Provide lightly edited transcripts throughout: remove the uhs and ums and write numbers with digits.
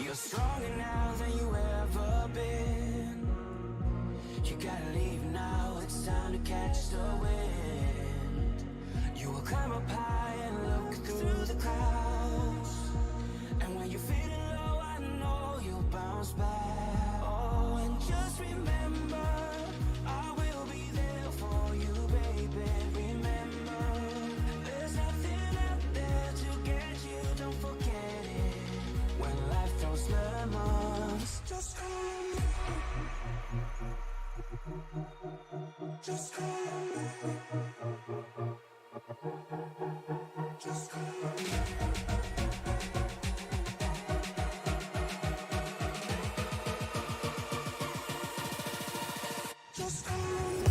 You're stronger now than you ever been. You gotta leave now, it's time to catch the wind. You will climb up high and look through the clouds. And when you're feeling low, I know you'll bounce back. Oh, and just remember, I will be there for you, baby. Remember, there's nothing out there to get you, don't forget it. When life throws lemons, just call me. Just call me. Just call me. Just call me.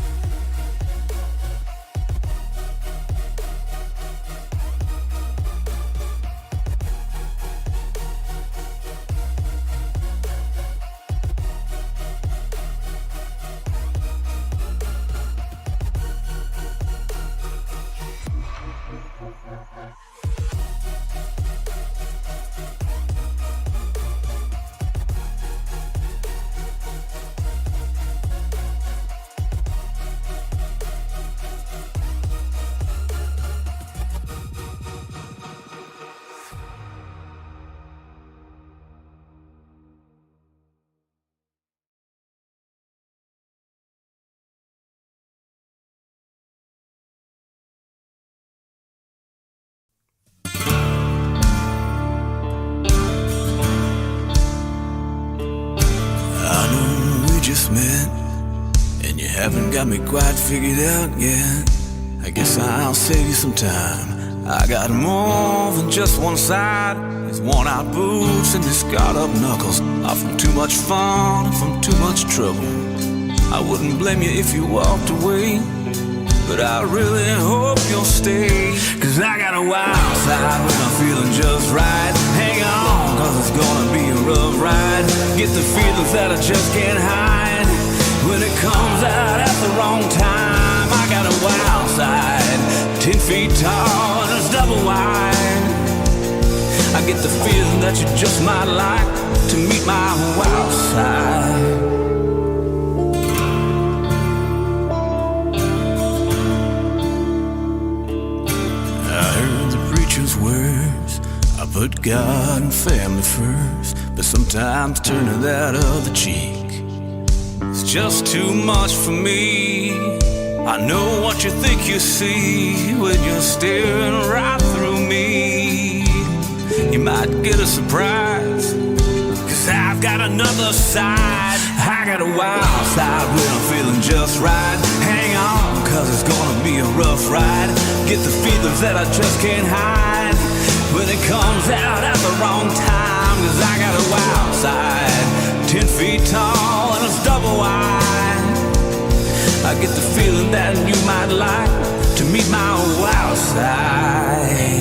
Just met, and you haven't got me quite figured out yet. I guess I'll save you some time. I got more than just one side. These worn out boots and these scarred up knuckles are from too much fun and from too much trouble. I wouldn't blame you if you walked away, but I really hope you'll stay. Cause I got a wild side when I'm feeling just right. Hang on, cause it's gonna be a rough ride. Get the feelings that I just can't hide. When it comes out at the wrong time, I got a wild side, 10 feet tall and it's double wide. I get the feeling that you just might like to meet my wild side. Words, I put God and family first, but sometimes turning that other cheek, it's just too much for me. I know what you think you see when you're staring right through me. You might get a surprise, cause I've got another side. I got a wild side when I'm feeling just right. Hang on, cause it's gonna be a rough ride. Get the feelings that I just can't hide. When it comes out at the wrong time, cause I got a wild side, 10 feet tall and it's double wide. I get the feeling that you might like to meet my wild side.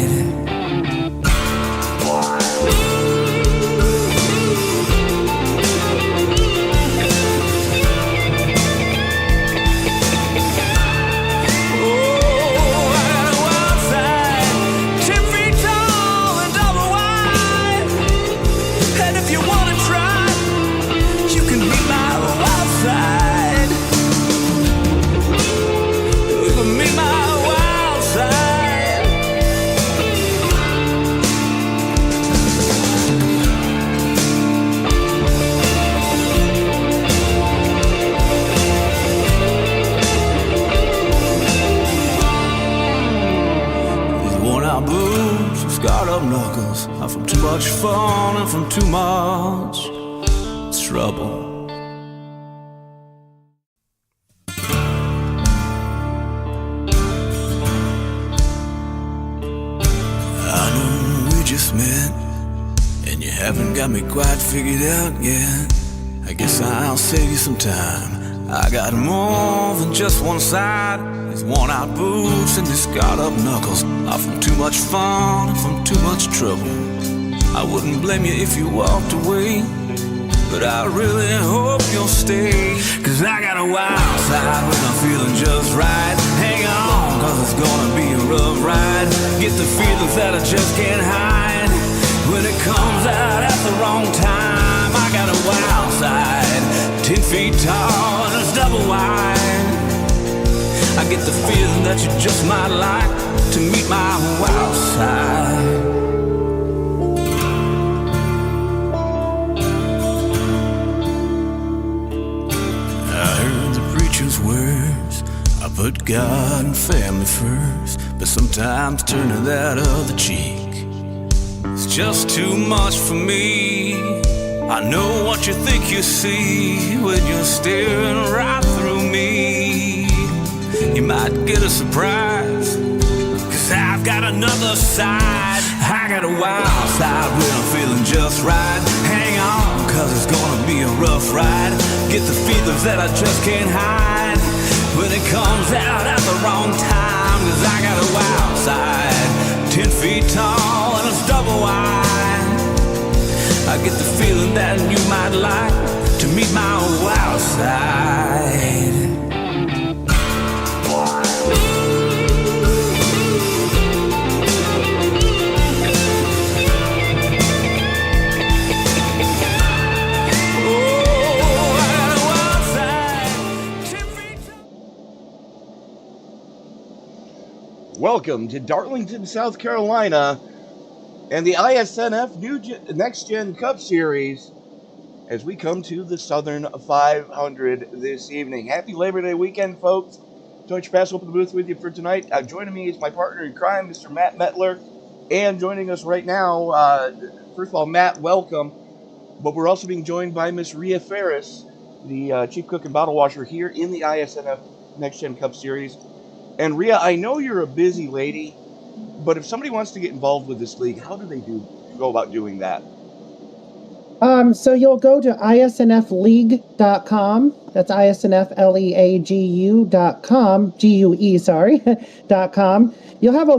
up knuckles. I'm from too much fun and from too much trouble. I know we just met, and you haven't got me quite figured out yet. I guess I'll save you some time. I got more than just one side. These worn out boots and these scarred up knuckles are from too much fun and from too much trouble. I wouldn't blame you if you walked away, but I really hope you'll stay. Cause I got a wild side when I'm feeling just right. Hang on, cause it's gonna be a rough ride. Get the feelings that I just can't hide. When it comes out at the wrong time, I got a wild side, 10 feet tall and it's double wide. I get the feeling that you just might like to meet my wild side. I heard the preacher's words, I put God and family first, but sometimes turning that other cheek, it's just too much for me. I know what you think you see when you're staring right through me. You might get a surprise, cause I've got another side. I got a wild side when I'm feeling just right. Hang on, cause it's gonna be a rough ride. Get the feelings that I just can't hide. When it comes out at the wrong time, cause I got a wild side, 10 feet tall and it's double wide. I get the feeling that you might like to meet my wild side. Welcome to Darlington, South Carolina, and the iSNF NextGen Cup Series as we come to the Southern 500 this evening. Happy Labor Day weekend, folks. Tony Trapasso open the booth with you for tonight. Joining me is my partner in crime, Mr. Matt Mettler, and joining us right now, first of all, Matt, welcome. But we're also being joined by Miss Rhea Ferris, the chief cook and bottle washer here in the iSNF NextGen Cup Series. And Rhea, I know you're a busy lady, but if somebody wants to get involved with this league, how do they go about doing that? So you'll go to isnfleague.com. That's isnfleagu.com, .com. You'll have a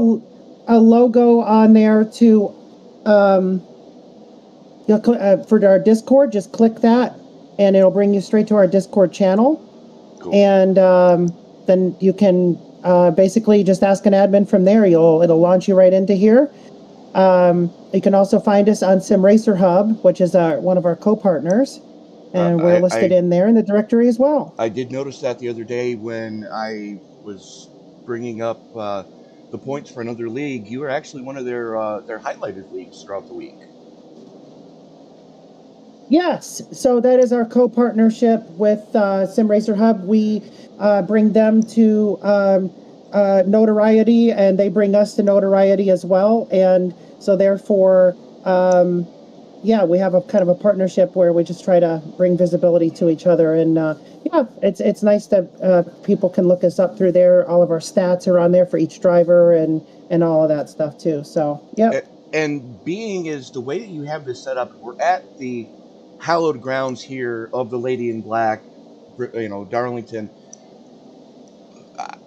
logo on there to for our Discord. Just click that, and it'll bring you straight to our Discord channel. Cool. And then you can basically just ask an admin from there. It'll launch you right into here. You can also find us on Sim Racer Hub, which is one of our co-partners, and we're listed in there in the directory as well. I did notice that the other day when I was bringing up the points for another league. You were actually one of their highlighted leagues throughout the week. Yes, so that is our co-partnership with Sim Racer Hub. We bring them to notoriety, and they bring us to notoriety as well. And so therefore, we have a kind of a partnership where we just try to bring visibility to each other. And it's nice that people can look us up through there. All of our stats are on there for each driver and all of that stuff too. So, yeah. And being is the way that you have this set up, we're at the hallowed grounds here of the Lady in Black, Darlington.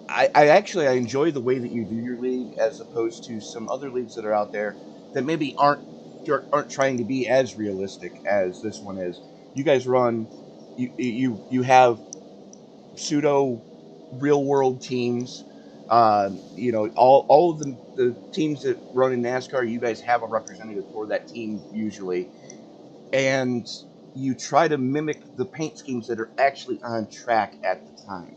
I enjoy the way that you do your league as opposed to some other leagues that are out there that maybe aren't trying to be as realistic as this one is. You guys run, you have pseudo real world teams. All of the teams that run in NASCAR, you guys have a representative for that team usually. And you try to mimic the paint schemes that are actually on track at the time.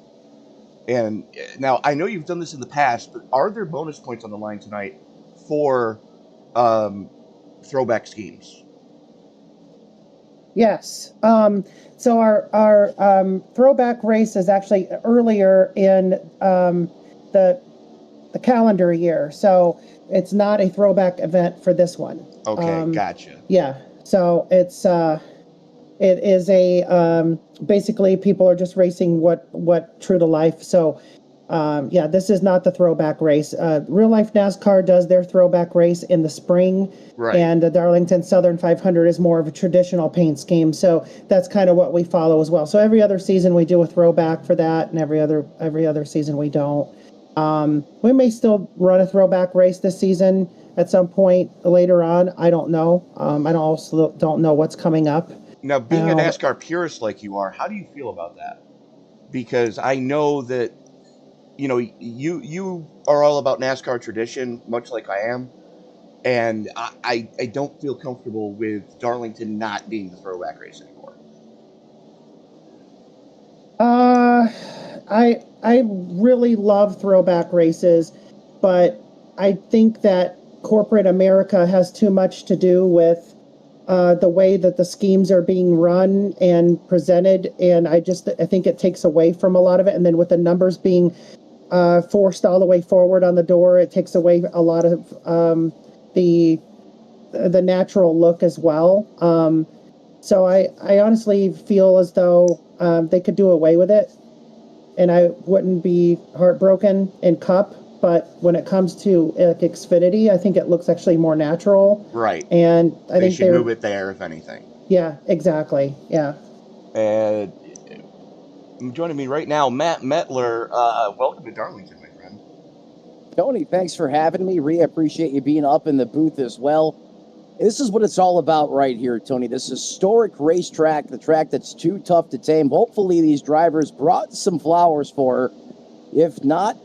And now, I know you've done this in the past, but are there bonus points on the line tonight for throwback schemes? Yes. So our throwback race is actually earlier in the calendar year. So it's not a throwback event for this one. Okay, gotcha. Yeah, so it is a basically people are just racing what true to life. So yeah, this is not the throwback race. Real life NASCAR does their throwback race in the spring, Right. And the Darlington Southern 500 is more of a traditional paint scheme. So that's kind of what we follow as well. So every other season we do a throwback for that, and every other season we don't. We may still run a throwback race this season at some point later on. I don't know. I also don't know what's coming up. Now, being a NASCAR purist like you are, how do you feel about that? Because I know that, you know, you are all about NASCAR tradition, much like I am, and I don't feel comfortable with Darlington not being the throwback race anymore. I really love throwback races, but I think that corporate America has too much to do with the way that the schemes are being run and presented, and I think it takes away from a lot of it. And then with the numbers being forced all the way forward on the door, it takes away a lot of the natural look as well. So I honestly feel as though they could do away with it, and I wouldn't be heartbroken in Cup. But when it comes to Xfinity, I think it looks actually more natural. Right. And I think should move it there, if anything. Yeah, exactly. Yeah. And joining me right now, Matt Metler. Welcome to Darlington, my friend. Tony, thanks for having me. Rhea, appreciate you being up in the booth as well. This is what it's all about right here, Tony. This historic racetrack, the track that's too tough to tame. Hopefully these drivers brought some flowers for her. If not,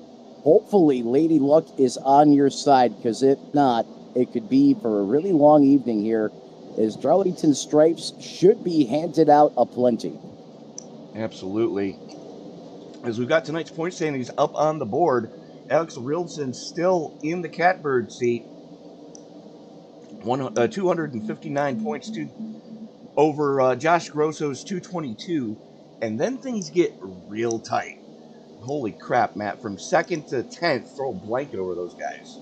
hopefully Lady Luck is on your side, because if not, it could be for a really long evening here, as Darlington stripes should be handed out aplenty. Absolutely. As we've got tonight's point standings up on the board, Alex Rilson still in the catbird seat. 259 points over Josh Grosso's 222. And then things get real tight. Holy crap, Matt. From 2nd to 10th, throw a blanket over those guys.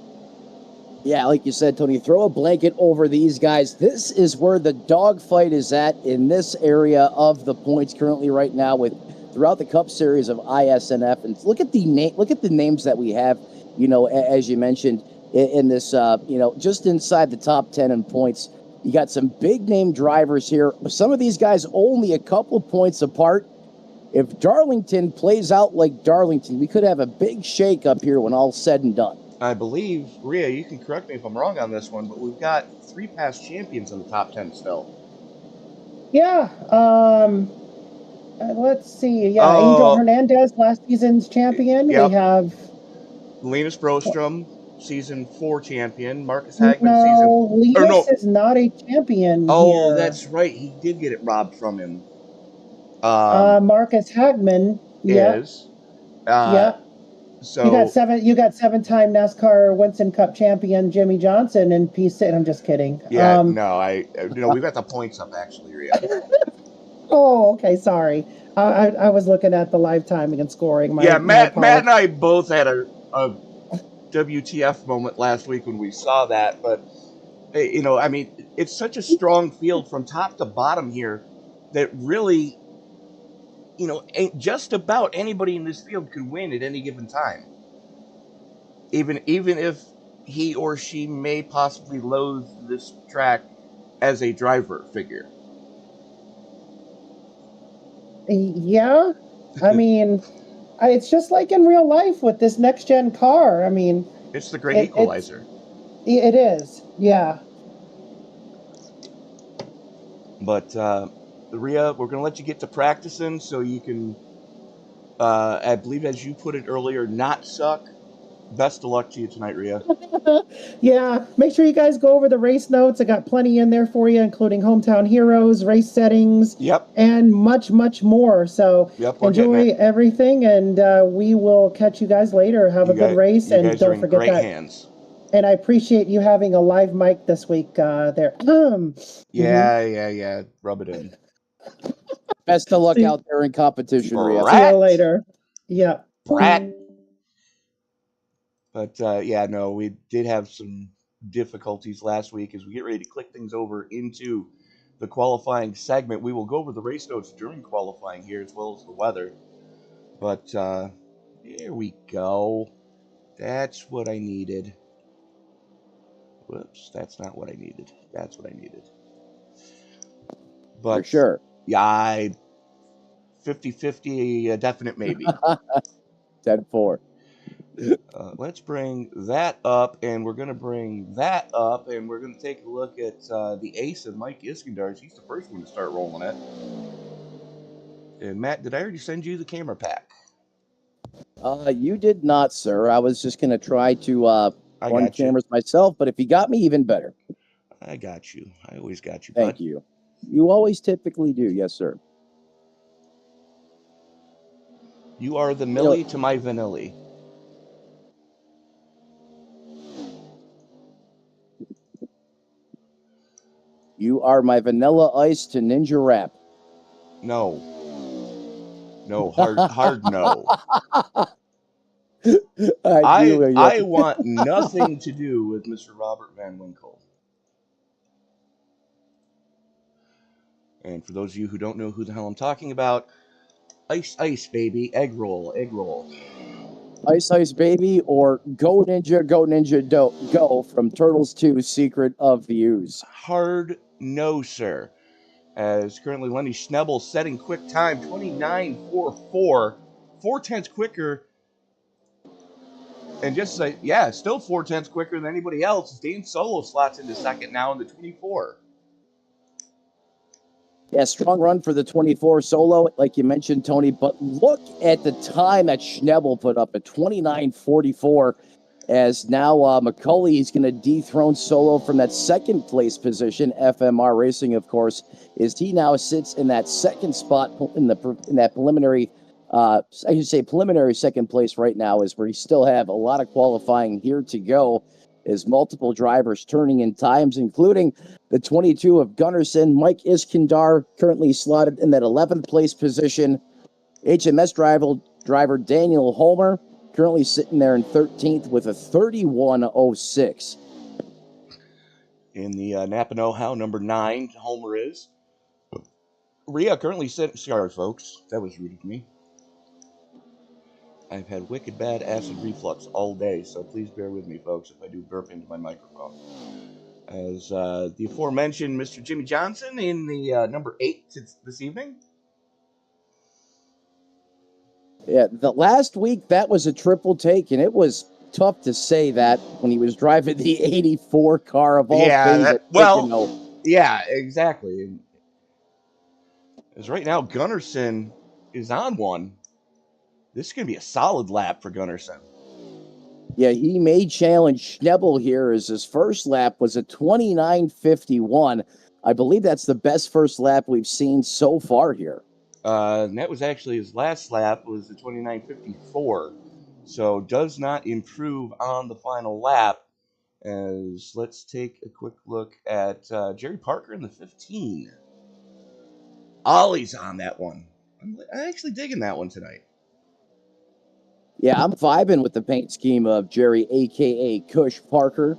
Yeah, like you said, Tony, throw a blanket over these guys. This is where the dogfight is at in this area of the points currently right now, with throughout the Cup Series of iSNF. And look at the names that we have, you know, as you mentioned, in this, you know, just inside the top 10 in points. You got some big name drivers here. Some of these guys only a couple of points apart. If Darlington plays out like Darlington, we could have a big shake up here when all's said and done. I believe, Rhea, you can correct me if I'm wrong on this one, but we've got 3 past champions in the top 10 still. Yeah. Let's see. Yeah, Angel Hernandez, last season's champion. Yep. We have Linus Brostrom, season 4 champion. Marcus Hagman, Linus is not a champion here. That's right. He did get it robbed from him. Marcus Hagman is. Yeah. So you got 7-time NASCAR Winston Cup champion Jimmy Johnson and P6. I'm just kidding. Yeah, we've got the points up actually, Rhea. Oh, okay, sorry. I was looking at the live timing and scoring. Matt and I both had a WTF moment last week when we saw that, but you know, I mean, it's such a strong field from top to bottom here that really, you know, just about anybody in this field could win at any given time. Even if he or she may possibly loathe this track as a driver figure. Yeah, I mean, it's just like in real life with this NextGen car. I mean, it's the great equalizer. It is, yeah. But Rhea, we're going to let you get to practicing so you can, I believe as you put it earlier, not suck. Best of luck to you tonight, Rhea. Yeah, make sure you guys go over the race notes. I got plenty in there for you, including hometown heroes, race settings, and much, much more. So enjoy everything, and we will catch you guys later. Have a good race, and don't forget that. Hands. And I appreciate you having a live mic this week there. Yeah. Rub it in. Best of luck out there in competition, Rhea. See you later. Yeah. Brat. But yeah, no, we did have some difficulties last week as we get ready to click things over into the qualifying segment. We will go over the race notes during qualifying here as well as the weather. But here we go. That's what I needed. Whoops, that's not what I needed. That's what I needed. But For sure. yeah, 50-50, a definite maybe. 10-4. Let's bring that up, and we're going to bring that up, and we're going to take a look at the ace of Mike Iskandar. He's the first one to start rolling it. And Matt, did I already send you the camera pack? You did not, sir. I was just going to try to run cameras myself, but if you got me, even better. I got you. I always got you, bud. Thank you. You always typically do. Yes, sir. You are the Millie to my vanilli. You are my vanilla ice to ninja rap. No. No, hard no. I want nothing to do with Mr. Robert Van Winkle. And for those of you who don't know who the hell I'm talking about, ice, ice, baby, egg roll, egg roll. Ice, ice, baby, or go ninja, go from Turtles 2 Secret of the Ooze. Hard no, sir. As currently Lenny Schnebel setting quick time, 29.44, 4/10 quicker. And just say, yeah, still 4/10 quicker than anybody else. Dane Solo slots into second now in the 24. Yeah, strong run for the 24 Solo, like you mentioned, Tony. But look at the time that Schnebel put up at 29.44. As now McCulley is going to dethrone Solo from that second place position. FMR Racing, of course, is he now sits in that second spot in that preliminary. I should say preliminary second place right now is where you still have a lot of qualifying here to go. As multiple drivers turning in times, including the 22 of Gunnarsson. Mike Iskandar currently slotted in that 11th place position. HMS driver Daniel Homer currently sitting there in 13th with a 31.06. In the Napa Know-How, number 9, Homer is. Rhea currently sitting... Sorry, folks. That was rude of me. I've had wicked bad acid reflux all day, so please bear with me, folks, if I do burp into my microphone. As the aforementioned Mr. Jimmy Johnson in the number 8 this evening. Yeah, the last week, that was a triple take, and it was tough to say that when he was driving the 84 car of all things. Yeah, exactly. As right now, Gunnarsson is on one. This is going to be a solid lap for Gunnarsson. Yeah, he may challenge Schnebel here as his first lap was a 29.51. I believe that's the best first lap we've seen so far here. And that was actually his last lap was the 29.54. So does not improve on the final lap. As let's take a quick look at Jerry Parker in the 15. Ollie's on that one. I'm actually digging that one tonight. Yeah, I'm vibing with the paint scheme of Jerry, a.k.a. Cush Parker.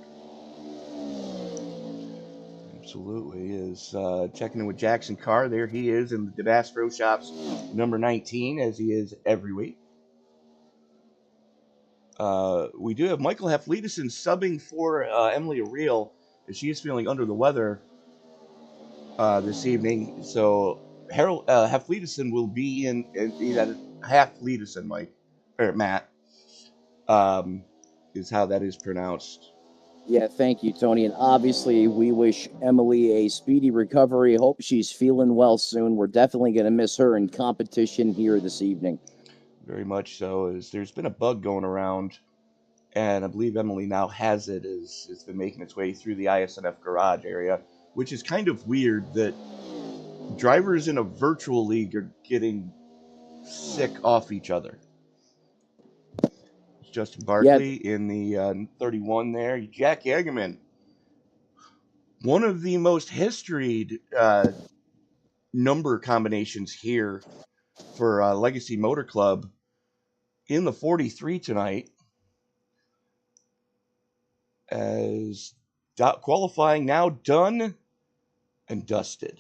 Absolutely. Is checking in with Jackson Carr. There he is in the DeBastro Shops, number 19, as he is every week. We do have Michael Hefleidison subbing for Emily Ariel, as she is feeling under the weather this evening. So Harold Hefleidison will be in Hefleidison, Mike. Or Matt, is how that is pronounced. Yeah, thank you, Tony. And obviously, we wish Emily a speedy recovery. Hope she's feeling well soon. We're definitely going to miss her in competition here this evening. Very much so. As there's been a bug going around, and I believe Emily now has it. It's been making its way through the iSNF garage area, which is kind of weird that drivers in a virtual league are getting sick off each other. Justin Barkley in the 31 there. Jack Yegerman, one of the most historied number combinations here for Legacy Motor Club in the 43 tonight. as qualifying now done and dusted.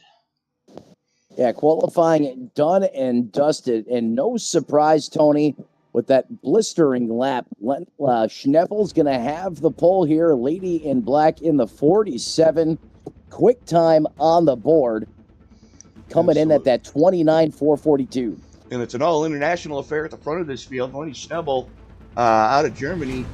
Yeah, qualifying done and dusted. And no surprise, Tony, with that blistering lap, Schneffel's going to have the pole here. Lady in Black in the 47. Quick time on the board. Coming in at that 29.442. And it's an all-international affair at the front of this field. Tony Schnebel out of Germany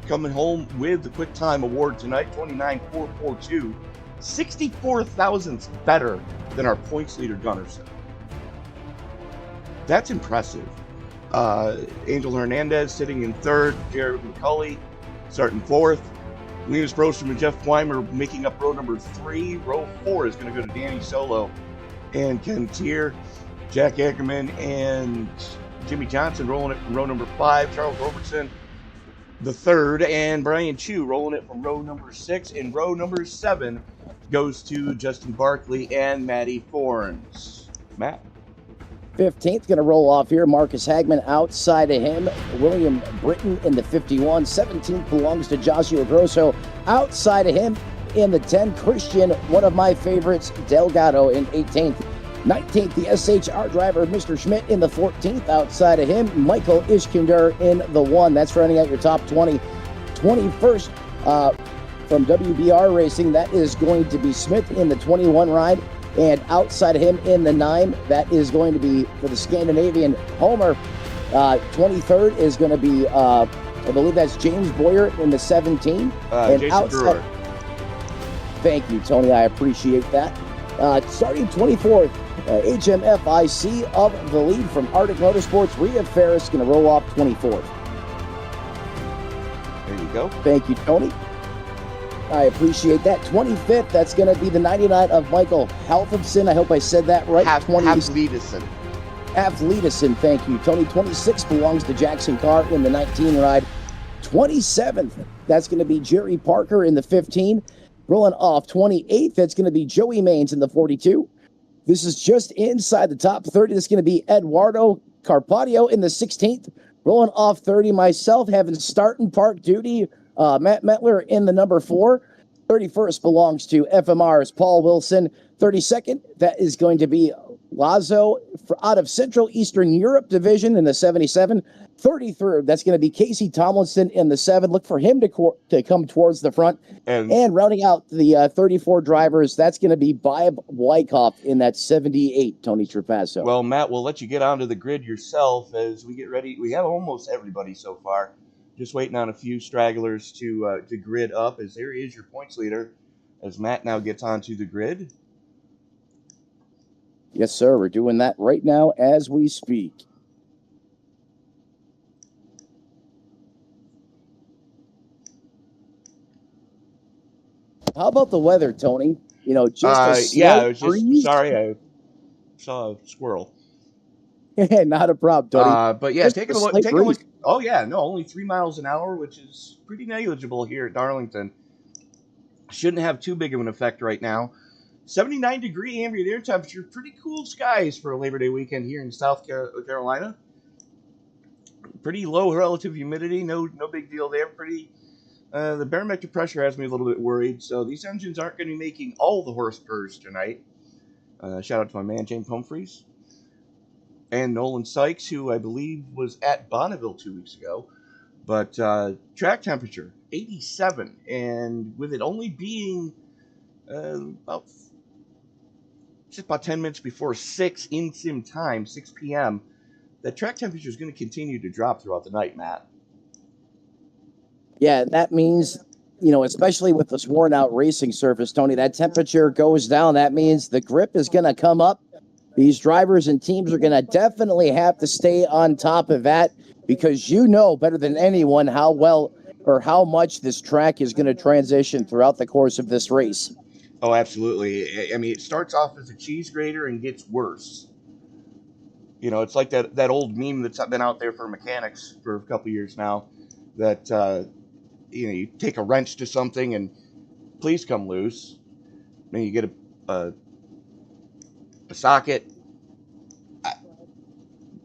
coming home with the quick time award tonight, 29.442. 64 thousandths better than our points leader Gunnarsson. That's impressive. Angel Hernandez sitting in third, Jared McCulley starting fourth, Linus Broström and Jeff Weimer making up row number 3. Row 4 is going to go to Danny Solo and Ken Tier, Jack Ackerman and Jimmy Johnson rolling it from row number 5, Charles Robertson the third, and Brian Chu rolling it from row number 6. In row number 7 goes to Justin Barkley and Matty Forns. Matt? 15th going to roll off here. Marcus Hagman outside of him. William Britton in the 51. 17th belongs to Joshua Grosso. Outside of him in the 10, Christian, one of my favorites, Delgado in 18th. 19th, the SHR driver, Mr. Schmidt in the 14th. Outside of him, Michael Ishkinder in the 1. That's running out your top 20. 21st from WBR Racing, that is going to be Smith in the 21 ride. And outside of him in the 9, that is going to be for the Scandinavian Homer. 23rd is going to be, I believe that's James Boyer in the 17. And Jason outside, Brewer. Thank you, Tony. I appreciate that. Starting 24th, HMFIC of the lead from Arctic Motorsports. Rhea Ferris going to roll off 24th. There you go. Thank you, Tony. I appreciate that. 25th, that's going to be the 99 of Michael Halfordson. I hope I said that right. Halfleidison. Halfleidison, thank you. Tony, 26 belongs to Jackson Carr in the 19 ride. 27th, that's going to be Jerry Parker in the 15. Rolling off 28th, that's going to be Joey Maines in the 42. This is just inside the top 30. That's going to be Eduardo Carpaccio in the 16th. Rolling off 30, myself having start and park duty. Matt Metler in the number 4. 31st belongs to FMR's Paul Wilson. 32nd, that is going to be Lazo out of Central Eastern Europe Division in the 77. 33rd, that's going to be Casey Tomlinson in the 7. Look for him to come towards the front. And rounding out the 34 drivers, that's going to be Bob Wyckoff in that 78, Tony Trapasso. Well, Matt, we'll let you get onto the grid yourself as we get ready. We have almost everybody so far. Just waiting on a few stragglers to grid up, as there is your points leader as Matt now gets onto the grid. Yes, sir. We're doing that right now as we speak. How about the weather, Tony? You know, just a slight breeze. Sorry, I saw a squirrel. Not a problem, Tony. But yeah, take a look. Oh yeah, no, only 3 miles an hour, which is pretty negligible here at Darlington. Shouldn't have too big of an effect right now. 79-degree ambient air temperature, pretty cool skies for a Labor Day weekend here in South Carolina. Pretty low relative humidity, no big deal there. The barometric pressure has me a little bit worried, so these engines aren't going to be making all the horsepurs tonight. Shout out to my man James Humphreys and Nolan Sykes, who I believe was at Bonneville 2 weeks ago. But track temperature, 87, and with it only being about 10 minutes before 6 in sim time, 6 p.m., the track temperature is going to continue to drop throughout the night, Matt. Yeah, that means, you know, especially with this worn-out racing surface, Tony, that temperature goes down. That means the grip is going to come up. These drivers and teams are going to definitely have to stay on top of that, because you know better than anyone how well or how much this track is going to transition throughout the course of this race. Oh, absolutely. I mean, it starts off as a cheese grater and gets worse. You know, it's like that old meme that's been out there for mechanics for a couple years now, that, you take a wrench to something and please come loose. Then you get a socket.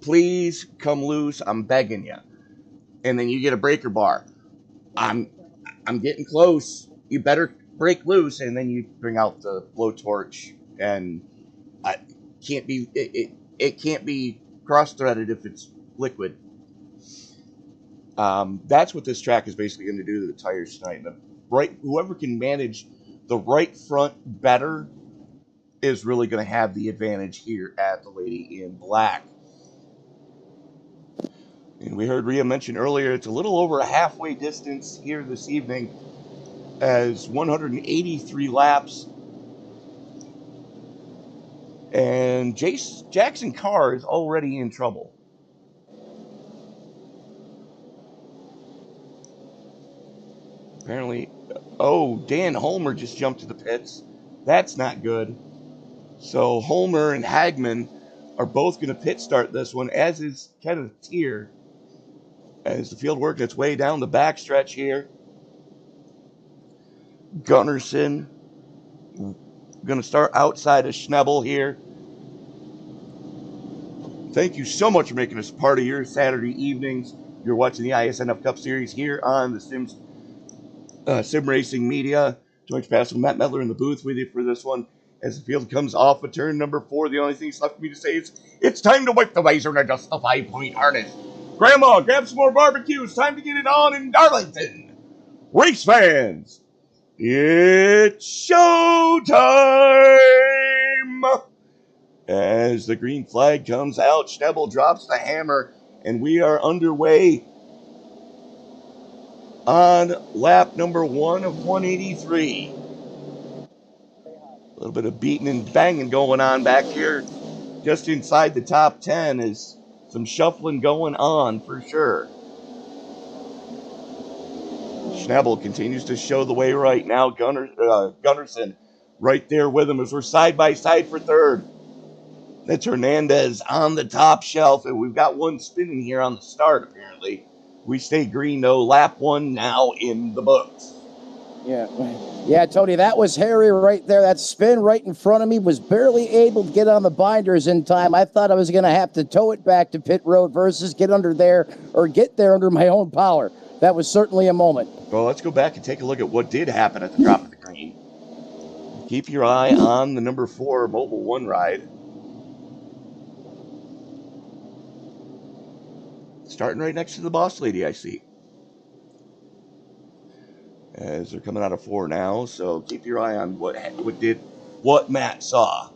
Please come loose. I'm begging you. And then you get a breaker bar. I'm getting close. You better break loose. And then you bring out the blowtorch, and it can't be cross-threaded if it's liquid. That's what this track is basically going to do to the tires tonight. Whoever can manage the right front better is really going to have the advantage here at the Lady in Black. And we heard Rhea mention earlier, it's a little over a halfway distance here this evening, as 183 laps. And Jackson Carr is already in trouble. Apparently, Dan Holmer just jumped to the pits. That's not good. So Holmer and Hagman are both going to pit start this one, as is Kenneth Tier, as the field works its way down the backstretch here. Gunnarsson going to start outside of Schnebel here. Thank you so much for making us part of your Saturday evenings. You're watching the iSNF Cup Series here on the Sim Racing Media. George Pascal, Matt Medler in the booth with you for this one. As the field comes off of turn number 4, the only thing left for me to say is it's time to wipe the visor and adjust the 5-point harness. Grandma, grab some more barbecue. It's time to get it on in Darlington. Race fans, it's showtime! As the green flag comes out, Schnebel drops the hammer, and we are underway on lap number 1 of 183. A little bit of beating and banging going on back here just inside the top 10. Is some shuffling going on for sure. Schnebel continues to show the way right now. Gunnarsson right there with him as we're side by side for third. That's Hernandez on the top shelf, and we've got one spinning here on the start apparently. We stay green though. Lap 1 now in the books. Yeah, Tony, that was Harry right there. That spin right in front of me, was barely able to get on the binders in time. I thought I was going to have to tow it back to pit road versus get under there or get there under my own power. That was certainly a moment. Well, let's go back and take a look at what did happen at the drop of the green. Keep your eye on the number 4 Mobile 1 ride. Starting right next to the boss lady, I see. As they're coming out of 4 now, so keep your eye on what Matt saw.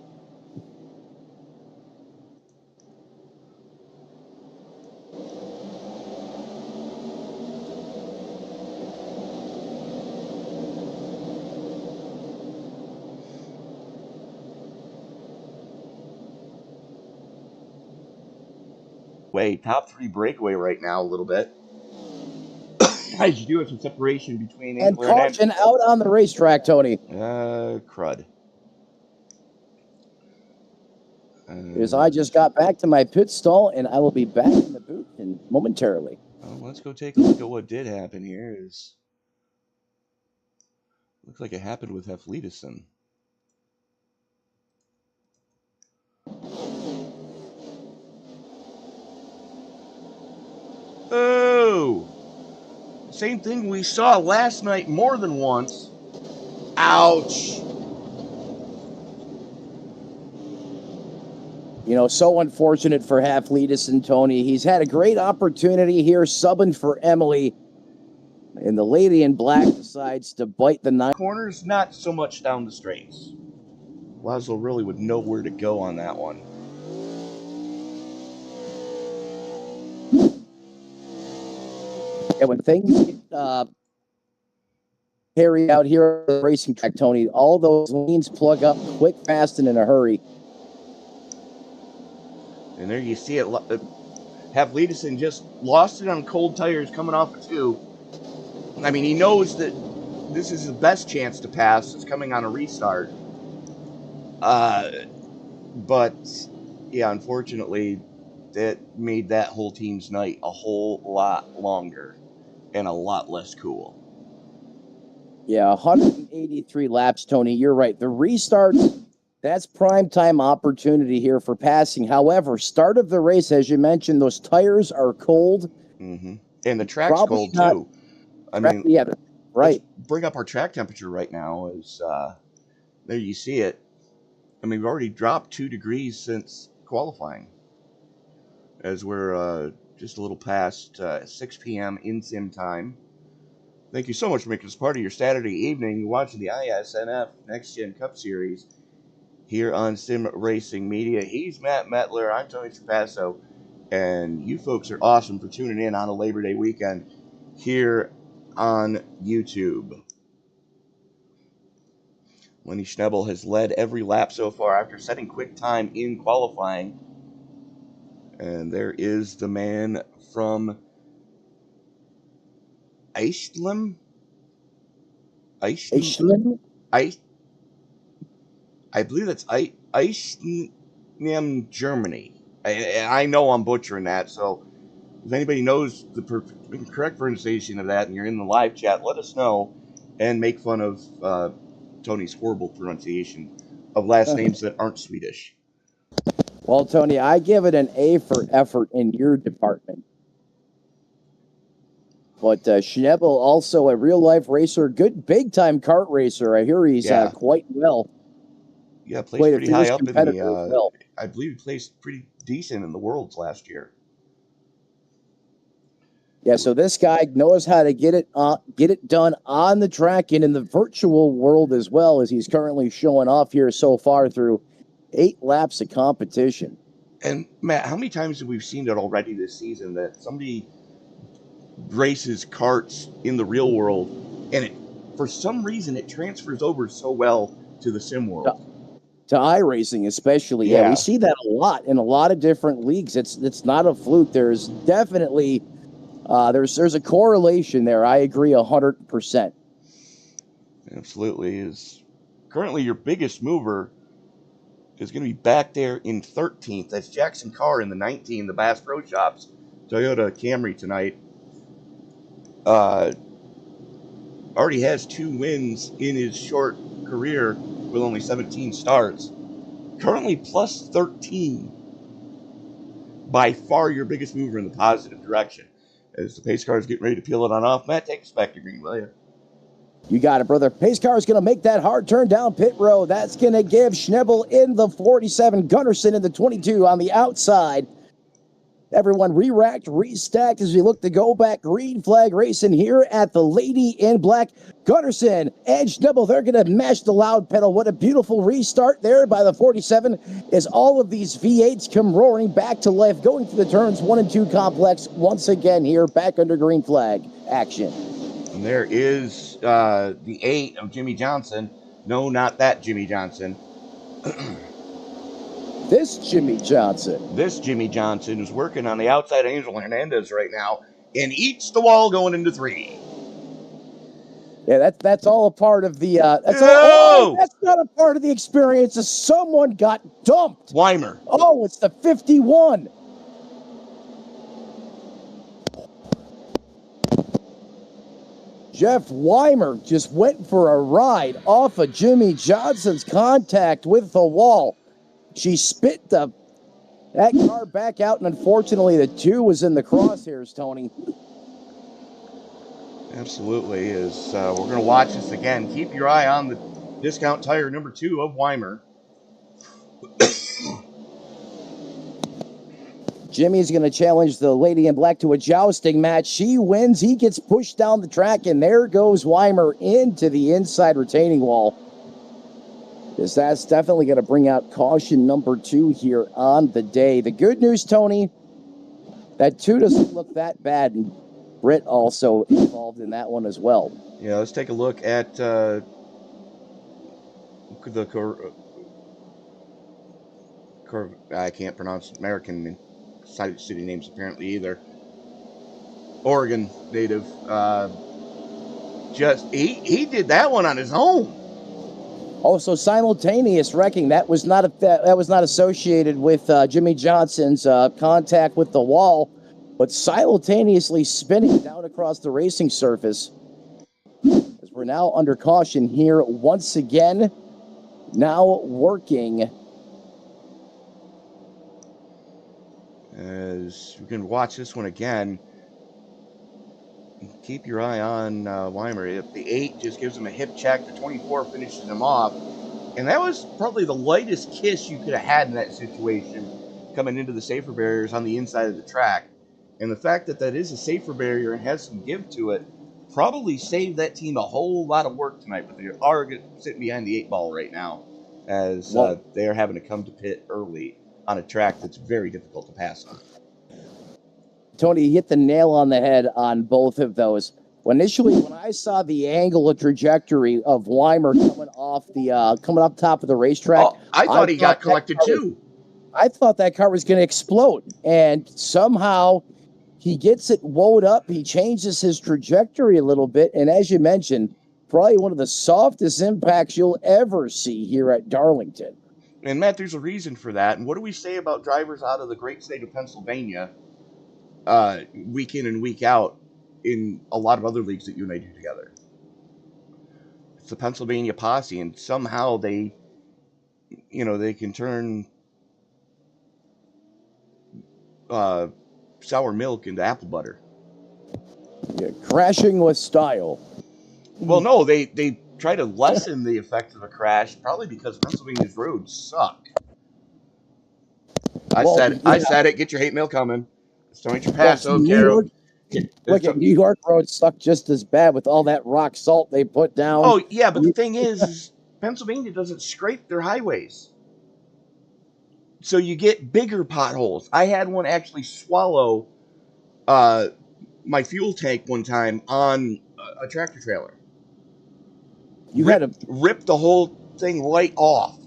Top 3 breakaway right now a little bit. As you do have some separation between and caution out on the racetrack, Tony. Crud. Because I just got back to my pit stall, and I will be back in the booth momentarily. Well, let's go take a look at what did happen here. Looks like it happened with Heflidison. Oh! Same thing we saw last night more than once. Ouch! You know, so unfortunate for Heflidison, Tony. He's had a great opportunity here subbing for Emily. And the Lady in Black decides to bite the 9 corners, not so much down the straights. Laszlo really would know where to go on that one. And when things get hairy out here on the racing track, Tony, all those lanes plug up quick, fast, and in a hurry. And there you see it. Heflidison just lost it on cold tires coming off of 2. I mean, he knows that this is his best chance to pass. It's coming on a restart. But, yeah, unfortunately, that made that whole team's night a whole lot longer and a lot less cool. Yeah, 183 laps, Tony. You're right. The restart, that's prime time opportunity here for passing. However, start of the race, as you mentioned, those tires are cold. Mm-hmm. And the track's cold, too. I mean, yeah, Right. let's bring up our track temperature right now. Is there you see it? I mean, we've already dropped 2 degrees since qualifying, as we're just a little past 6 p.m. in sim time. Thank you so much for making this part of your Saturday evening. You're watching the iSNF NextGen Cup Series here on Sim Racing Media. He's Matt Metler. I'm Tony Trapasso. And you folks are awesome for tuning in on a Labor Day weekend here on YouTube. Lenny Schnebel has led every lap so far after setting quick time in qualifying. And there is the man from Iceland. Iceland? I believe that's Iceland, Germany. I know I'm butchering that, so if anybody knows the correct pronunciation of that and you're in the live chat, let us know and make fun of Tony's horrible pronunciation of last names that aren't Swedish. Well, Tony, I give it an A for effort in your department. But Schnebel, also a real-life racer, good big-time kart racer. I hear he's quite well. Yeah, placed pretty high up in the... well. I believe he placed pretty decent in the Worlds last year. Yeah, so this guy knows how to get it done on the track and in the virtual world as well, as he's currently showing off here so far through 8 laps of competition. And Matt, how many times have we seen it already this season that somebody races karts in the real world and for some reason it transfers over so well to the sim world? To iRacing especially. Yeah, we see that a lot in a lot of different leagues. It's not a fluke. There's definitely there's a correlation there. I agree 100%. Absolutely. Is currently your biggest mover is going to be back there in 13th. That's Jackson Carr in the 19, the Bass Pro Shops Toyota Camry tonight. Already has 2 wins in his short career with only 17 starts. Currently plus 13. By far your biggest mover in the positive direction. As the pace car is getting ready to peel it on off, Matt, take us back to green, will you? You got it, brother. Pace car is going to make that hard turn down pit road. That's going to give Schnebel in the 47, Gunnarsson in the 22 on the outside. Everyone re-racked, restacked as we look to go back. Green flag racing here at the Lady in Black. Gunnarsson and Schnebel, they're going to mash the loud pedal. What a beautiful restart there by the 47 as all of these V8s come roaring back to life, going through the turns 1 and 2 complex once again here, back under green flag action. And there is the 8 of Jimmy Johnson. No, not that Jimmy Johnson. This Jimmy Johnson. This Jimmy Johnson is working on the outside of Angel Hernandez right now and eats the wall going into 3. Yeah, that's all a part of the. That's not a part of the experience. Someone got dumped. Weimer. Oh, it's the 51. Jeff Weimer just went for a ride off of Jimmy Johnson's contact with the wall. She spit that car back out, and unfortunately, the 2 was in the crosshairs, Tony. Absolutely. We're going to watch this again. Keep your eye on the discount tire number 2 of Weimer. Jimmy's going to challenge the Lady in Black to a jousting match. She wins. He gets pushed down the track, and there goes Weimer into the inside retaining wall. Because that's definitely going to bring out caution number 2 here on the day. The good news, Tony, that 2 doesn't look that bad. And Britt also involved in that one as well. Yeah, let's take a look at the I can't pronounce American city names apparently either. Oregon native. He did that one on his own. Also, simultaneous wrecking. That was not associated with Jimmy Johnson's contact with the wall, but simultaneously spinning down across the racing surface. As we're now under caution here once again. Now working. As we can watch this one again. keep your eye on Weimer. If the 8 just gives him a hip check, the 24 finishes him off. And that was probably the lightest kiss you could have had in that situation, coming into the safer barriers on the inside of the track. And the fact that that is a safer barrier and has some give to it probably saved that team a whole lot of work tonight. But they are sitting behind the 8 ball right now, as they are having to come to pit early on a track that's very difficult to pass on. Tony, you hit the nail on the head on both of those. Initially, when I saw the angle of trajectory of Weimer coming up top of the racetrack, I thought he got collected too. I thought that car was going to explode, and somehow he gets it wound up. He changes his trajectory a little bit, and as you mentioned, probably one of the softest impacts you'll ever see here at Darlington. And Matt, there's a reason for that. And what do we say about drivers out of the great state of Pennsylvania, week in and week out, in a lot of other leagues that you and I do together? It's the Pennsylvania posse, and somehow they can turn sour milk into apple butter. Yeah, crashing with style. Well, no, they try to lessen the effect of a crash, probably because Pennsylvania's roads suck. I said it. Get your hate mail coming. Don't your Paso, Carol. Look at New York roads suck just as bad with all that rock salt they put down. Oh, yeah, but the thing is Pennsylvania doesn't scrape their highways. So you get bigger potholes. I had one actually swallow my fuel tank one time on a tractor trailer. You had to rip the whole thing right off.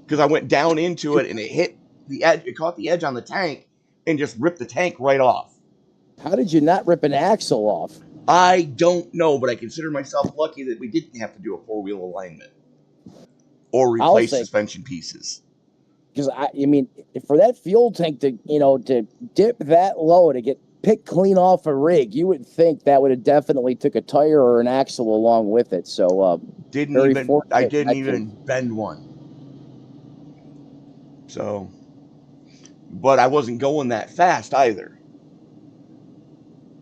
Because I went down into it and it hit the edge. It caught the edge on the tank and just ripped the tank right off. How did you not rip an axle off? I don't know, but I consider myself lucky that we didn't have to do a 4-wheel alignment or replace suspension pieces. Because I mean, for that fuel tank to dip that low to get picked clean off a rig, you would think that would have definitely took a tire or an axle along with it. So I didn't even bend one. So, but I wasn't going that fast either.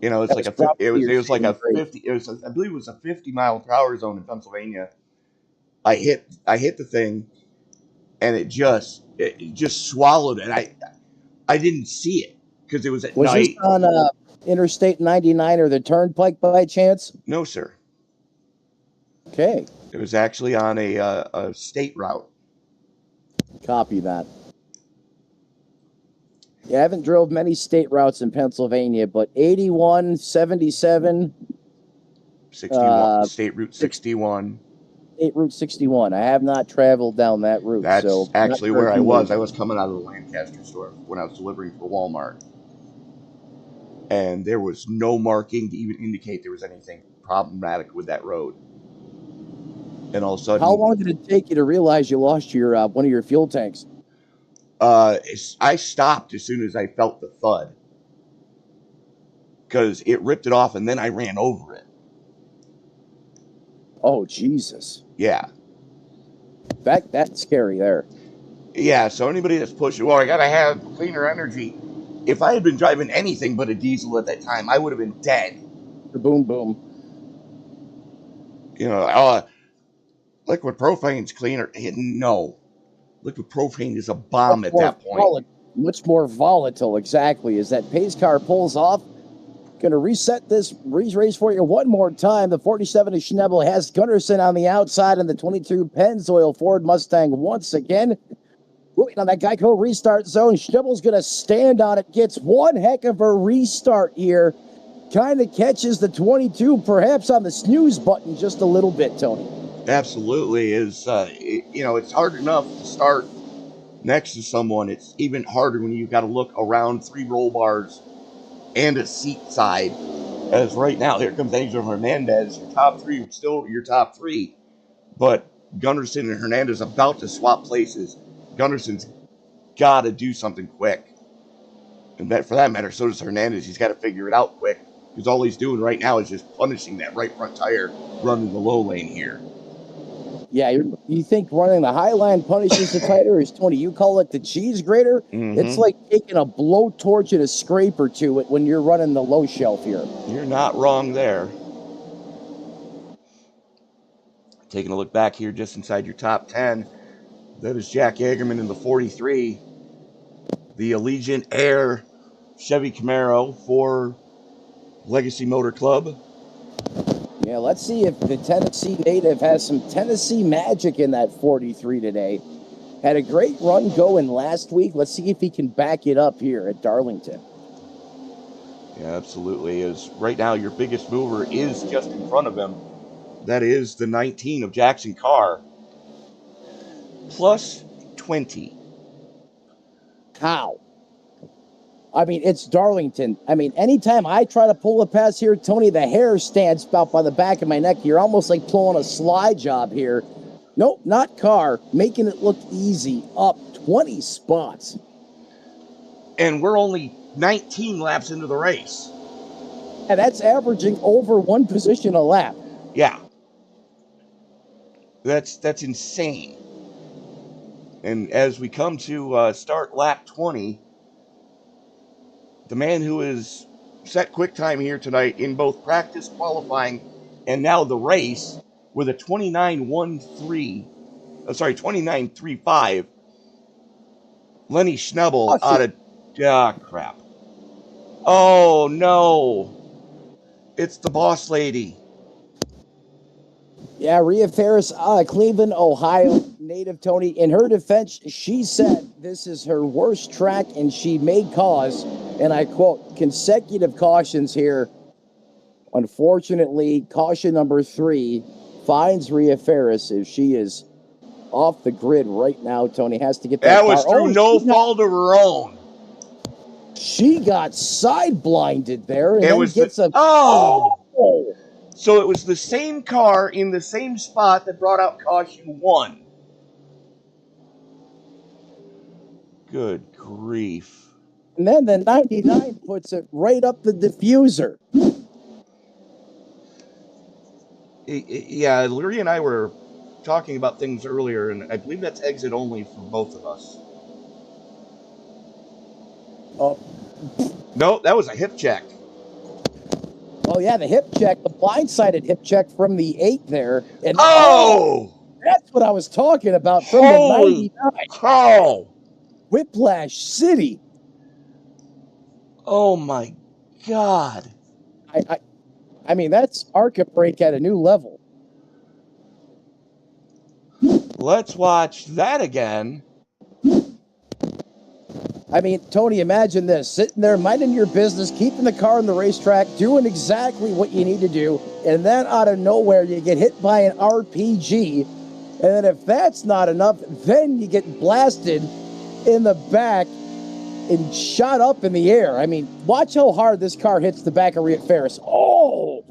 It's like it was like a 50. I believe it was a 50-mile-per-hour zone in Pennsylvania. I hit the thing, and it just swallowed it. I didn't see it because it was at night. Was this on Interstate 99 or the Turnpike by chance? No, sir. Okay. It was actually on a state route. Copy that. Yeah, I haven't drove many state routes in Pennsylvania, but 81, 77. 61, State Route 61. State Route 61. I have not traveled down that route. That's actually where I was. I was coming out of the Lancaster store when I was delivering for Walmart. And there was no marking to even indicate there was anything problematic with that road. And all of a sudden... How long did it take you to realize you lost your one of your fuel tanks? I stopped as soon as I felt the thud. Because it ripped it off and then I ran over it. Oh, Jesus. Yeah. That's scary there. Yeah, so anybody that's pushing, I got to have cleaner energy. If I had been driving anything but a diesel at that time, I would have been dead. Boom, boom. Liquid propane's cleaner. No. Liquid propane is a bomb at that point. Much more volatile, exactly. As that pace car pulls off, going to reset this race for you one more time. The 47 of Schnebel has Gunnarsson on the outside, and the 22 Pennzoil Ford Mustang once again. Moving on that Geico restart zone. Schnebel's going to stand on it, gets one heck of a restart here. Kind of catches the 22, perhaps on the snooze button just a little bit, Tony. Absolutely. It's hard enough to start next to someone. It's even harder when you've got to look around 3 roll bars and a seat side. As right now, here comes Angel Hernandez. Your top 3 are still your top 3, but Gunnarsson and Hernandez about to swap places. Gunnarsson's got to do something quick. And for that matter, so does Hernandez. He's got to figure it out quick, because all he's doing right now is just punishing that right front tire running the low lane here. Yeah, you think running the high line punishes the tighter, or Tony, you call it the cheese grater? It's like taking a blowtorch and a scraper to it when you're running the low shelf here. You're not wrong there. Taking a look back here just inside your top 10, that is Jack Agerman in the 43, the Allegiant Air Chevy Camaro for Legacy Motor Club. Yeah, let's see if the Tennessee native has some Tennessee magic in that 43 today. Had a great run going last week. Let's see if he can back it up here at Darlington. Yeah, absolutely. As right now your biggest mover is just in front of him. That is the 19 of Jackson Carr. Plus 20. How? I mean, it's Darlington. I mean, anytime I try to pull a pass here, Tony, the hair stands out by the back of my neck. You're almost like pulling a slide job here. Nope, not Carr. Making it look easy. Up 20 spots. And we're only 19 laps into the race. And that's averaging over one position a lap. Yeah. That's insane. And as we come to start lap 20, the man who has set quick time here tonight in both practice, qualifying, and now the race with a 29.35. Lenny Schnebel out of crap. Oh no. It's the boss lady. Yeah, Rhea Ferris, Cleveland, Ohio native, Tony. In her defense, she said this is her worst track and she may cause, and I quote, consecutive cautions here. Unfortunately, caution number 3 finds Rhea Ferris if she is off the grid right now. Tony has to get that was car. through no fault of her own. She got side blinded there and It then was gets So it was the same car in the same spot that brought out caution 1. Good grief. And then the 99 puts it right up the diffuser. Yeah, Lurie and I were talking about things earlier, and I believe that's exit only for both of us. Oh. No, that was a hip check. Oh, yeah, the hip check, the blindsided hip check from the 8 there. And that's what I was talking about from the 99. Oh! Whiplash City. Oh, my God. I mean, that's ARCA brake at a new level. Let's watch that again. I mean, Tony, imagine this. Sitting there, minding your business, keeping the car on the racetrack, doing exactly what you need to do, and then out of nowhere, you get hit by an RPG. And then if that's not enough, then you get blasted in the back and shot up in the air. I mean, watch how hard this car hits the back of Rhea Ferris. Oh!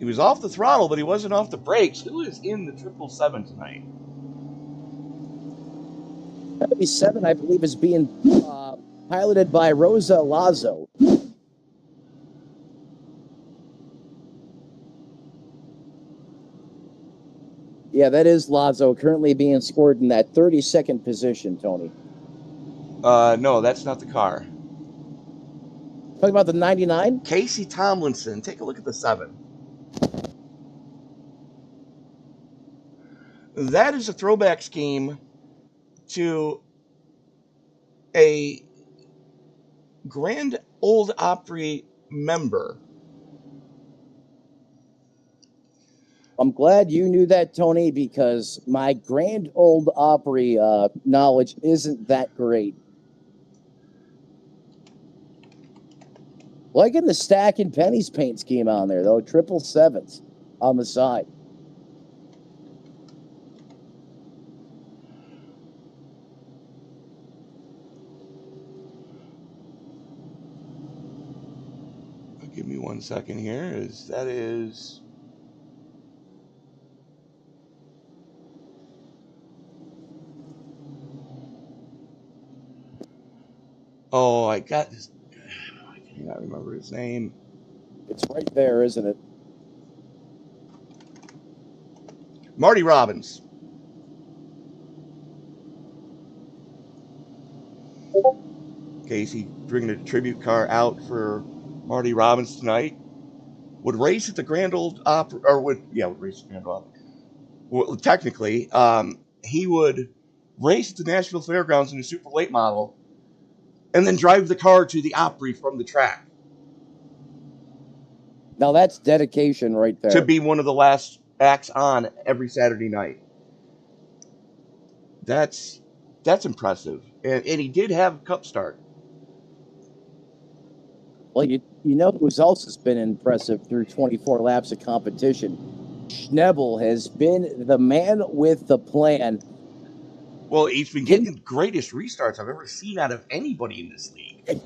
He was off the throttle, but he wasn't off the brakes. Who is in the 777 tonight? 77, I believe, is being piloted by Rosa Lazo. Yeah, that is Lazo, currently being scored in that 32nd position, Tony. No, that's not the car. Talking about the 99? Casey Tomlinson. Take a look at the 7. That is a throwback scheme to a Grand Ole Opry member. I'm glad you knew that, Tony, because my Grand Ole Opry knowledge isn't that great. Liking the stack and pennies paint scheme on there, though. 777s on the side. Give me 1 second here. That is oh, I got this. I cannot remember his name. It's right there, isn't it? Marty Robbins. Casey bringing a tribute car out for Marty Robbins tonight. Would race at the Grand Old Opera, or would race at the Grand Old Opera. Well, technically, he would race at the Nashville Fairgrounds in a super late model, and then drive the car to the Opry from the track. Now that's dedication right there. To be one of the last acts on every Saturday night. That's impressive, and he did have a cup start. Well, you know who's else has been impressive through 24 laps of competition? Schnebel has been the man with the plan. Well, he's been getting the greatest restarts I've ever seen out of anybody in this league.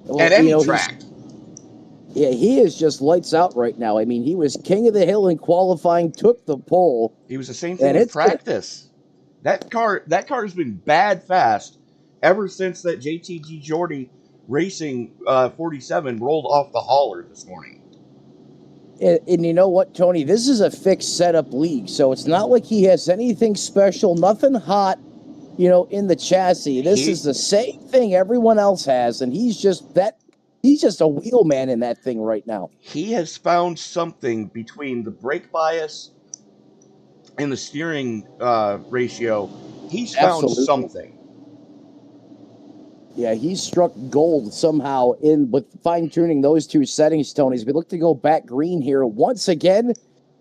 Well, at any track. Yeah, he is just lights out right now. I mean, he was king of the hill in qualifying, took the pole. He was the same thing in practice. That car has been bad fast ever since that JTG Jordy Racing 47 rolled off the hauler this morning. And you know what, Tony? This is a fixed setup league, so it's not like he has anything special, nothing hot, in the chassis. This is the same thing everyone else has, and he's just a wheelman in that thing right now. He has found something between the brake bias and the steering ratio. He's found something. Yeah, he struck gold somehow with fine-tuning those two settings, Tony. As we look to go back green here once again.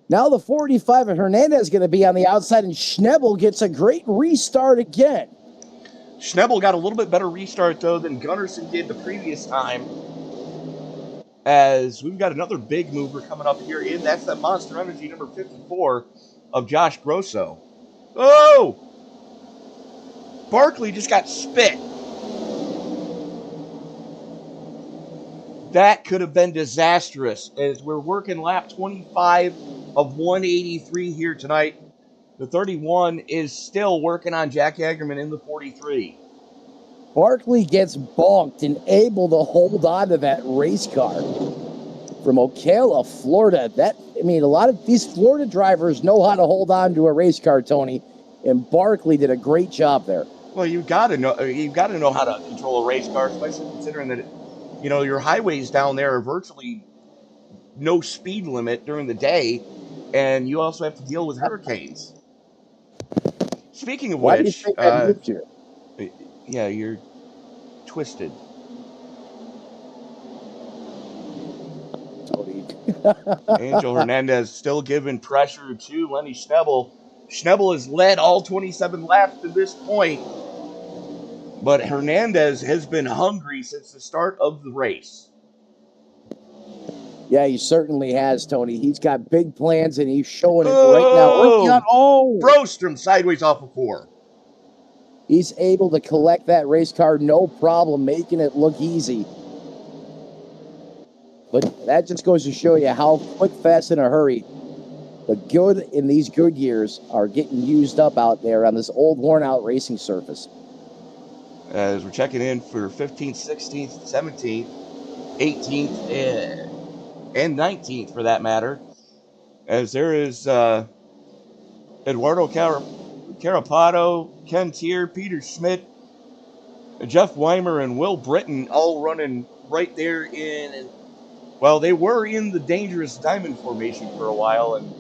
Now the 45 of Hernandez is going to be on the outside, and Schnebel gets a great restart again. Schnebel got a little bit better restart, though, than Gunnarsson did the previous time. As we've got another big mover coming up here, and that's that Monster Energy number 54 of Josh Grosso. Oh! Barkley just got spit. That could have been disastrous, as we're working lap 25 of 183 here tonight. The 31 is still working on Jack Hagerman in the 43. Barkley gets bonked and able to hold on to that race car from Ocala, Florida. A lot of these Florida drivers know how to hold on to a race car, Tony, and Barkley did a great job there. Well, you've got to know how to control a race car, especially considering that your highways down there are virtually no speed limit during the day, and you also have to deal with hurricanes. Speaking of Why which, do you think I moved here? Yeah, you're twisted. Angel Hernandez still giving pressure to Lenny Schnebel. Schnebel has led all 27 laps to this point, but Hernandez has been hungry since the start of the race. Yeah, he certainly has, Tony. He's got big plans, and he's showing it right now. Brostrom sideways off of 4. He's able to collect that race car, no problem, making it look easy. But that just goes to show you how quick, fast, in a hurry the good in these good years are getting used up out there on this old, worn-out racing surface. As we're checking in for 15th, 16th, 17th, 18th, and 19th for that matter. As there is Eduardo Carapato, Ken Tier, Peter Schmidt, Jeff Weimer, and Will Britton all running right there they were in the dangerous diamond formation for a while, and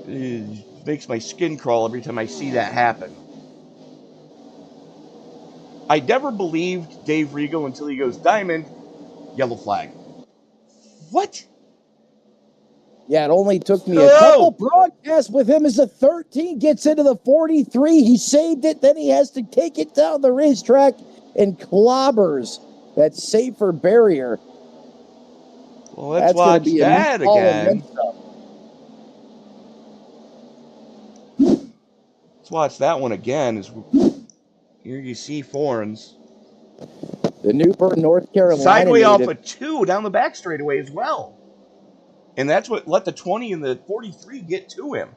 it makes my skin crawl every time I see that happen. I never believed Dave Regal until he goes diamond, yellow flag. What? Yeah, it only took me a couple broadcasts with him as a 13 gets into the 43. He saved it. Then he has to take it down the racetrack and clobbers that safer barrier. Well, let's watch that again. Let's watch that one again. Here you see Forns. The Newburgh, North Carolina. Sideway off a 2 down the back straightaway as well. And that's what let the 20 and the 43 get to him.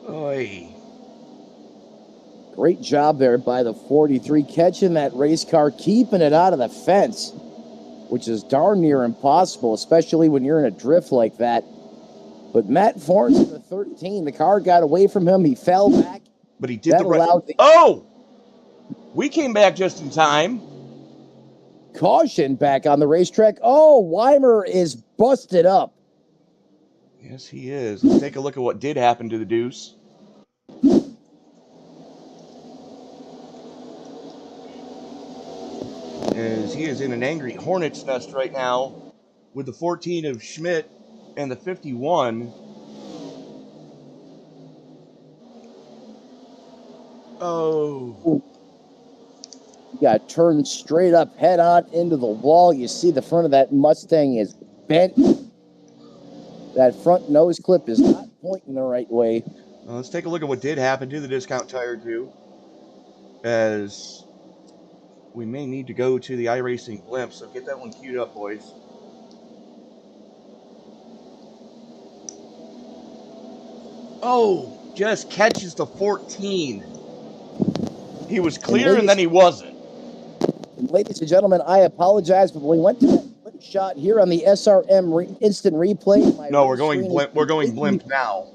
Oy. Great job there by the 43, catching that race car, keeping it out of the fence. which is darn near impossible, especially when you're in a drift like that. But Matt Forns in the 13, the car got away from him. He fell back. But he did That the right. allowed the Oh! We came back just in time. caution back on the racetrack. Oh, Weimer is busted up. Yes, he is. Let's take a look at what did happen to the Deuce. As he is in an angry hornet's nest right now with the 14 of Schmidt and the 51. Oh. You got turned straight up, head on into the wall. You see the front of that Mustang is bent. That front nose clip is not pointing the right way. Well, let's take a look at what did happen to the discount tire, too. As we may need to go to the iRacing blimp, so get that one queued up, boys. Oh, just catches the 14. He was clear and then he wasn't. Ladies and gentlemen, I apologize, but we went to that flip shot here on the SRM instant replay. No, we're going blimp. We're going blimp now.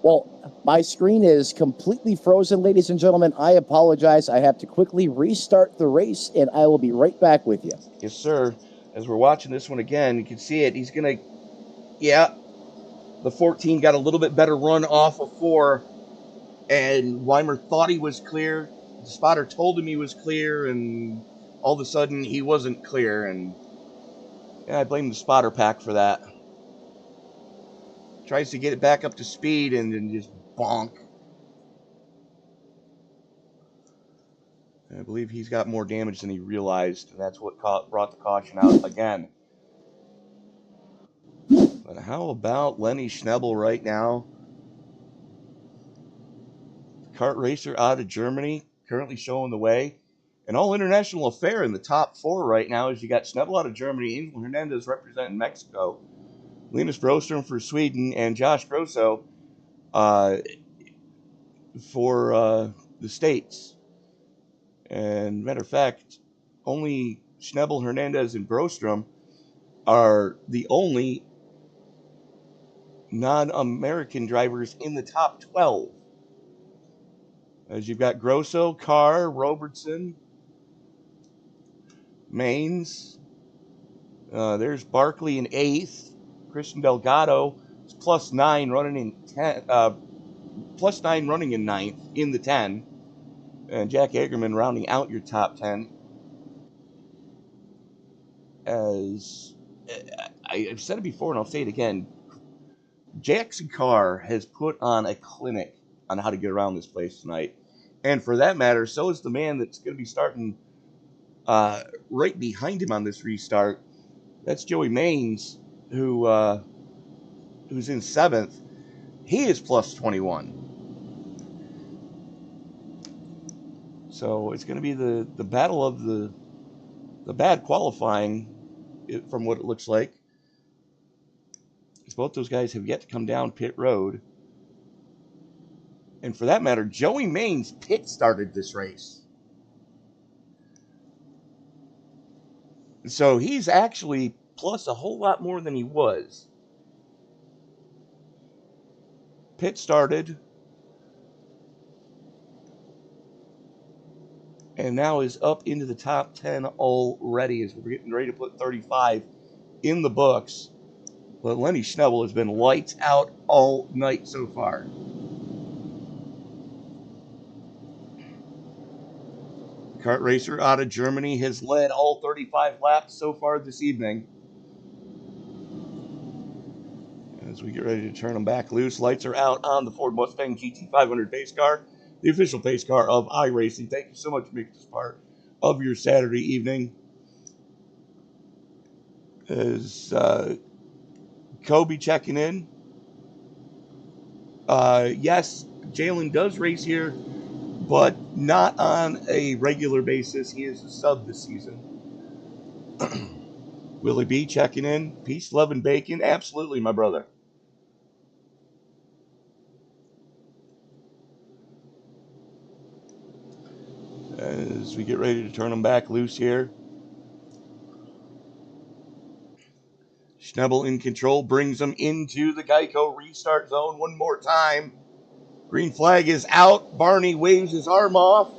Well, my screen is completely frozen, ladies and gentlemen. I apologize. I have to quickly restart the race, and I will be right back with you. Yes, sir. As we're watching this one again, you can see it. He's going to, yeah, the 14 got a little bit better run off of 4, and Weimer thought he was clear. The spotter told him he was clear, and all of a sudden he wasn't clear, and yeah, I blame the spotter pack for that. Tries to get it back up to speed and then just bonk. I believe he's got more damage than he realized, and that's what brought the caution out again. But how about Lenny Schnebel right now? Kart racer out of Germany, currently showing the way. An all-international affair in the top 4 right now, as you got Schnebel out of Germany, Angel Hernandez representing Mexico, Linus Broström for Sweden, and Josh Grosso for the States. And matter of fact, only Schnebel, Hernandez, and Broström are the only non-American drivers in the top 12. As you've got Grosso, Carr, Robertson, Maines. There's Barkley in 8th. Christian Delgado is +9 running in 10. +9 running in 9th in the 10. And Jack Egerman rounding out your top 10. As I've said it before and I'll say it again, Jackson Carr has put on a clinic on how to get around this place tonight. And for that matter, so is the man that's going to be starting right behind him on this restart. That's Joey Maines, who's in 7th. He is +21. So it's going to be the battle of the bad qualifying, from what it looks like. Because both those guys have yet to come down pit road. And for that matter, Joey Maines pit started this race. So he's actually plus a whole lot more than he was. Pit started. And now is up into the top 10 already as we're getting ready to put 35 in the books. But Lenny Schnebel has been lights out all night so far. Kart racer out of Germany has led all 35 laps so far this evening. As we get ready to turn them back loose, lights are out on the Ford Mustang GT500 pace car, the official pace car of iRacing. Thank you so much for making this part of your Saturday evening. As Kobe checking in. Yes, Jalen does race here, but not on a regular basis. He is a sub this season. Willie B checking in. Peace, love, and bacon. Absolutely, my brother. As we get ready to turn them back loose here. Schnebel in control brings them into the Geico restart zone one more time. Green flag is out. Barney waves his arm off.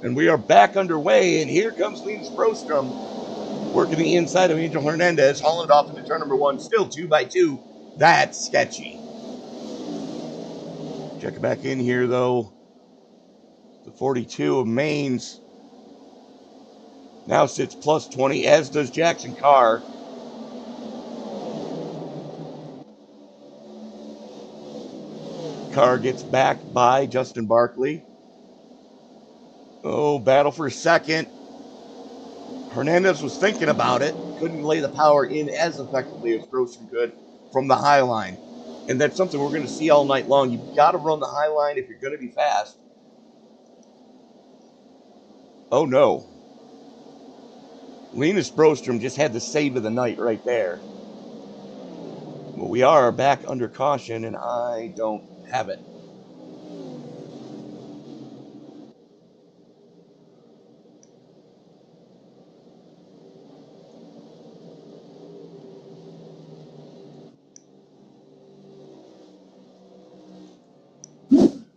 And we are back underway. And here comes Linus Brostrom working the inside of Angel Hernandez, hauling it off into turn number 1. Still 2x2. That's sketchy. Check it back in here, though. The 42 of Mainz now sits plus 20, as does Jackson Carr. Carr gets backed by Justin Barkley. Oh, battle for second. Hernandez was thinking about it. Couldn't lay the power in as effectively as Brostrom could from the high line. And that's something we're going to see all night long. You've got to run the high line if you're going to be fast. Oh, no. Linus Brostrom just had the save of the night right there. Well, we are back under caution, and I don't have it.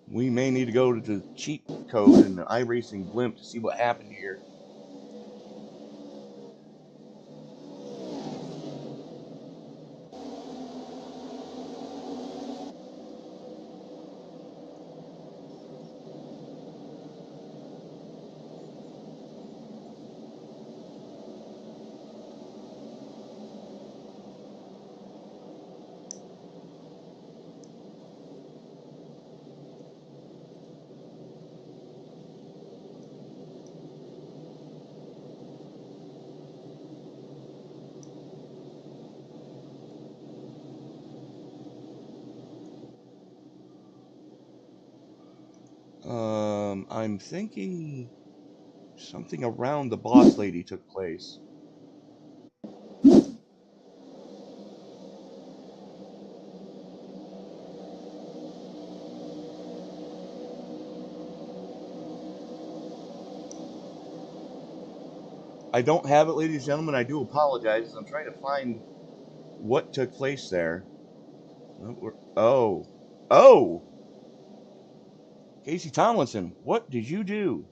We may need to go to the cheat code in the iRacing blimp to see what happened here. I'm thinking something around the boss lady took place. I don't have it, ladies and gentlemen. I do apologize. I'm trying to find what took place there. Oh! Casey Tomlinson, what did you do?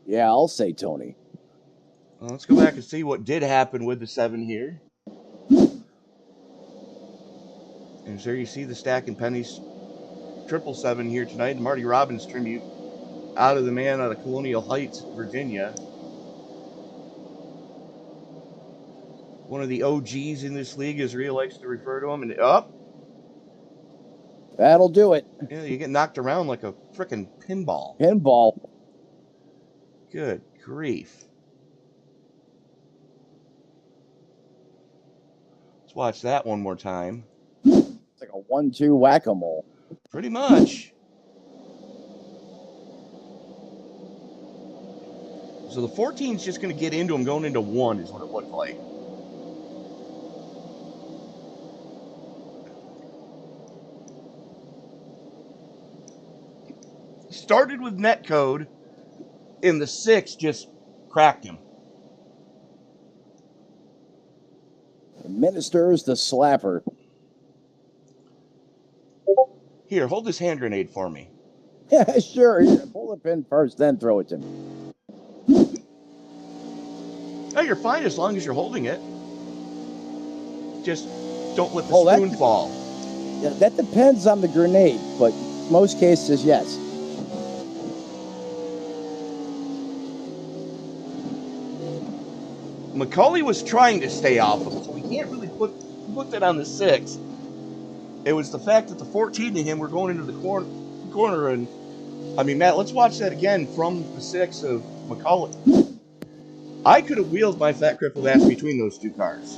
Yeah, I'll say Tony. Well, let's go back and see what did happen with the 7 here. And there you see the Stack and Pennies 777 here tonight. Marty Robbins tribute out of the man out of Colonial Heights, Virginia. One of the OGs in this league, as Rhea likes to refer to him. And up. That'll do it. Yeah, you get knocked around like a frickin' pinball. Pinball. Good grief. Let's watch that one more time. It's like a 1-2 whack-a-mole. Pretty much. So the 14's just going to get into him going into 1 is what it looked like. Started with netcode, and the 6 just cracked him. Ministers the slapper. Here, hold this hand grenade for me. Yeah, sure. Here, pull the pin first, then throw it to me. No, you're fine as long as you're holding it. Just don't let the spoon fall. Yeah, that depends on the grenade, but most cases, yes. Macaulay was trying to stay off of it, so we can't really put that on the 6. It was the fact that the 14 and him were going into the corner, and I mean, Matt, let's watch that again from the 6 of Macaulay. I could have wheeled my fat crippled ass between those 2 cars.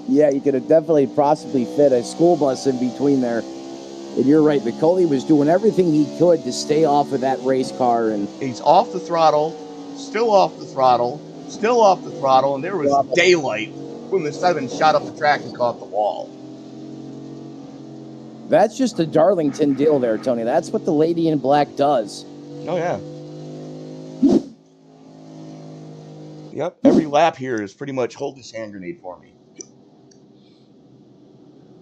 Yeah, you could have definitely possibly fit a school bus in between there. And you're right, Macaulay was doing everything he could to stay off of that race car. And he's off the throttle, still off the throttle, still off the throttle, and there was daylight when the 7 shot up the track and caught the wall. That's just a Darlington deal there, Tony. That's what the lady in black does. Oh, yeah. Yep, every lap here is pretty much hold this hand grenade for me.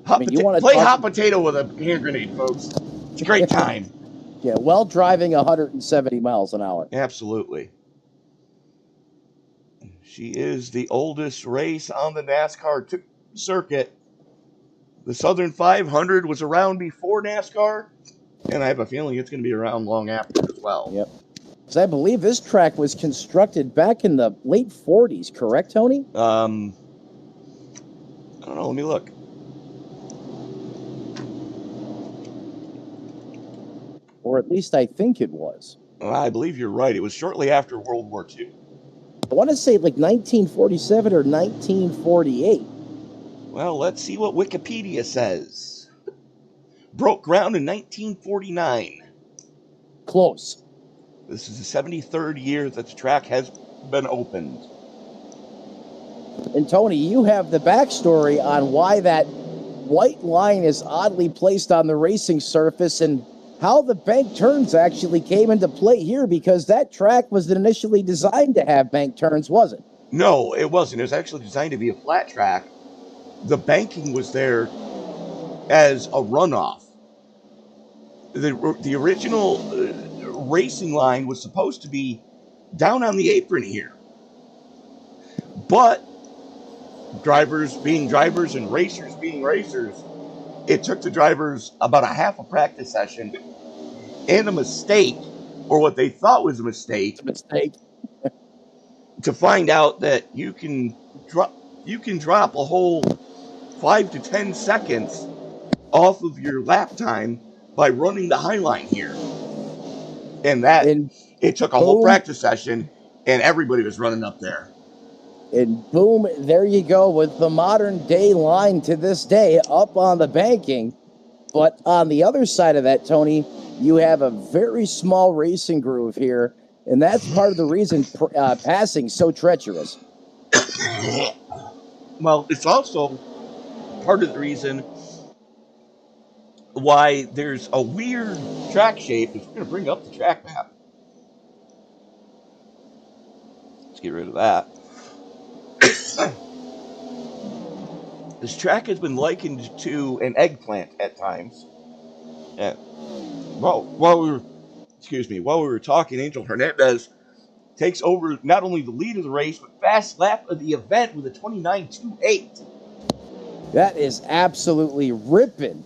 Play hot potato with a hand grenade, folks. It's a great time. Yeah, while driving 170 miles an hour. Absolutely. She is the oldest race on the NASCAR circuit. The Southern 500 was around before NASCAR, and I have a feeling it's going to be around long after as well. Yep. So I believe this track was constructed back in the late 40s, correct, Tony? I don't know. Let me look. Or at least I think it was. I believe you're right. It was shortly after World War II. I want to say like 1947 or 1948. Well, let's see what Wikipedia says. Broke ground in 1949. Close. This is the 73rd year that the track has been opened. And Tony, you have the backstory on why that white line is oddly placed on the racing surface and how the bank turns actually came into play here, because that track was initially designed to have bank turns, wasn't it? No, it wasn't. It was actually designed to be a flat track. The banking was there as a runoff. The original racing line was supposed to be down on the apron here. But drivers being drivers and racers being racers, it took the drivers about a half a practice session and a mistake, or what they thought was a mistake, to find out that you can drop a whole 5 to 10 seconds off of your lap time by running the high line here. And it took a whole practice session, and everybody was running up there. And boom, there you go with the modern day line to this day up on the banking. But on the other side of that, Tony, you have a very small racing groove here, and that's part of the reason passing so treacherous. Well, it's also part of the reason why there's a weird track shape. If we're going to bring up the track map, let's get rid of that. This track has been likened to an eggplant at times. And while we were talking, Angel Hernandez takes over not only the lead of the race, but fast lap of the event with a 29.28. That is absolutely ripping.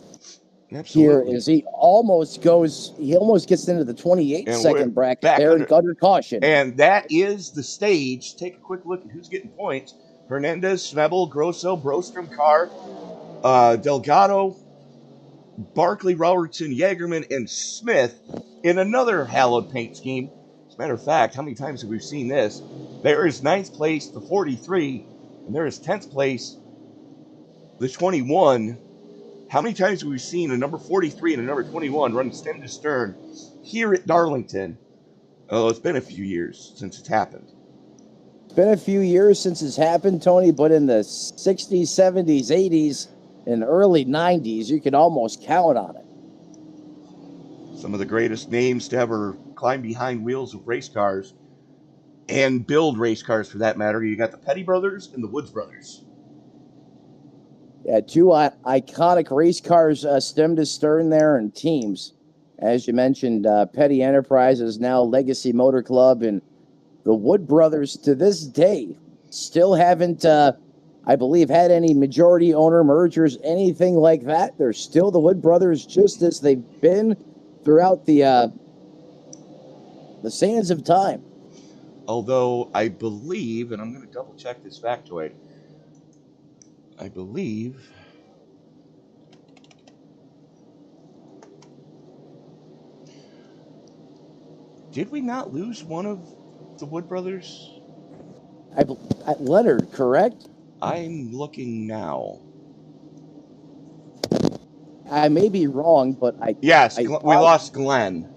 Absolutely. Here as he almost gets into the 28-second bracket there under caution. And that is the stage. Take a quick look at who's getting points. Hernandez, Schnebel, Grosso, Brostrom, Carr, Delgado, Barkley, Robertson, Jagerman, and Smith in another hallowed paint scheme. As a matter of fact, how many times have we seen this? There is 9th place, the 43, and there is 10th place, the 21. How many times have we seen a number 43 and a number 21 run stem to stern here at Darlington? Oh, it's been a few years since it's happened. It's been a few years since it's happened, Tony, but in the 60s, 70s, 80s, and early 90s, you could almost count on it. Some of the greatest names to ever climb behind wheels of race cars and build race cars, for that matter. You got the Petty brothers and the Woods brothers. Yeah, two iconic race cars, stem to stern there, and teams. As you mentioned, Petty Enterprises, now Legacy Motor Club, and the Wood brothers to this day still haven't, I believe, had any majority owner mergers, anything like that. They're still the Wood brothers, just as they've been throughout the sands of time. Although I believe, and I'm going to double check this factoid, I believe did we not lose one of the Wood brothers? Leonard, correct? I'm looking now. I may be wrong, but Yes, we lost Glenn.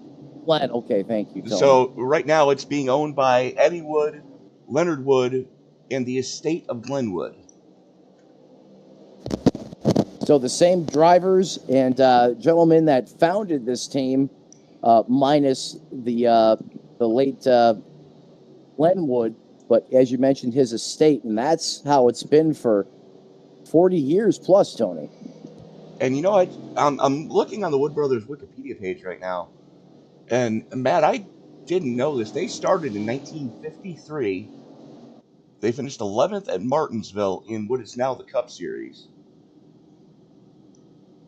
Glenn, okay, thank you, Tony. So right now it's being owned by Eddie Wood, Leonard Wood, and the estate of Glenwood. So the same drivers and gentlemen that founded this team, minus the late Glenwood, but as you mentioned, his estate, and that's how it's been for 40 years plus, Tony. And you know, I'm looking on the Wood Brothers Wikipedia page right now, and Matt, I didn't know this. They started in 1953. They finished 11th at Martinsville in what is now the Cup Series.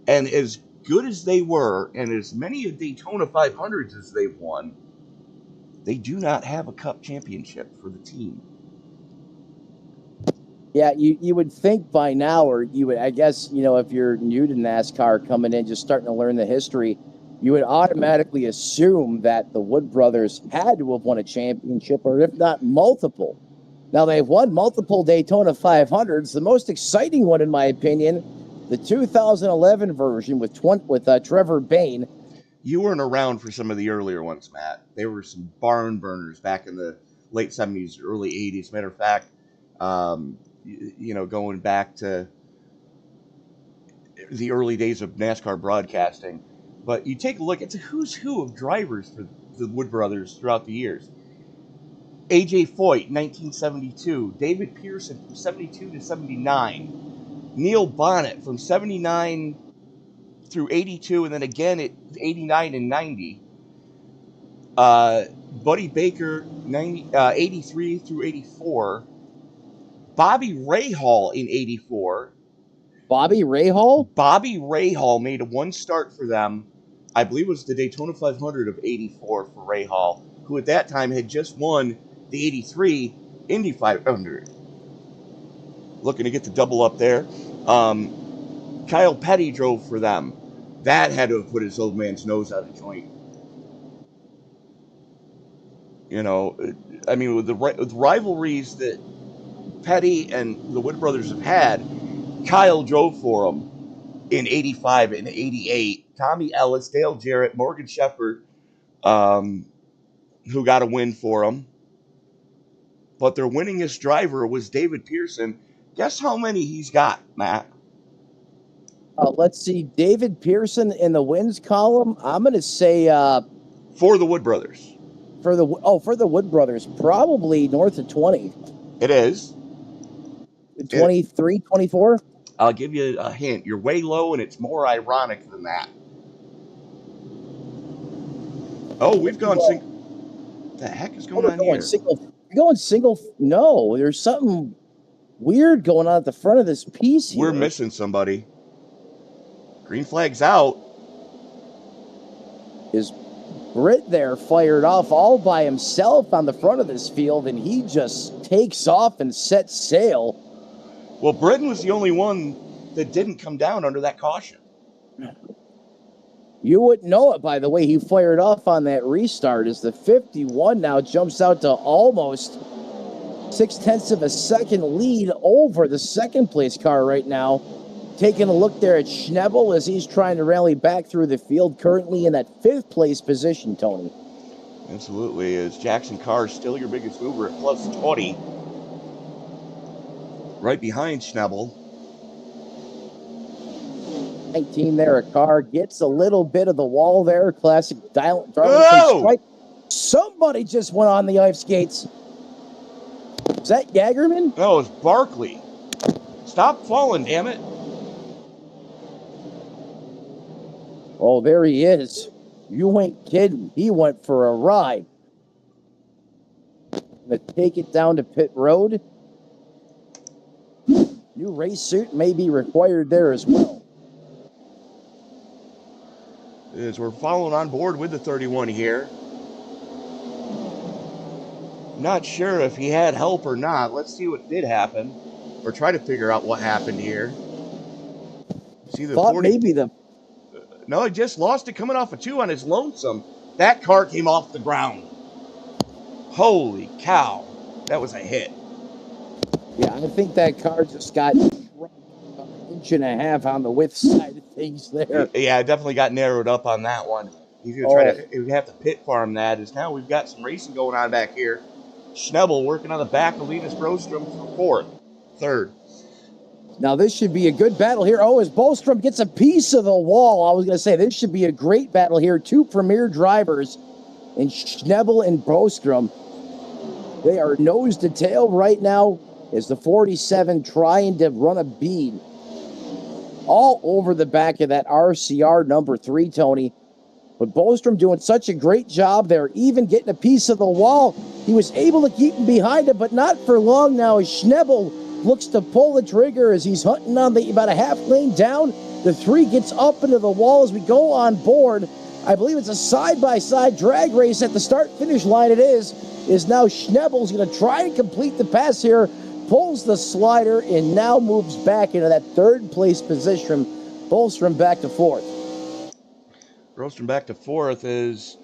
And as good as they were, and as many of Daytona 500s as they've won, they do not have a Cup championship for the team. Yeah, you would think by now, or you would, I guess, you know, if you're new to NASCAR coming in, just starting to learn the history, you would automatically assume that the Wood Brothers had to have won a championship, or if not multiple. Now, they've won multiple Daytona 500s. The most exciting one, in my opinion, the 2011 version with Trevor Bayne. You weren't around for some of the earlier ones, Matt. They were some barn burners back in the late 70s, early 80s. Matter of fact, you know, going back to the early days of NASCAR broadcasting. But you take a look, it's a who's who of drivers for the Wood Brothers throughout the years. A.J. Foyt, 1972. David Pearson, from 72 to 79. Neil Bonnet, from 79 through 82, and then again at 89 and 90. Buddy Baker, 83 through 84. Bobby Rahal in 84. Bobby Rahal? Bobby Rahal made a one start for them. I believe it was the Daytona 500 of 84 for Rahal, who at that time had just won the 83 Indy 500. Looking to get the double up there. Kyle Petty drove for them. That had to have put his old man's nose out of joint. You know, I mean, with the rivalries that Petty and the Wood Brothers have had, Kyle drove for them in 85 and 88. Tommy Ellis, Dale Jarrett, Morgan Shepherd, who got a win for them. But their winningest driver was David Pearson. Guess how many he's got, Matt? Let's see. David Pearson in the wins column. I'm going to say for the Wood Brothers. For the Wood Brothers, probably north of 20. It is. 23, 24? I'll give you a hint. You're way low, and it's more ironic than that. Oh, we've gone single. What the heck is going on here? Going single. No, there's something weird going on at the front of this piece here. We're missing somebody. Green flag's out. Is Britt there fired off all by himself on the front of this field, and he just takes off and sets sail. Well, Britain was the only one that didn't come down under that caution. You wouldn't know it by the way he fired off on that restart, as the 51 now jumps out to almost 0.6 of a second lead over the second place car right now. Taking a look there at Schnebel as he's trying to rally back through the field, currently in that 5th place position, Tony. Absolutely. As Jackson Carr is still your biggest mover at plus 20. Right behind Schnebel. 19 there, a car gets a little bit of the wall there. Classic Darlington strike. Somebody just went on the ice skates. Is that Jagerman? No, it's Barkley. Stop falling, damn it. Oh, there he is. You ain't kidding. He went for a ride. Gonna take it down to pit road. New race suit may be required there as well. As we're following on board with the 31 here. Not sure if he had help or not. Let's see what did happen. Or try to figure out what happened here. See the Thought 40... maybe the... No, he just lost it coming off a 2 on his lonesome. That car came off the ground. Holy cow. That was a hit. Yeah, I think that car just got an inch and a half on the width side of things there. Yeah, it definitely got narrowed up on that one. He's going to try to, we have to pit farm that. As now we've got some racing going on back here. Schnebel working on the back of Linus Brostrom for 4th, 3rd. Now this should be a good battle here. Oh, as Bolstrom gets a piece of the wall, I was going to say this should be a great battle here. Two premier drivers in Schnebel and Bolstrom. They are nose to tail right now as the 47 trying to run a bead all over the back of that RCR number 3, Tony. But Bolstrom doing such a great job there, even getting a piece of the wall. He was able to keep him behind him, but not for long now as Schnebel looks to pull the trigger as he's hunting on the about a half lane down. The 3 gets up into the wall as we go on board. I believe it's a side-by-side drag race at the start-finish line. It is now Schnebel's going to try and complete the pass here, pulls the slider, and now moves back into that third-place position. Bolstrom back to fourth. Bolstrom back to fourth as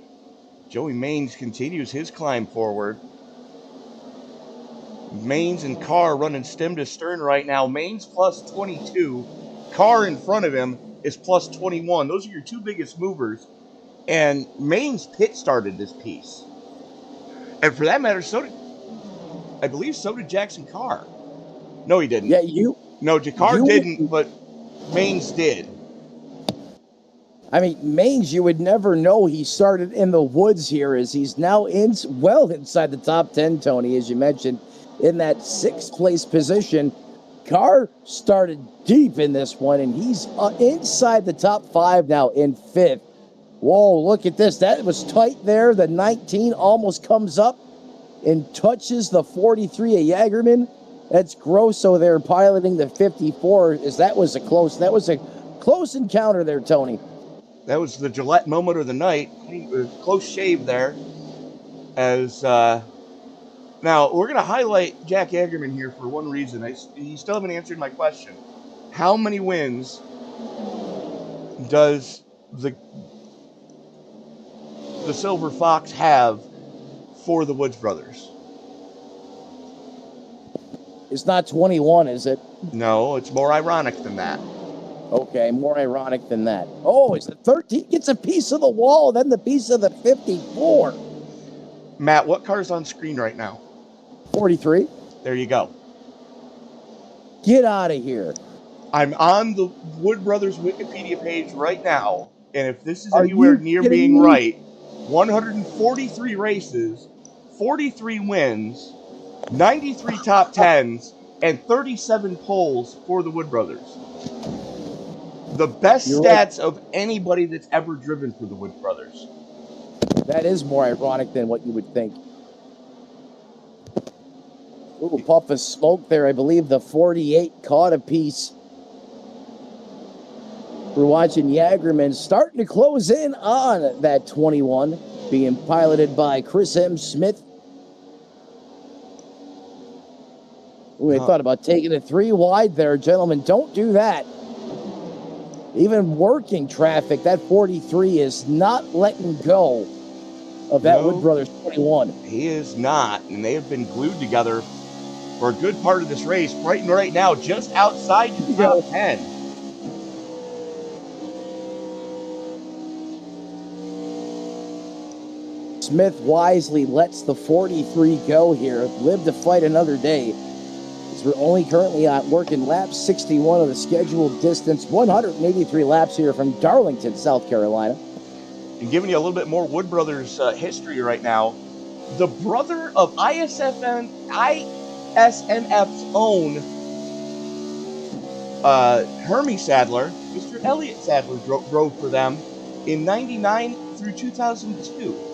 Joey Maines continues his climb forward. Maines and Carr running stem to stern right now. Maines plus 22. Carr in front of him is plus 21. Those are your two biggest movers. And Maines pit started this piece. And for that matter, I believe so did Jackson Carr. No, he didn't. Yeah, No, Carr didn't, but Maines did. I mean, Maines, you would never know he started in the woods here as he's now well inside the top 10, Tony, as you mentioned, in that 6th place position. Carr started deep in this one, and he's inside the top 5 now in 5th. Whoa, look at this. That was tight there. The 19 almost comes up and touches the 43 of Jagerman. That's Grosso there piloting the 54. That was a close encounter there, Tony. That was the Gillette moment of the night. Close shave there. As now we're going to highlight Jack Jagerman here for one reason. You still haven't answered my question. How many wins does the Silver Fox have for the Woods brothers? It's not 21, is it? No, it's more ironic than that. Okay, more ironic than that. Oh, it's the 13 gets a piece of the wall, then the piece of the 54. Matt, what car's on screen right now? 43. There you go. Get out of here. I'm on the Wood Brothers Wikipedia page right now, and if this is anywhere near being right, 143 races, 43 wins, 93 top 10s, and 37 poles for the Wood Brothers. The best stats of anybody that's ever driven for the Wood Brothers. That is more ironic than what you would think. Little puff of smoke there. I believe the 48 caught a piece. We're watching Jagerman starting to close in on that 21, being piloted by Chris M. Smith. Ooh, I thought about taking it 3 wide there, gentlemen. Don't do that. Even working traffic, that 43 is not letting go of that Wood Brothers 21. He is not, and they have been glued together for a good part of this race. Right now, just outside the top 10. Smith wisely lets the 43 go here. Live to fight another day. We're only currently working lap 61 of the scheduled distance, 183 laps here from Darlington, South Carolina. And giving you a little bit more Wood Brothers history right now, the brother of ISNF's own Hermie Sadler, Mr. Elliott Sadler, drove for them in 99 through 2002.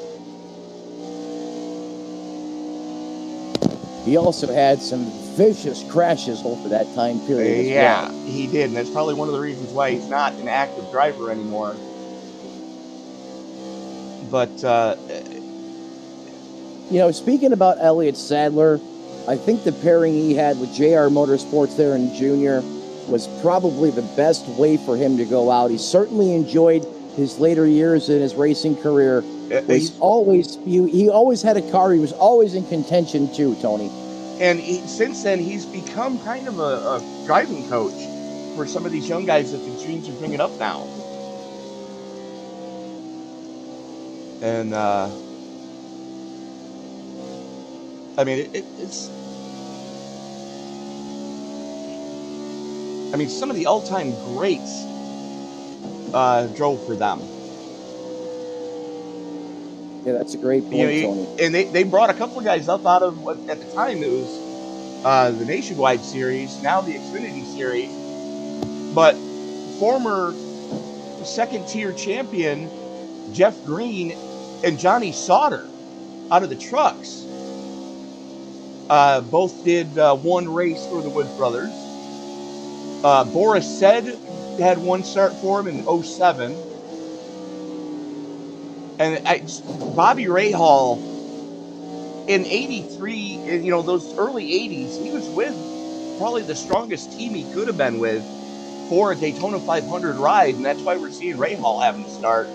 He also had some vicious crashes over that time period. Yeah, he did, and that's probably one of the reasons why he's not an active driver anymore. But, speaking about Elliott Sadler, I think the pairing he had with JR Motorsports there in junior was probably the best way for him to go out. He certainly enjoyed his later years in his racing career. He always had a car. He was always in contention too, Tony. And since then, he's become kind of a driving coach for some of these young guys that the juniors are bringing up now. And, some of the all-time greats drove for them. Yeah, that's a great point, Tony. And they brought a couple of guys up out of what at the time it was the Nationwide Series, now the Xfinity Series, but former second-tier champion Jeff Green and Johnny Sauter out of the trucks. Both did one race for the Wood Brothers. Boris Said had one start for him in 07. And Bobby Rahal in 83, you know, those early 80s, he was with probably the strongest team he could have been with for a Daytona 500 ride, and that's why we're seeing Rahal having to start.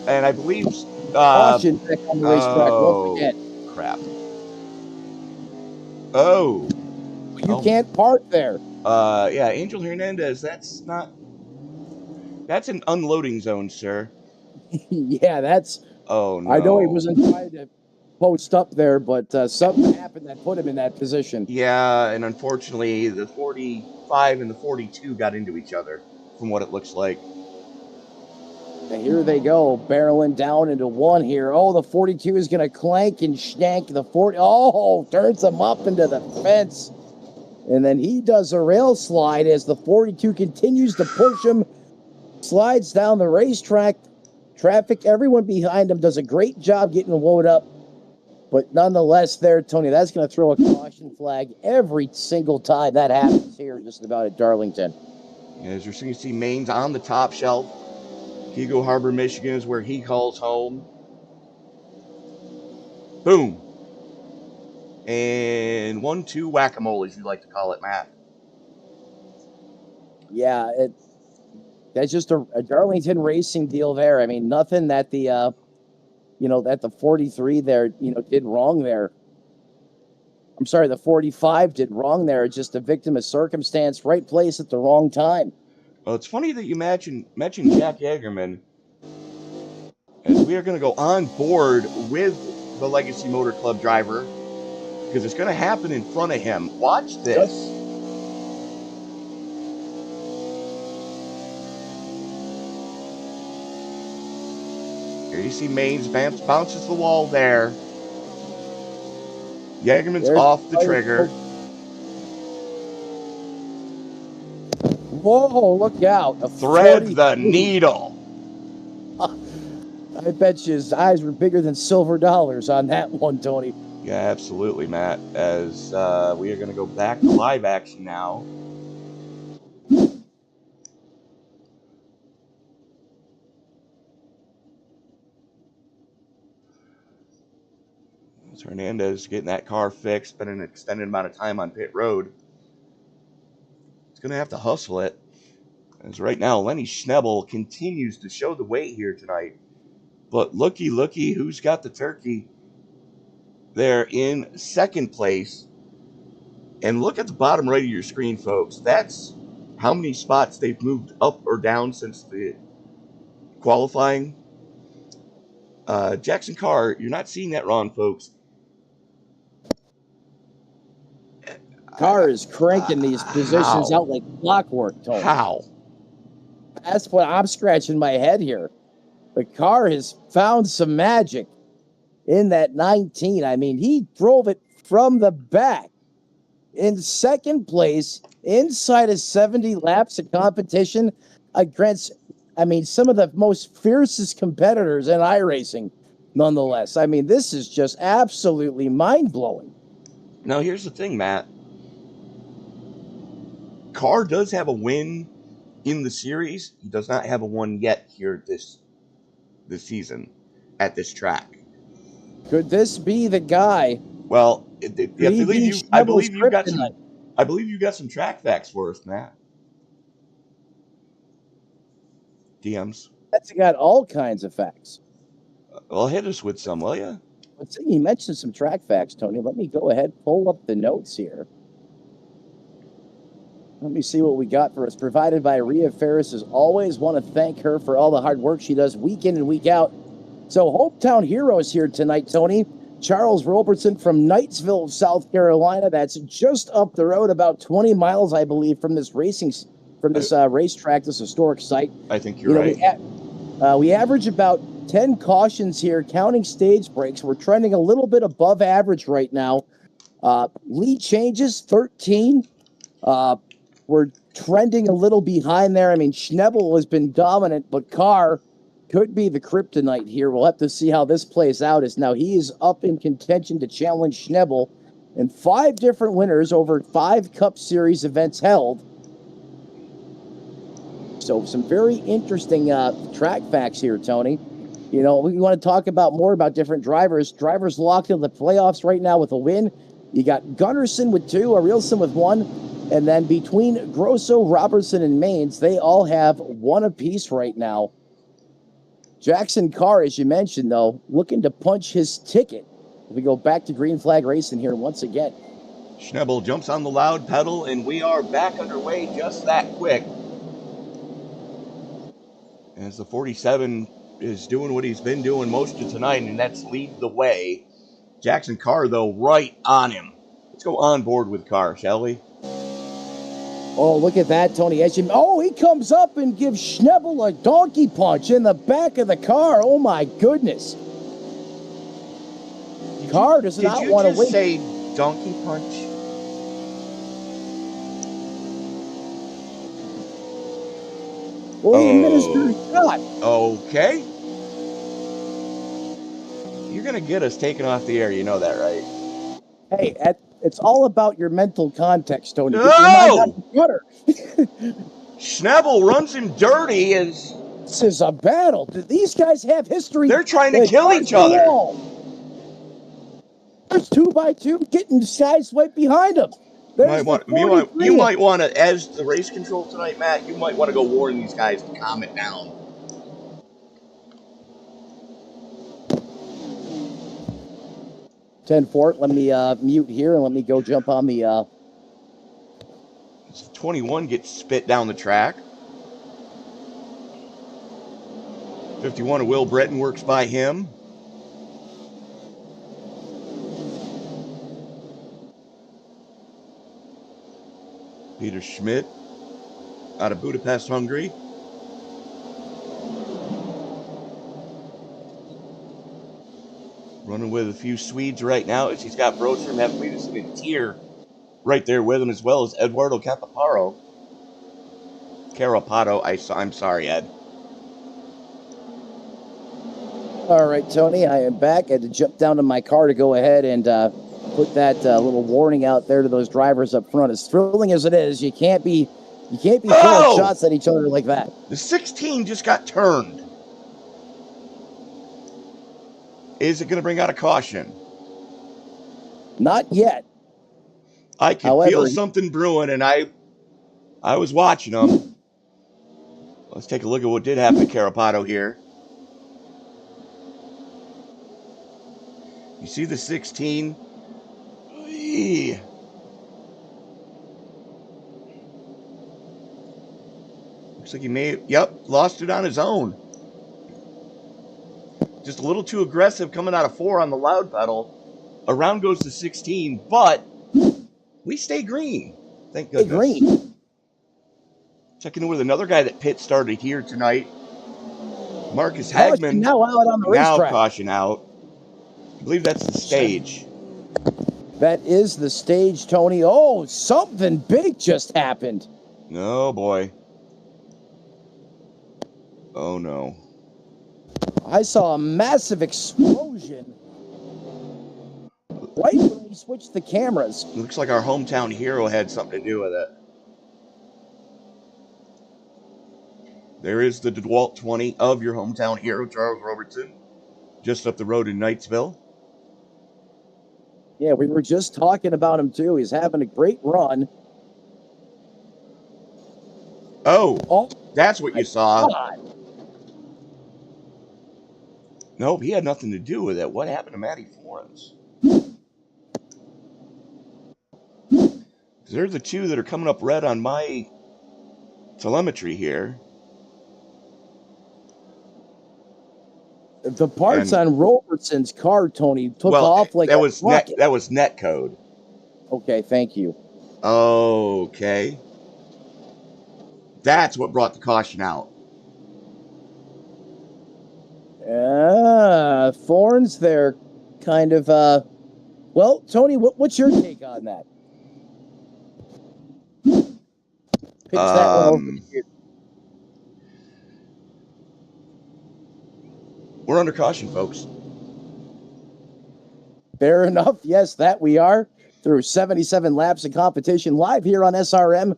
And I believe Caution back on the racetrack. Don't forget. Crap. Oh. You can't park there. Yeah, Angel Hernandez, that's an unloading zone, sir. Yeah, that's... Oh, no. I know he wasn't trying to post up there, but something happened that put him in that position. Yeah, and unfortunately, the 45 and the 42 got into each other, from what it looks like. And here they go, barreling down into one here. Oh, the 42 is going to clank and shank the 40. Oh, turns him up into the fence. And then he does a rail slide as the 42 continues to push him, slides down the racetrack. Traffic, everyone behind him does a great job getting loaded up. But nonetheless there, Tony, that's going to throw a caution flag every single time that happens here just about at Darlington. As you're seeing, you see Maine's on the top shelf. Eagle Harbor, Michigan is where he calls home. Boom. And 1-2 whack-a-mole, as you like to call it, Matt. Yeah, that's just a Darlington racing deal there. I mean, nothing that the, that the 43 there, did wrong there. I'm sorry, the 45 did wrong there. It's just a victim of circumstance, right place at the wrong time. Well, it's funny that you mentioned Jack Yagerman, as we are going to go on board with the Legacy Motor Club driver, because it's going to happen in front of him. Watch this. Here you see Maines bounces the wall there. Yagerman's off the trigger. Whoa, look out. Thread the needle. I bet you his eyes were bigger than silver dollars on that one, Tony. Yeah, absolutely, Matt. As we are going to go back to live action now. As Hernandez getting that car fixed, spending an extended amount of time on pit road. He's going to have to hustle it. As right now, Lenny Schnebel continues to show the weight here tonight. But looky, who's got the turkey? They're in second place. And look at the bottom right of your screen, folks. That's how many spots they've moved up or down since the qualifying. Jackson Carr, you're not seeing that wrong, folks. Carr is cranking these positions out like clockwork, Tony. How? That's what I'm scratching my head here. The car has found some magic in that 19. I mean, he drove it from the back in second place inside of 70 laps of competition against, some of the most fiercest competitors in iRacing, nonetheless. I mean, this is just absolutely mind-blowing. Now, here's the thing, Matt. Carr does have a win in the series. He does not have a one yet here this season at this track. Could this be the guy? Well, I believe you got some track facts for us, Matt. DMs. That's got all kinds of facts. Well, hit us with some, will you? Let's see. You mentioned some track facts, Tony. Let me go ahead, pull up the notes here. Let me see what we got for us. Provided by Rhea Ferris. As always, want to thank her for all the hard work she does week in and week out. So, hometown heroes here tonight, Tony. Charles Robertson from Knightsville, South Carolina. That's just up the road, about 20 miles, I believe, from this racetrack, this historic site. I think you're right. We average about 10 cautions here, counting stage breaks. We're trending a little bit above average right now. Lead changes, 13. We're trending a little behind there. I mean, Schnebel has been dominant, but Carr could be the kryptonite here. We'll have to see how this plays out, as now he is up in contention to challenge Schnebel in 5 different winners over 5 Cup Series events held. So some very interesting track facts here, Tony. You know, we want to talk about more about different drivers. Drivers locked in the playoffs right now with a win. You got Gunnarsson with 2, Arielson with 1, and then between Grosso, Robertson, and Maines, they all have 1 apiece right now. Jackson Carr, as you mentioned, though, looking to punch his ticket. We go back to green flag racing here once again. Schnebel jumps on the loud pedal, and we are back underway just that quick. As the 47 is doing what he's been doing most of tonight, and that's lead the way. Jackson Carr, though, right on him. Let's go on board with Carr, shall we? Oh, look at that, Tony. He comes up and gives Schnebel a donkey punch in the back of the car. Oh, my goodness. Carr does not want to wait. Did you just say donkey punch? Well, he administered a shot. Okay. You're going to get us taken off the air. You know that, right? Hey, it's all about your mental context, Tony. No! Schnebel runs him dirty. This is a battle. These guys have history. They're trying to kill each other. There's 2x2 getting guys right behind them. You might want to, as the race control tonight, Matt, you might want to go warn these guys to calm it down. Fort, let me mute here and let me go jump on the... 21 gets spit down the track. 51 of Will Breton works by him. Peter Schmidt out of Budapest, Hungary. Running with a few Swedes right now as he's got Broström, Haflidas, and Tier right there with him, as well as Eduardo Caraparo. I'm sorry, Ed. All right, Tony, I am back. I had to jump down to my car to go ahead and put that little warning out there to those drivers up front. As thrilling as it is, you can't be throwing shots at each other like that. The 16 just got turned. Is it going to bring out a caution? Not yet. I can feel something brewing, and I was watching them. Let's take a look at what did happen to Carapano here. You see the 16? Looks like he lost it on his own. Just a little too aggressive coming out of 4 on the loud pedal. Around goes the 16, but we stay green. Thank goodness. Stay green. Checking in with another guy that pit started here tonight. Marcus Hagman. Now out on the racetrack. Now caution out. I believe that's the stage. That is the stage, Tony. Oh, something big just happened. Oh, boy. Oh, no. I saw a massive explosion right when we switched the cameras. Looks like our hometown hero had something to do with it. There is the DeWalt 20 of your hometown hero, Charles Robertson, just up the road in Knightsville. Yeah, we were just talking about him, too. He's having a great run. Oh, that's what you saw. God. Nope, he had nothing to do with it. What happened to Matty Florence? They're the two that are coming up red on my telemetry here. The parts on Robertson's car, Tony, took off like that was net code. Okay, thank you. Okay. That's what brought the caution out. Thorns there, kind of. Well, Tony, what's your take on that? Pitch that one over to you. We're under caution, folks. Fair enough. Yes, that we are through 77 laps of competition live here on SRM.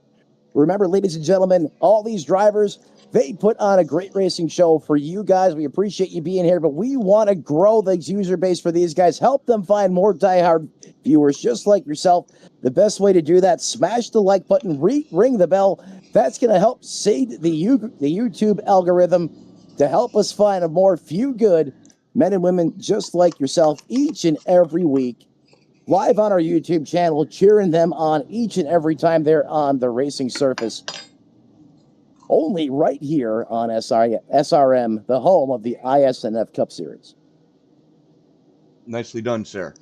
Remember, ladies and gentlemen, all these drivers, they put on a great racing show for you guys. We appreciate you being here, but we want to grow the user base for these guys, help them find more diehard viewers just like yourself. The best way to do that, smash the like button, ring the bell. That's going to help save the YouTube algorithm to help us find a more few good men and women just like yourself each and every week, live on our YouTube channel, cheering them on each and every time they're on the racing surface. Only right here on SRM, the home of the iSNF Cup Series. Nicely done, sir.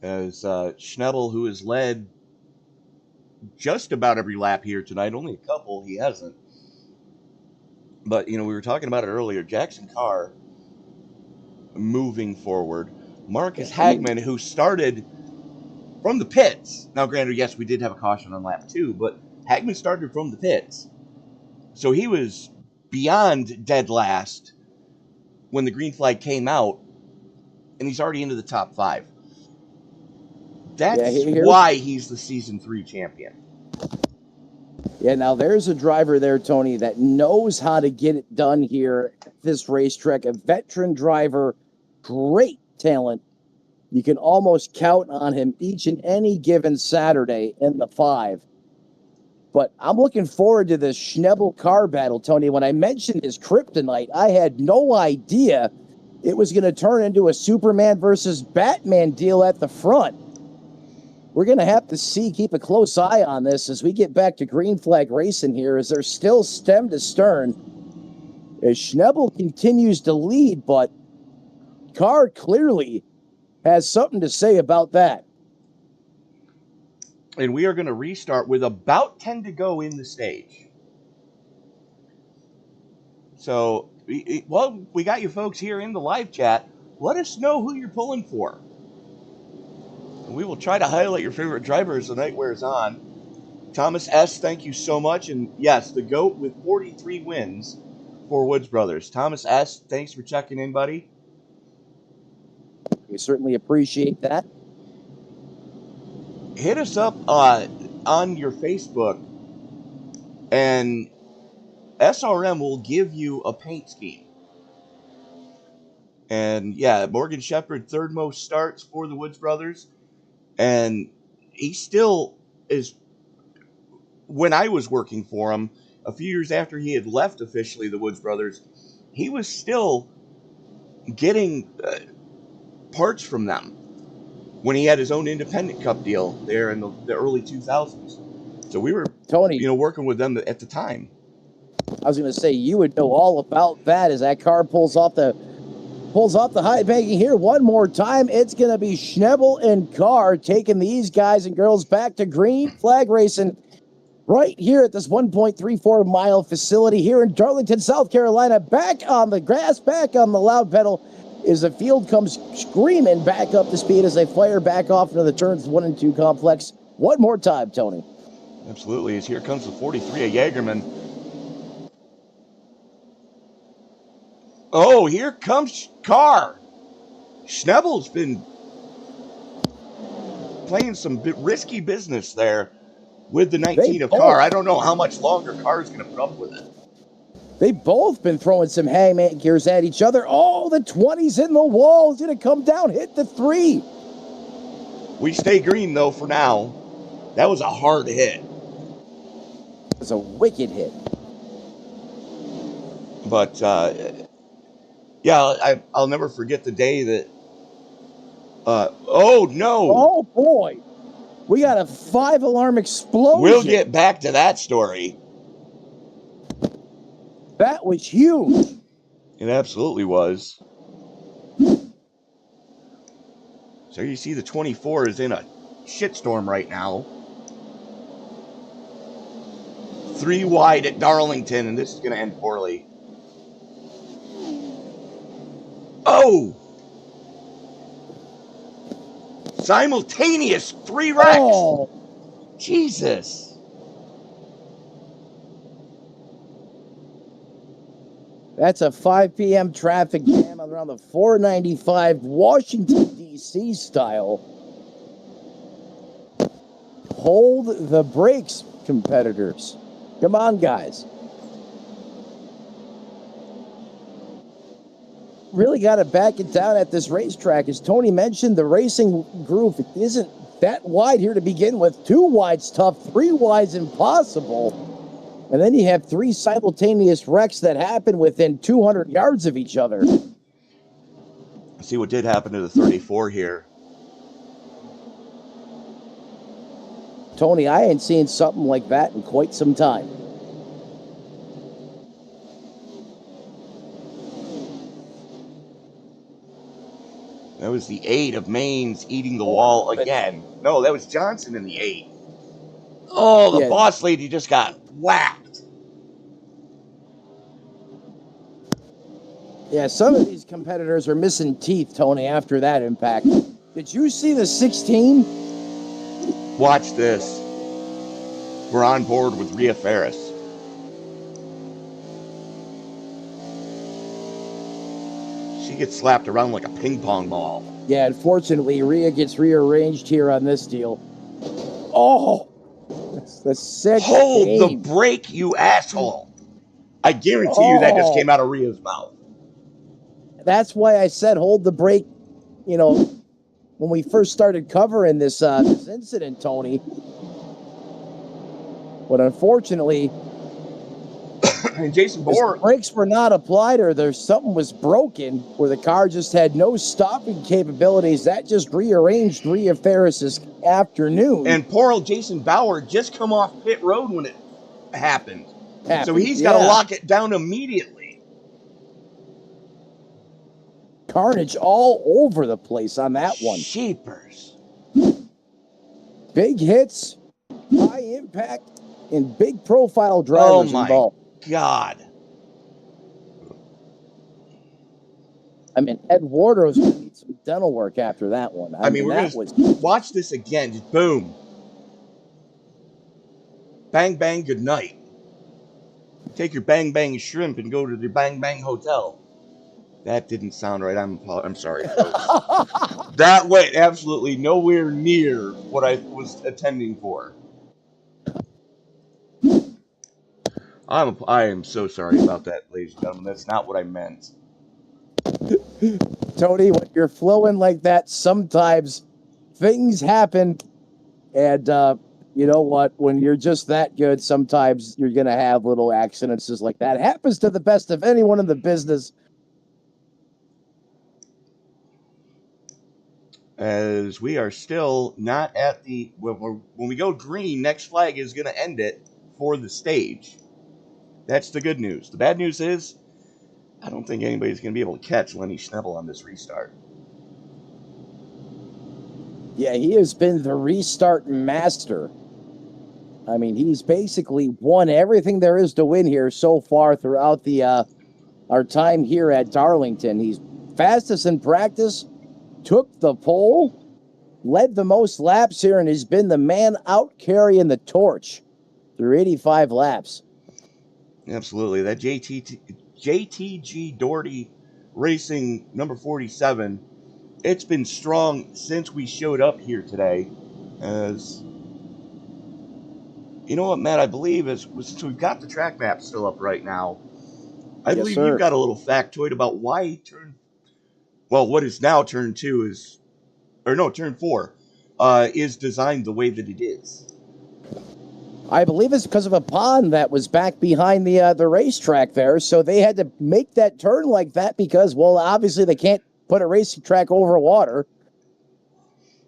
As Schnebel, who has led just about every lap here tonight, only a couple he hasn't. But, we were talking about it earlier. Jackson Carr moving forward. Marcus Hagman, who started from the pits. Now, granted, yes, we did have a caution on lap 2, but Hagman started from the pits. So he was beyond dead last when the green flag came out, and he's already into the top 5. That's why he's the Season 3 champion. Yeah, now there's a driver there, Tony, that knows how to get it done here at this racetrack. A veteran driver, great talent. You can almost count on him each and any given Saturday in the 5. But I'm looking forward to this Schnebel car battle, Tony. When I mentioned his kryptonite, I had no idea it was going to turn into a Superman versus Batman deal at the front. We're going to have to keep a close eye on this as we get back to green flag racing here, as they're still stem to stern. As Schnebel continues to lead, but Carr clearly has something to say about that. And we are going to restart with about 10 to go in the stage. So, we got you folks here in the live chat. Let us know who you're pulling for. And we will try to highlight your favorite driver as the night wears on. Thomas S., thank you so much. And yes, the GOAT with 43 wins for Woods Brothers. Thomas S., thanks for checking in, buddy. We certainly appreciate that. Hit us up on your Facebook, and SRM will give you a paint scheme. And yeah, Morgan Shepherd, third most starts for the Woods Brothers. And he still is, when I was working for him, a few years after he had left officially the Woods Brothers, he was still getting parts from them when he had his own independent cup deal there in the early 2000s. So we were, Tony, working with them at the time. I was going to say, you would know all about that as that car pulls off the high banking here one more time. It's going to be Schnebel and Carr taking these guys and girls back to green flag racing right here at this 1.34 mile facility here in Darlington, South Carolina. Back on the grass, back on the loud pedal, as the field comes screaming back up to speed as they fire back off into the turns 1 and 2 complex. One more time, Tony. Absolutely. As here comes the 43 of Jagerman. Oh, here comes Carr. Schnebel's been playing some risky business there with the 19 of Carr. I don't know how much longer Carr is going to put up with it. They've both been throwing some hangman gears at each other. Oh, the 20's in the wall. He's going to come down, hit the 3. We stay green, though, for now. That was a hard hit. It was a wicked hit. But, yeah, I'll never forget the day that... oh, no! Oh, boy. We got a 5-alarm explosion. We'll get back to that story. That was huge. It absolutely was. So you see the 24 is in a shitstorm right now. 3 wide at Darlington, and this is going to end poorly. Oh! Simultaneous 3 wrecks! Oh, Jesus! that's a 5 p.m. traffic jam around the 495 Washington, D.C. style. Hold the brakes, competitors. Come on, guys. Really got to back it down at this racetrack. As Tony mentioned, the racing groove isn't that wide here to begin with. 2 wide's tough, 3 wide's impossible. And then you have 3 simultaneous wrecks that happen within 200 yards of each other. See what did happen to the 34 here. Tony, I ain't seen something like that in quite some time. That was the 8 of Maine's eating the wall again. No, that was Johnson in the 8. Oh, the boss lady just got whacked. Yeah, some of these competitors are missing teeth, Tony, after that impact. Did you see the 16? Watch this. We're on board with Rhea Ferris. She gets slapped around like a ping pong ball. Yeah, unfortunately, Rhea gets rearranged here on this deal. Oh! That's the sick Hold game. the brake, you asshole. I guarantee you that just came out of Rhea's mouth. That's why I said hold the brake, you know, when we first started covering this incident, Tony. But unfortunately, and Jason Bourne, the brakes were not applied, or there's something was broken where the car just had no stopping capabilities. That just rearranged Rhea Ferris's afternoon. And poor old Jason Bauer just come off pit road when it happened. So he's got to lock it down immediately. Carnage all over the place on that one. Sheepers. Big hits, high impact, and big profile drivers involved. God. I mean, Ed Wardrow's going to need some dental work after that one. I mean, we're going to watch this again. Just boom. Bang, bang, good night. Take your bang, bang shrimp and go to the bang, bang hotel. That didn't sound right. I'm sorry, folks. That went absolutely nowhere near what I was intending for. I am so sorry about that, ladies and gentlemen. That's not what I meant. Tony, when you're flowing like that, sometimes things happen. And you know what? When you're just that good, sometimes you're going to have little accidents just like that. It happens to the best of anyone in the business. As we are still not at the... When we go green, next flag is going to end it for the stage. That's the good news. The bad news is, I don't think anybody's going to be able to catch Lenny Schnebel on this restart. Yeah, he has been the restart master. I mean, he's basically won everything there is to win here so far throughout the our time here at Darlington. He's fastest in practice, took the pole, led the most laps here, and has been the man out carrying the torch through 85 laps. Absolutely. That JTG Doherty Racing number 47, it's been strong since we showed up here today. As you know what, Matt, I believe since we've got the track map still up right now, I believe you've got a little factoid about why what is now turn 2 turn 4 is designed the way that it is. I believe it's because of a pond that was back behind the racetrack there, so they had to make that turn like that because, well, obviously they can't put a racing track over water.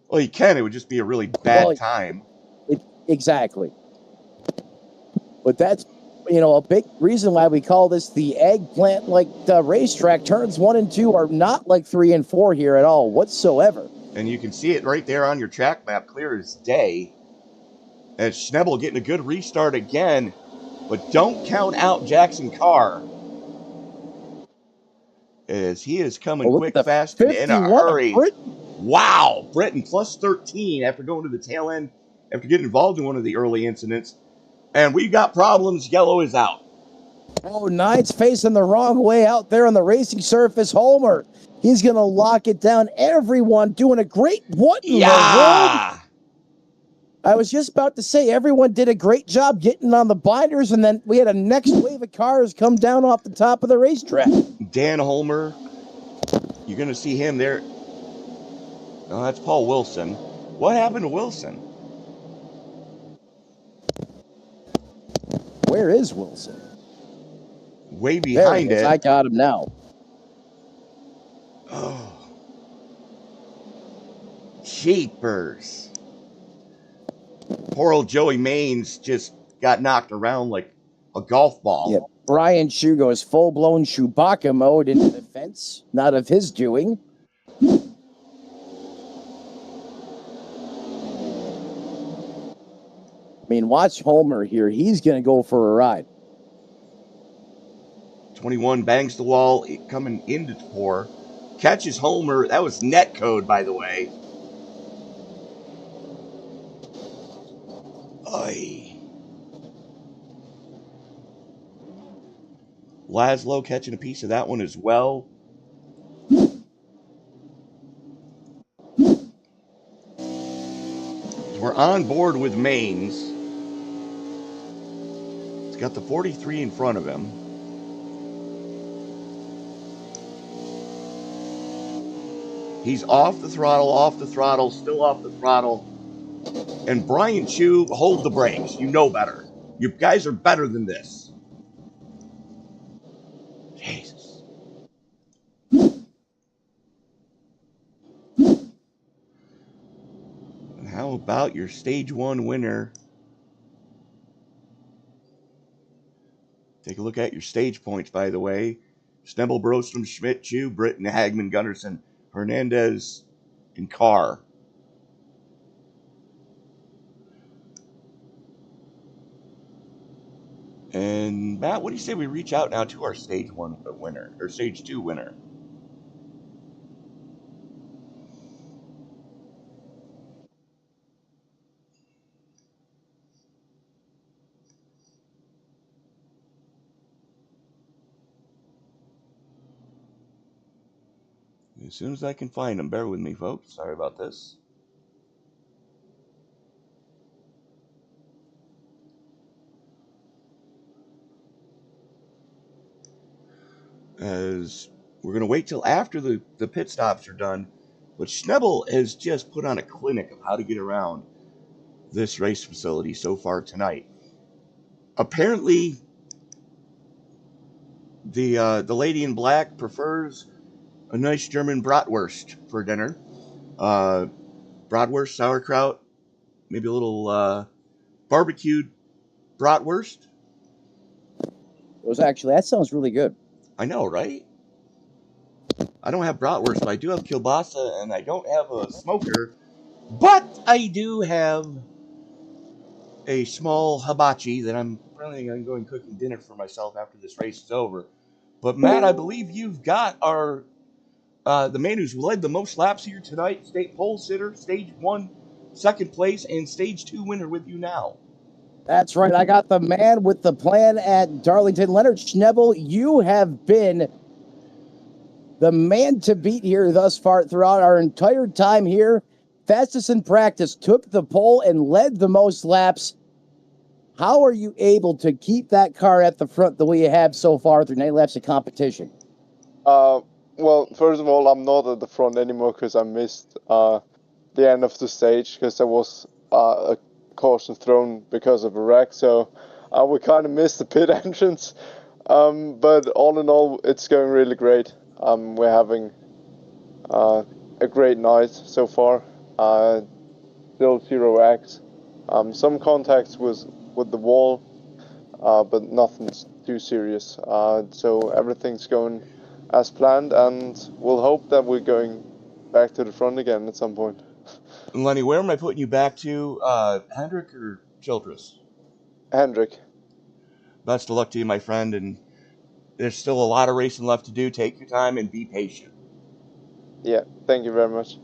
Well, you can. It would just be a really bad time. Exactly. But that's, a big reason why we call this the eggplant racetrack. Turns 1 and 2 are not like 3 and 4 here at all whatsoever. And you can see it right there on your track map, clear as day. As Schnebel getting a good restart again, but don't count out Jackson Carr. as he is coming look quick, at the fast, and in a 51 of hurry. Britain. Wow, Britain plus 13 after going to the tail end, after getting involved in one of the early incidents. And we got problems. Yellow is out. Oh, Nine's facing the wrong way out there on the racing surface. Homer, he's going to lock it down. Everyone doing a great, what in the world? I was just about to say, everyone did a great job getting on the binders, and then we had a next wave of cars come down off the top of the racetrack. Dan Homer, you're going to see him there. Oh, that's Paul Wilson. What happened to Wilson? Where is Wilson? Way behind there he is. it. I got him now. Oh. Jeepers. Poor old Joey Maines just got knocked around like a golf ball. Yeah, Brian Shu goes full-blown Chewbacca mode into the fence. Not of his doing. I mean, watch Homer here. He's going to go for a ride. 21 bangs the wall, coming into 4. Catches Homer. That was net code, by the way. Oy. Laszlo catching a piece of that one as well. We're on board with Maines. He's got the 43 in front of him. He's off the throttle, still off the throttle. And Brian Chu, hold the brakes. You know better. You guys are better than this. Jesus. And how about your stage 1 winner? Take a look at your stage points, by the way. Snebel, Brostrom, Schmidt, Chu, Britton, Hagman, Gunderson, Hernandez, and Carr. And Matt, what do you say we reach out now to our stage 1 winner, or stage 2 winner? As soon as I can find them, bear with me, folks. Sorry about this. As we're going to wait till after the pit stops are done. But Schnebel has just put on a clinic of how to get around this race facility so far tonight. Apparently, the lady in black prefers a nice German bratwurst for dinner. Bratwurst, sauerkraut, maybe a little barbecued bratwurst. That sounds really good. I know, right? I don't have bratwurst, but I do have kielbasa, and I don't have a smoker. But I do have a small hibachi that I'm planning on going cooking dinner for myself after this race is over. But Matt, I believe you've got our the man who's led the most laps here tonight, state pole sitter, stage 1, second place, and stage 2 winner with you now. That's right. I got the man with the plan at Darlington. Leonard Schnebel, you have been the man to beat here thus far throughout our entire time here. Fastest in practice, took the pole and led the most laps. How are you able to keep that car at the front the way you have so far through 9 laps of competition? Well, first of all, I'm not at the front anymore because I missed the end of the stage because there was a caution thrown because of a wreck. So we kind of missed the pit entrance. But all in all, it's going really great. We're having a great night so far. Still 0 wrecks. Some contacts with the wall, but nothing too serious. So everything's going as planned, and we'll hope that we're going back to the front again at some point. Lenny, where am I putting you back to? Hendrick or Childress? Hendrick. Best of luck to you, my friend, and There's still a lot of racing left to do. Take your time and be patient. Yeah, thank you very much.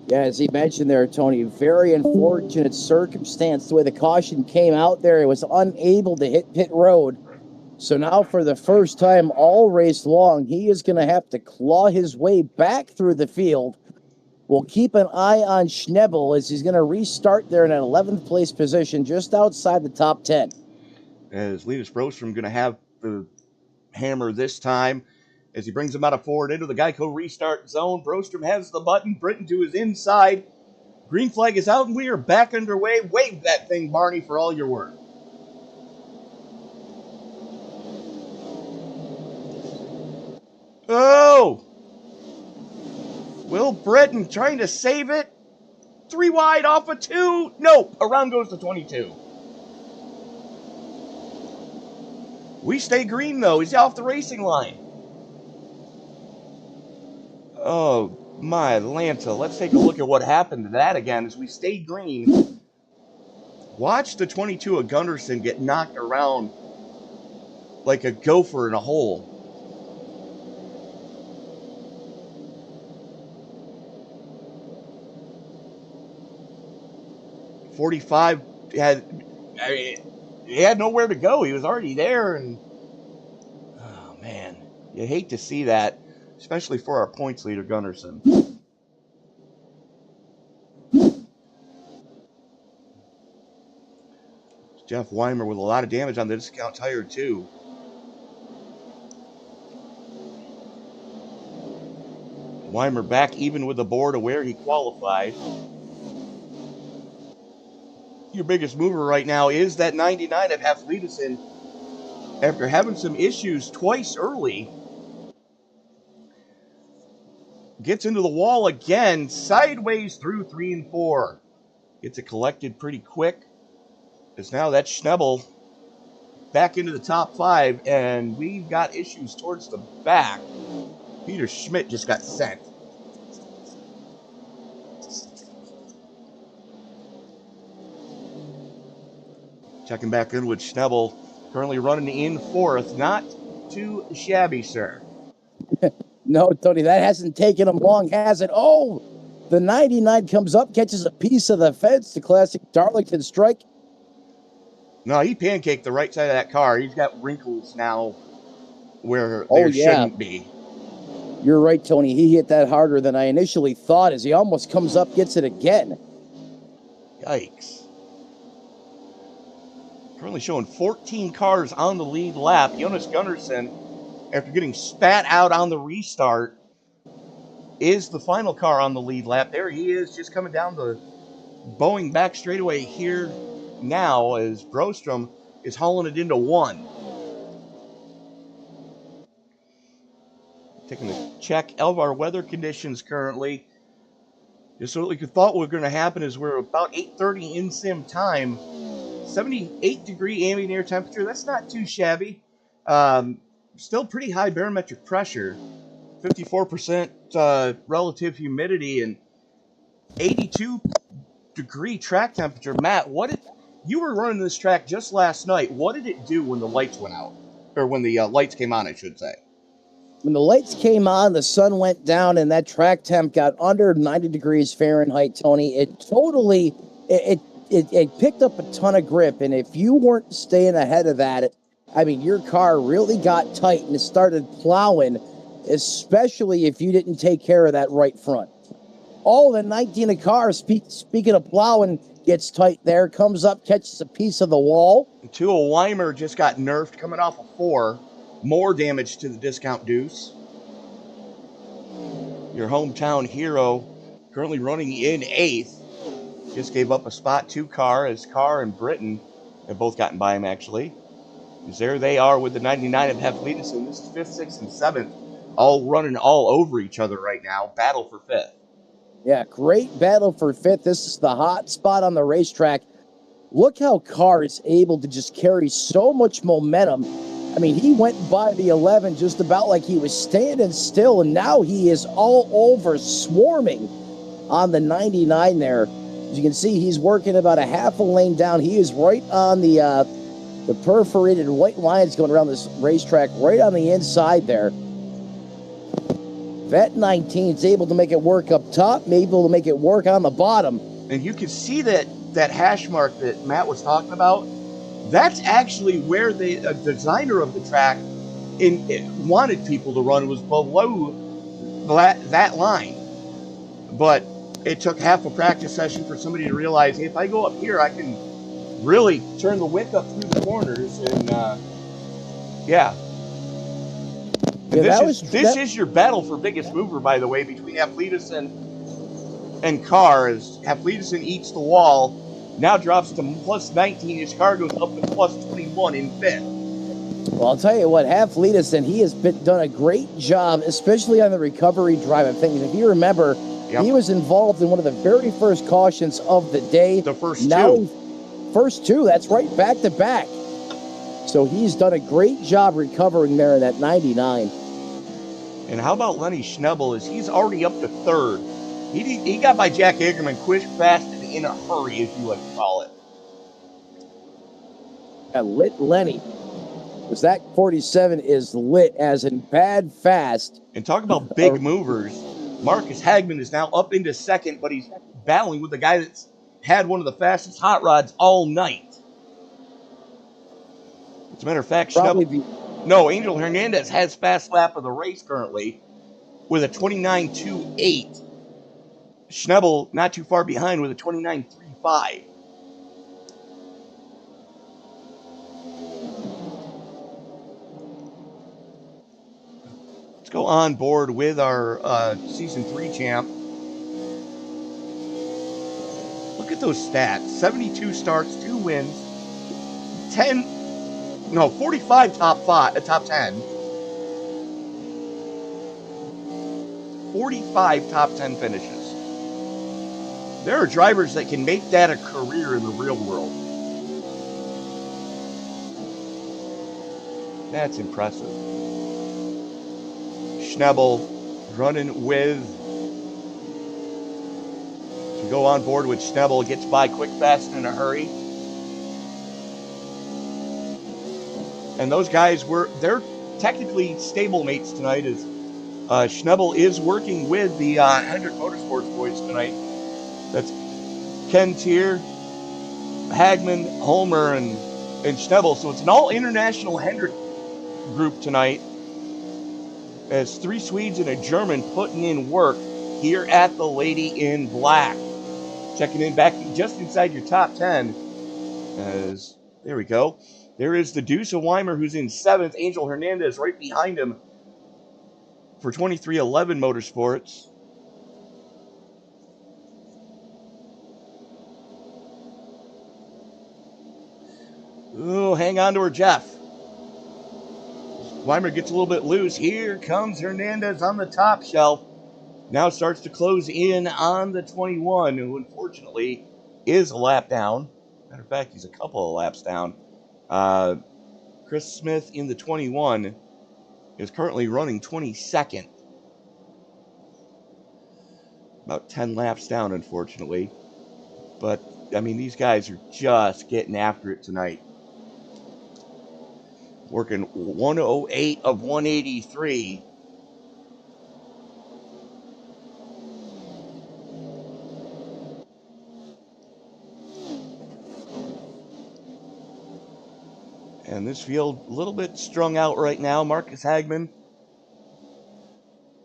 Yeah, as he mentioned there, Tony, very unfortunate circumstance the way the caution came out there. It was unable to hit pit road. So now for the first time all race long, he is going to have to claw his way back through the field. We'll keep an eye on Schnebel as he's going to restart there in an 11th place position just outside the top 10. As Linus Brostrom going to have the hammer this time as he brings him out of forward into the Geico restart zone. Brostrom has the button. Britton to his inside. Green flag is out, and we are back underway. Wave that thing, Barney, for all you're worth. Oh! Will Britton trying to save it. 3 wide off of 2. Nope. Around goes to 22. We stay green, though. He's off the racing line. Oh, my Lanta. Let's take a look at what happened to that again as we stay green. Watch the 22 of Gunderson get knocked around like a gopher in a hole. He had nowhere to go. He was already there, and oh man, you hate to see that, especially for our points leader, Gunderson. Jeff Weimer with a lot of damage on the discount tire, too. Weimer back even with the board of where he qualified. Your biggest mover right now is that 99 of Haflidason. After having some issues twice early, gets into the wall again, sideways through 3 and 4. Gets it collected pretty quick. As now that's Schnebel back into the top 5, and we've got issues towards the back. Peter Schmidt just got sent. Checking back in with Schnebel, currently running in 4th. Not too shabby, sir. No, Tony, that hasn't taken him long, has it? Oh, the 99 comes up, catches a piece of the fence, the classic Darlington strike. No, he pancaked the right side of that car. He's got wrinkles now where there shouldn't be. You're right, Tony. He hit that harder than I initially thought as he almost comes up, gets it again. Yikes. Currently showing 14 cars on the lead lap. Jonas Gunnarsson, after getting spat out on the restart, is the final car on the lead lap. There he is, just coming down the Boeing back straightaway here now as Brostrom is hauling it into 1. Taking a check of our weather conditions currently. Just so what we thought was going to happen is we're about 8:30 in sim time. 78 degree ambient air temperature. That's not too shabby. Still pretty high barometric pressure. 54% relative humidity and 82 degree track temperature. Matt, you were running this track just last night. What did it do when the lights went out? Or when the lights came on, I should say. When the lights came on, the sun went down, and that track temp got under 90 degrees Fahrenheit, Tony. It totally... It picked up a ton of grip, and if you weren't staying ahead of that, I mean, your car really got tight and it started plowing, especially if you didn't take care of that right front. Oh, the 19 of cars, speaking of plowing, gets tight there, comes up, catches a piece of the wall. 2 of Weimer just got nerfed coming off of 4. More damage to the discount deuce. Your hometown hero currently running in 8th. Just gave up a spot to Carr, as Carr and Britton have both gotten by him, actually. Because there they are with the 99 of Haflidason. This is 5th, 6th, and 7th, all running all over each other right now. Battle for 5th. Yeah, great battle for 5th. This is the hot spot on the racetrack. Look how Carr is able to just carry so much momentum. I mean, he went by the 11 just about like he was standing still, and now he is all over swarming on the 99 there. As you can see, he's working about a half a lane down. He is right on the The perforated white lines going around this racetrack right on the inside there. Vet 19 is able to make it work up top, maybe able to make it work on the bottom. And you can see that hash mark that Matt was talking about. That's actually where the designer of the track wanted people to run, was below that line. But it took half a practice session for somebody to realize, hey, if I go up here, I can really turn the wick up through the corners. And this is your battle for biggest mover, by the way, between Halfletus and Carr. As Halfletus eats the wall, now drops to plus 19. His car goes up to plus 21 in fifth. Well, I'll tell you what, Halfletus, he has done a great job, especially on the recovery drive of things. If you remember, he was involved in one of the very first cautions of the day. The first two, that's right, back to back. So he's done a great job recovering there in that 99. And how about Lenny Schnebel? Is he's already up to third. He got by Jack Hagerman quick, fast, and in a hurry, as you like to call it. Lit Lenny. Because that 47 is lit as in bad fast. And talk about big movers. Marcus Hagman is now up into second, but he's battling with the guy that's had one of the fastest hot rods all night. As a matter of fact, Angel Hernandez has fast lap of the race currently with a 29.28. Schnebel not too far behind with a 29.35. Let's go on board with our Season 3 champ. Look at those stats. 72 starts, 2 wins, 45 top 10. 45 top 10 finishes. There are drivers that can make that a career in the real world. That's impressive. Schnebel running with. To go on board with Schnebel, gets by quick, fast, and in a hurry. And those guys they're technically stablemate tonight, as Schnebel is working with the Hendrick Motorsports boys tonight. That's Ken Tier, Hagman, Homer, and Schnebel. So it's an all-international Hendrick group tonight, as 3 Swedes and a German putting in work here at the Lady in Black. Checking in back just inside your top 10. There we go. There is the Deuce of Weimer, who's in 7th. Angel Hernandez right behind him for 2311 Motorsports. Oh, hang on to her, Jeff. Weimer gets a little bit loose. Here comes Hernandez on the top shelf. Now starts to close in on the 21, who unfortunately is a lap down. Matter of fact, he's a couple of laps down. Chris Smith in the 21 is currently running 22nd. About 10 laps down, unfortunately. But, I mean, these guys are just getting after it tonight. Working 108 of 183. And this field a little bit strung out right now. Marcus Hagman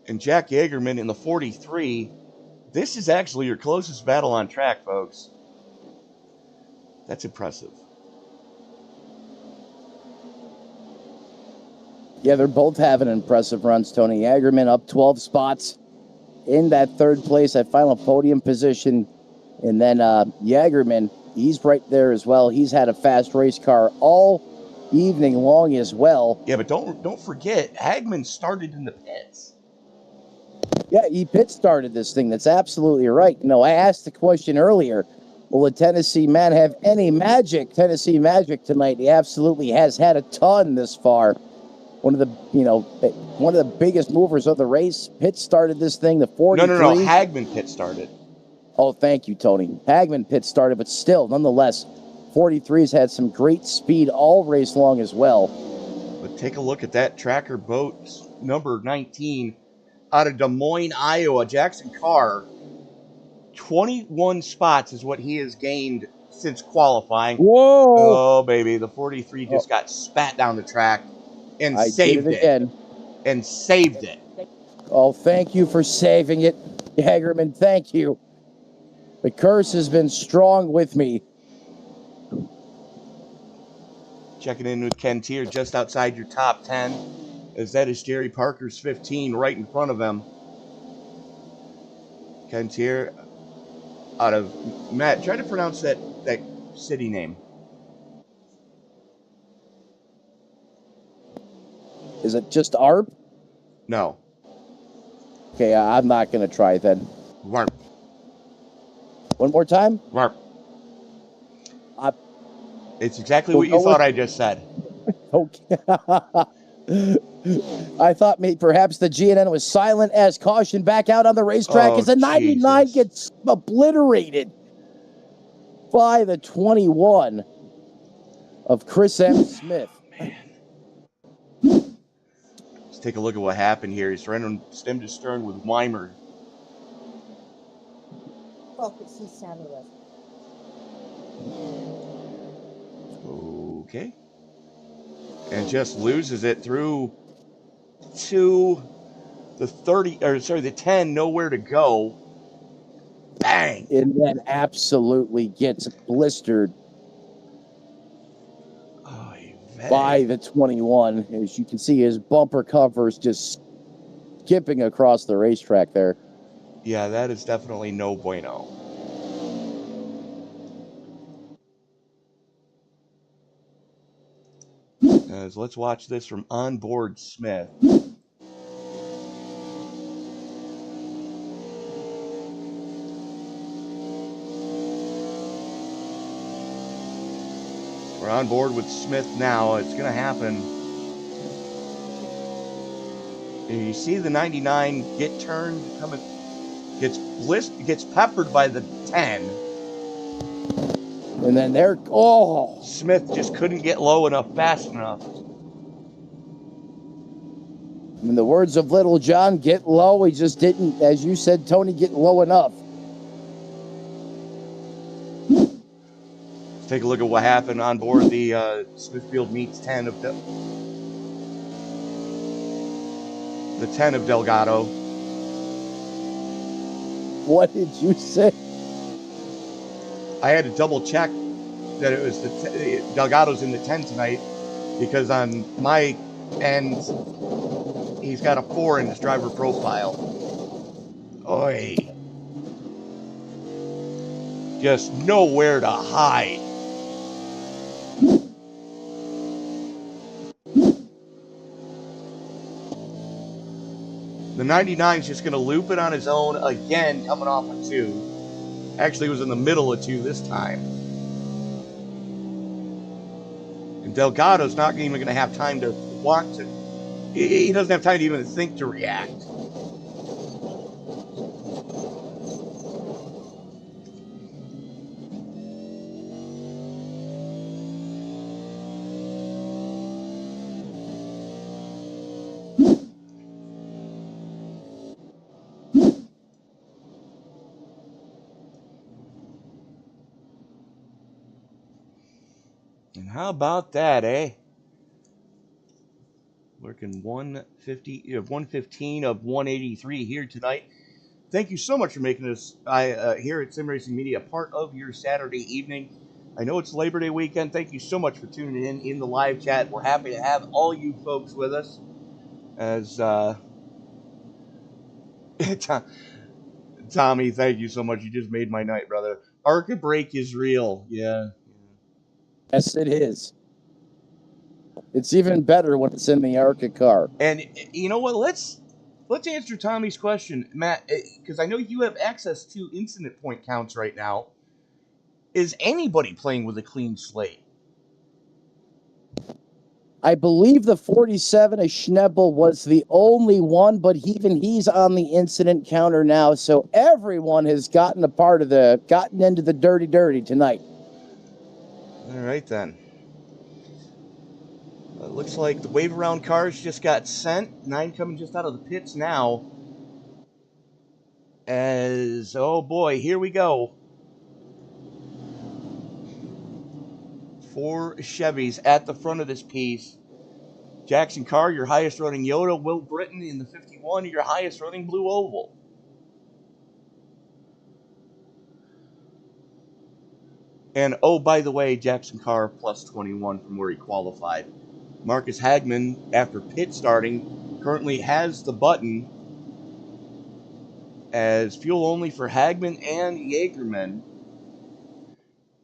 and Jack Yeagerman in the 43. This is actually your closest battle on track, folks. That's impressive. Yeah, they're both having impressive runs, Tony. Yeagerman up 12 spots in that third place, that final podium position. And then Yeagerman, he's right there as well. He's had a fast race car all evening long as well. Yeah, but don't forget, Hagman started in the pits. Yeah, he pit started this thing. That's absolutely right. You know, I asked the question earlier, will the Tennessee man have any Tennessee magic tonight? He absolutely has had a ton this far. One of the biggest movers of the race. Pit started this thing, the 43. No. Hagman pit started. Oh, thank you, Tony. Hagman pit started, but still, nonetheless, 43's had some great speed all race long as well. But take a look at that tracker boat, number 19, out of Des Moines, Iowa, Jackson Carr. 21 spots is what he has gained since qualifying. Whoa! Oh, baby. The 43 just got spat down the track and I saved did it again. And saved it. Oh, thank you for saving it, Hagerman. Thank you. The curse has been strong with me. Checking in with Ken Tier just outside your top 10, as that is Jerry Parker's 15 right in front of him. Ken Tier out of Matt. Try to pronounce that city name. Is it just ARP? No. Okay, I'm not going to try then. Warp. One more time? Warp. It's exactly what you thought I just said. Okay. I thought maybe perhaps the GNN was silent as caution back out on the racetrack as the 99 gets obliterated by the 21 of Chris M. Smith. Let's take a look at what happened here. He's running stem to stern with Weimer. Focus, he's sounding left. Okay. And just loses it through to the 10, nowhere to go. Bang! And then absolutely gets blistered by the 21. As you can see, his bumper covers just skipping across the racetrack there. Yeah, that is definitely no bueno. So let's watch this from onboard Smith. We're on board with Smith now. It's going to happen. And you see the 99 get turned, coming, gets peppered by the 10. And then Smith just couldn't get low enough, fast enough. In the words of Little John, get low. He just didn't, as you said, Tony, get low enough. Let's take a look at what happened on board the Smithfield Meets 10 of the 10 of Delgado. What did you say? I had to double check that it was Delgado's in the 10 tonight, because on my end, he's got a 4 in his driver profile. Oi. Just nowhere to hide. The 99's just going to loop it on his own again, coming off a 2. Actually, it was in the middle of 2 this time. And Delgado's not even going to have time to want to. He doesn't have time to even think to react. And how about that, eh? Working 115 of 183 here tonight. Thank you so much for making us here at Sim Racing Media part of your Saturday evening. I know it's Labor Day weekend. Thank you so much for tuning in the live chat. We're happy to have all you folks with us. As Tommy, thank you so much. You just made my night, brother. Arca break is real. Yeah. Yes, it is. It's even better when it's in the ARCA car. And you know what? Let's answer Tommy's question, Matt, because I know you have access to incident point counts right now. Is anybody playing with a clean slate? I believe the 47 of Schnebel was the only one, but even he's on the incident counter now, so everyone has gotten into the dirty tonight. All right, then. It looks like the wave around cars just got sent. 9 coming just out of the pits now. As, oh boy, here we go. 4 Chevys at the front of this piece. Jackson Carr, your highest running Yoda. Will Britton in the 51, your highest running Blue Oval. And, oh, by the way, Jackson Carr plus 21 from where he qualified. Marcus Hagman, after pit starting, currently has the button as fuel only for Hagman and Jaegerman.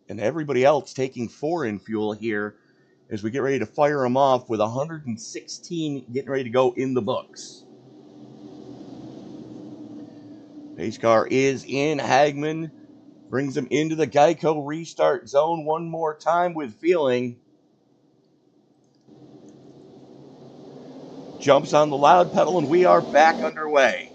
And everybody else taking 4 in fuel here as we get ready to fire them off with 116 getting ready to go in the books. Pace car is in. Hagman brings him into the Geico restart zone one more time with feeling. Jumps on the loud pedal, and we are back underway.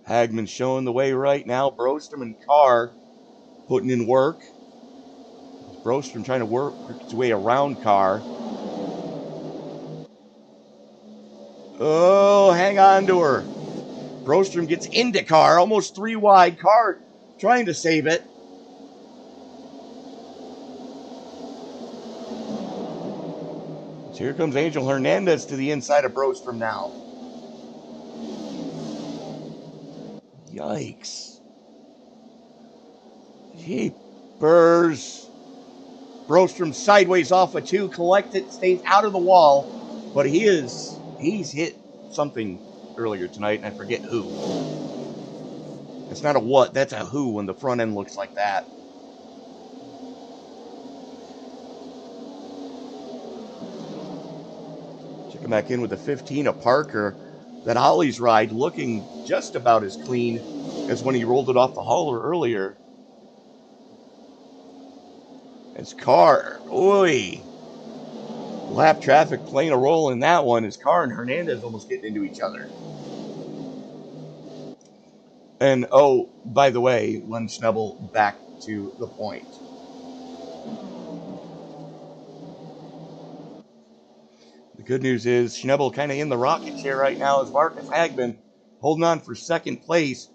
Hagman showing the way right now. Brostrom and Carr putting in work. Brostrom trying to work his way around Carr. Oh, hang on to her. Brostrom gets into Carr, almost 3 wide. Carr trying to save it. So here comes Angel Hernandez to the inside of Brostrom now. Yikes. Jeepers. Brostrom sideways off a 2, collect it, stays out of the wall, but he's hit something earlier tonight, and I forget who. It's not a what, that's a who when the front end looks like that. Check him back in with the 15 of Parker. That Ollie's ride looking just about as clean as when he rolled it off the hauler earlier. As Carr, oy. Lap traffic playing a role in that one as Carr and Hernandez almost getting into each other. And, oh, by the way, Len Schnebel back to the point. The good news is Schnebel kind of in the rocket chair right now as Marcus Hagman holding on for second place.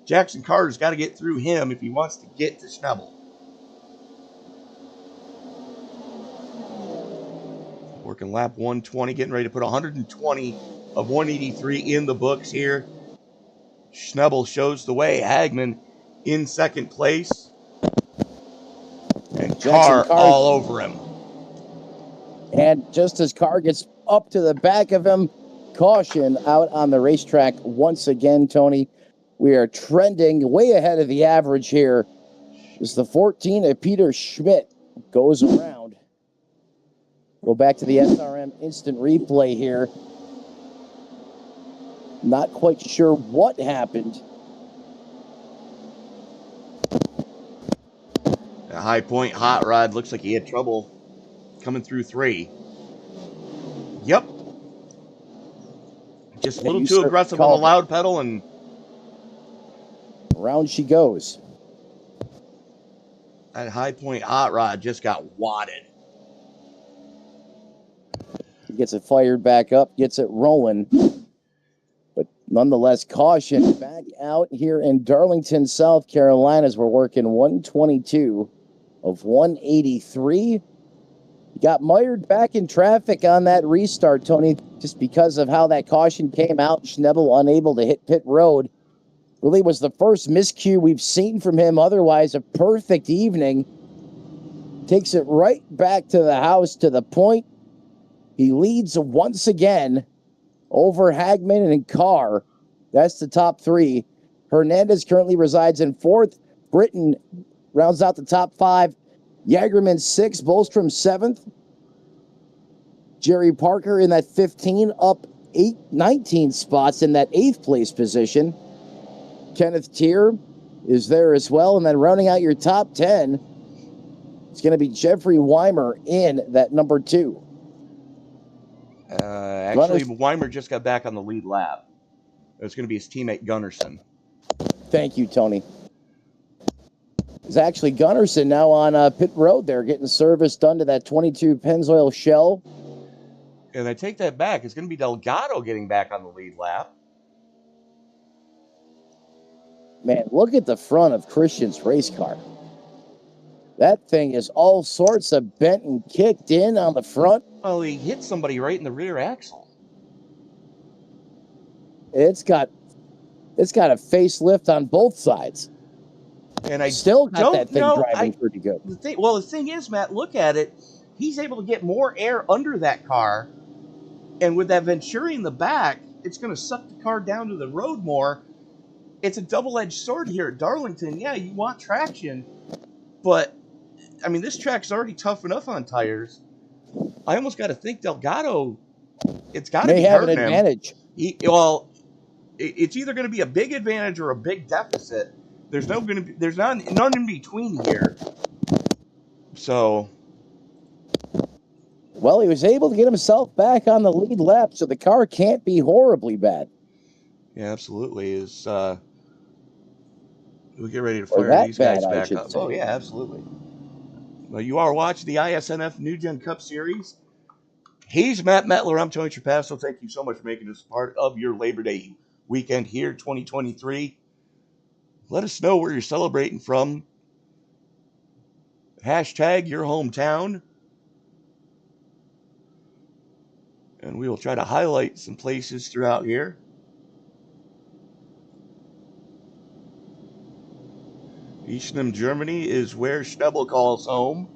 Jackson Carter's got to get through him if he wants to get to Schnebel. Working lap 120, getting ready to put 120 of 183 in the books here. Schnebel shows the way. Hagman in second place. And Carr all over him. And just as Carr gets up to the back of him, caution out on the racetrack once again, Tony. We are trending way ahead of the average here. As the 14 of Peter Schmidt goes around. Go back to the SRM instant replay here. Not quite sure what happened. A High Point hot rod looks like he had trouble coming through 3. Yep. Just a little too aggressive on the loud pedal, and around she goes. That High Point hot rod just got wadded. He gets it fired back up, gets it rolling. But nonetheless, caution back out here in Darlington, South Carolina, as we're working 122 of 183. He got mired back in traffic on that restart, Tony, just because of how that caution came out. Schnebel unable to hit pit road. Really was the first miscue we've seen from him. Otherwise, a perfect evening. Takes it right back to the house, to the point. He leads once again over Hagman and Carr. That's the top 3. Hernandez currently resides in 4th. Britton rounds out the top 5. Jagerman 6th, Bolstrom 7th. Jerry Parker in that 15, up 19 spots in that 8th place position. Kenneth Tier is there as well. And then rounding out your top 10, it's going to be Jeffrey Weimer in that number 2. Actually, Weimer just got back on the lead lap. It's going to be his teammate Gunnarsson. Thank you, Tony. It's actually Gunnarsson now on pit road there, getting service done to that 22 Pennzoil shell. And I take that back. It's going to be Delgado getting back on the lead lap. Man, look at the front of Christian's race car. That thing is all sorts of bent and kicked in on the front. Well, he hit somebody right in the rear axle. It's got a facelift on both sides. And I still got don't that thing know, driving pretty good. The thing is, Matt, look at it. He's able to get more air under that car. And with that Venturi in the back, it's going to suck the car down to the road more. It's a double-edged sword here at Darlington. Yeah, you want traction. But, I mean, this track's already tough enough on tires. I almost got to think Delgado, it's got to be have an hurting him. advantage. It's either going to be a big advantage or a big deficit. There's none in between here. So, well, he was able to get himself back on the lead lap, so the car can't be horribly bad. Yeah, absolutely. We'll get ready to fire these guys back up. Oh, yeah, absolutely. Well, you are watching the iSNF New Gen Cup Series. He's Matt Metler. I'm Tony Trapasso. Thank you so much for making this part of your Labor Day weekend here, 2023. Let us know where you're celebrating from. Hashtag your hometown. And we will try to highlight some places throughout here. Ichenham, Germany is where Schnebel calls home.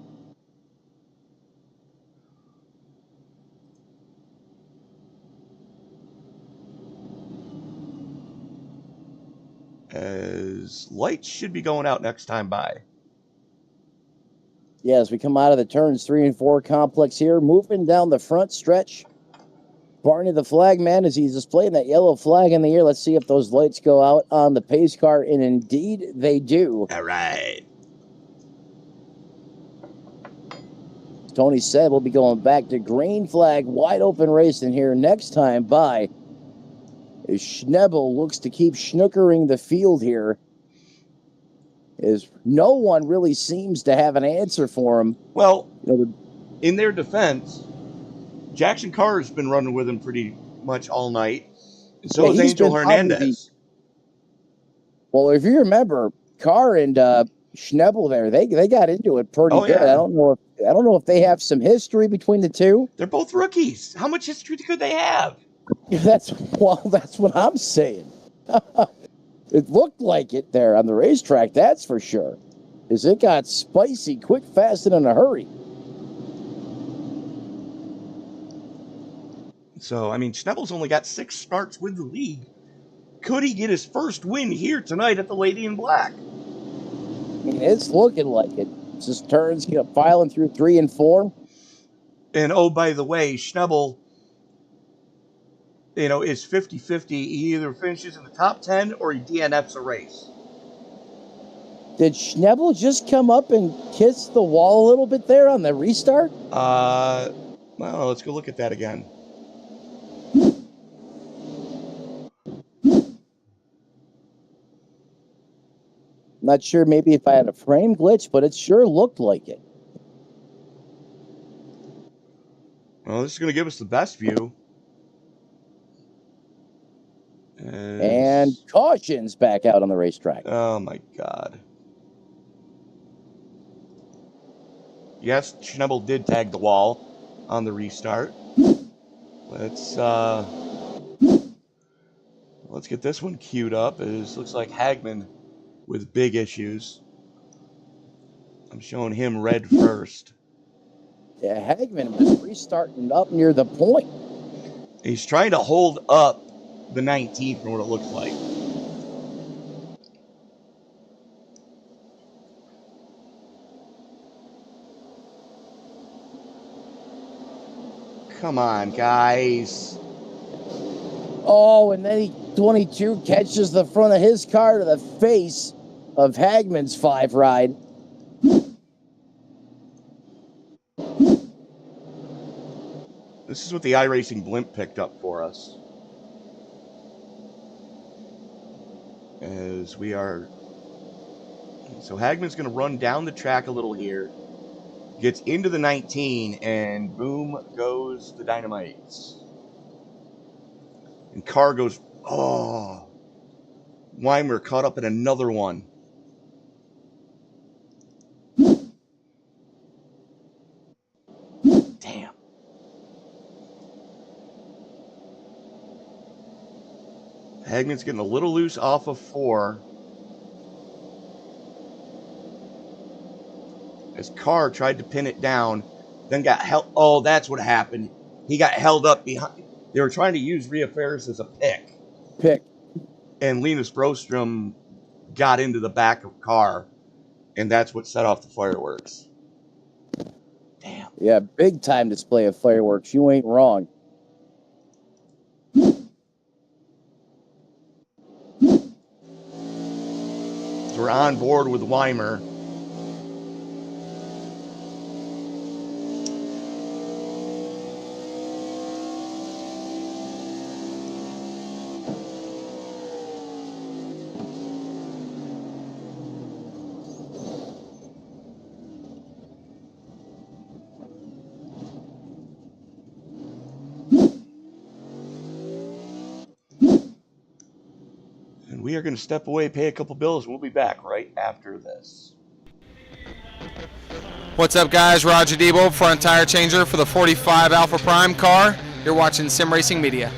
As lights should be going out next time by. Yeah, as we come out of the turns 3 and 4 complex here, moving down the front stretch. Barney the flag man, as he's displaying that yellow flag in the air. Let's see if those lights go out on the pace car, and indeed they do. All right. Tony said we'll be going back to green flag, wide open racing here next time by. As Schnebel looks to keep schnookering the field here, as no one really seems to have an answer for him. Well, in their defense, Jackson Carr has been running with him pretty much all night. And so is Angel Hernandez. Well, if you remember, Carr and Schnebel there, they got into it pretty good. Yeah. I don't know if they have some history between the two. They're both rookies. How much history could they have? That's what I'm saying. It looked like it there on the racetrack, that's for sure. As it got spicy, quick, fast, and in a hurry. So, I mean, Schnebel's only got 6 starts with the league. Could he get his first win here tonight at the Lady in Black? I mean, it's looking like it. It's just turns, filing through 3 and 4. And, oh, by the way, Schnebel, is 50-50. He either finishes in the top 10 or he DNFs a race. Did Schnebel just come up and kiss the wall a little bit there on the restart? Well, let's go look at that again. Not sure maybe if I had a frame glitch, but it sure looked like it. Well, this is going to give us the best view. And caution's back out on the racetrack. Oh, my God. Yes, Schnebel did tag the wall on the restart. Let's get this one queued up. It looks like Hagman with big issues. I'm showing him red first. Yeah, Hagman was restarting up near the point. He's trying to hold up the 19th from what it looks like. Come on, guys. Oh, and then 22 catches the front of his car to the face of Hagman's 5 ride. This is what the iRacing blimp picked up for us. As we are... So Hagman's going to run down the track a little here. Gets into the 19, and boom goes the Dynamites. And Carr goes, oh. Weimer caught up in another one. Damn. Hagman's getting a little loose off of 4. As Carr tried to pin it down, then got held. Oh, that's what happened. He got held up behind. They were trying to use Rhea Ferris as a pick. And Linus Brostrom got into the back of Carr, and that's what set off the fireworks. Damn. Yeah, big time display of fireworks. You ain't wrong. So we're on board with Weimer. We are going to step away, pay a couple bills, and we'll be back right after this. What's up, guys? Roger Debo, front tire changer for the 45 Alpha Prime car. You're watching Sim Racing Media.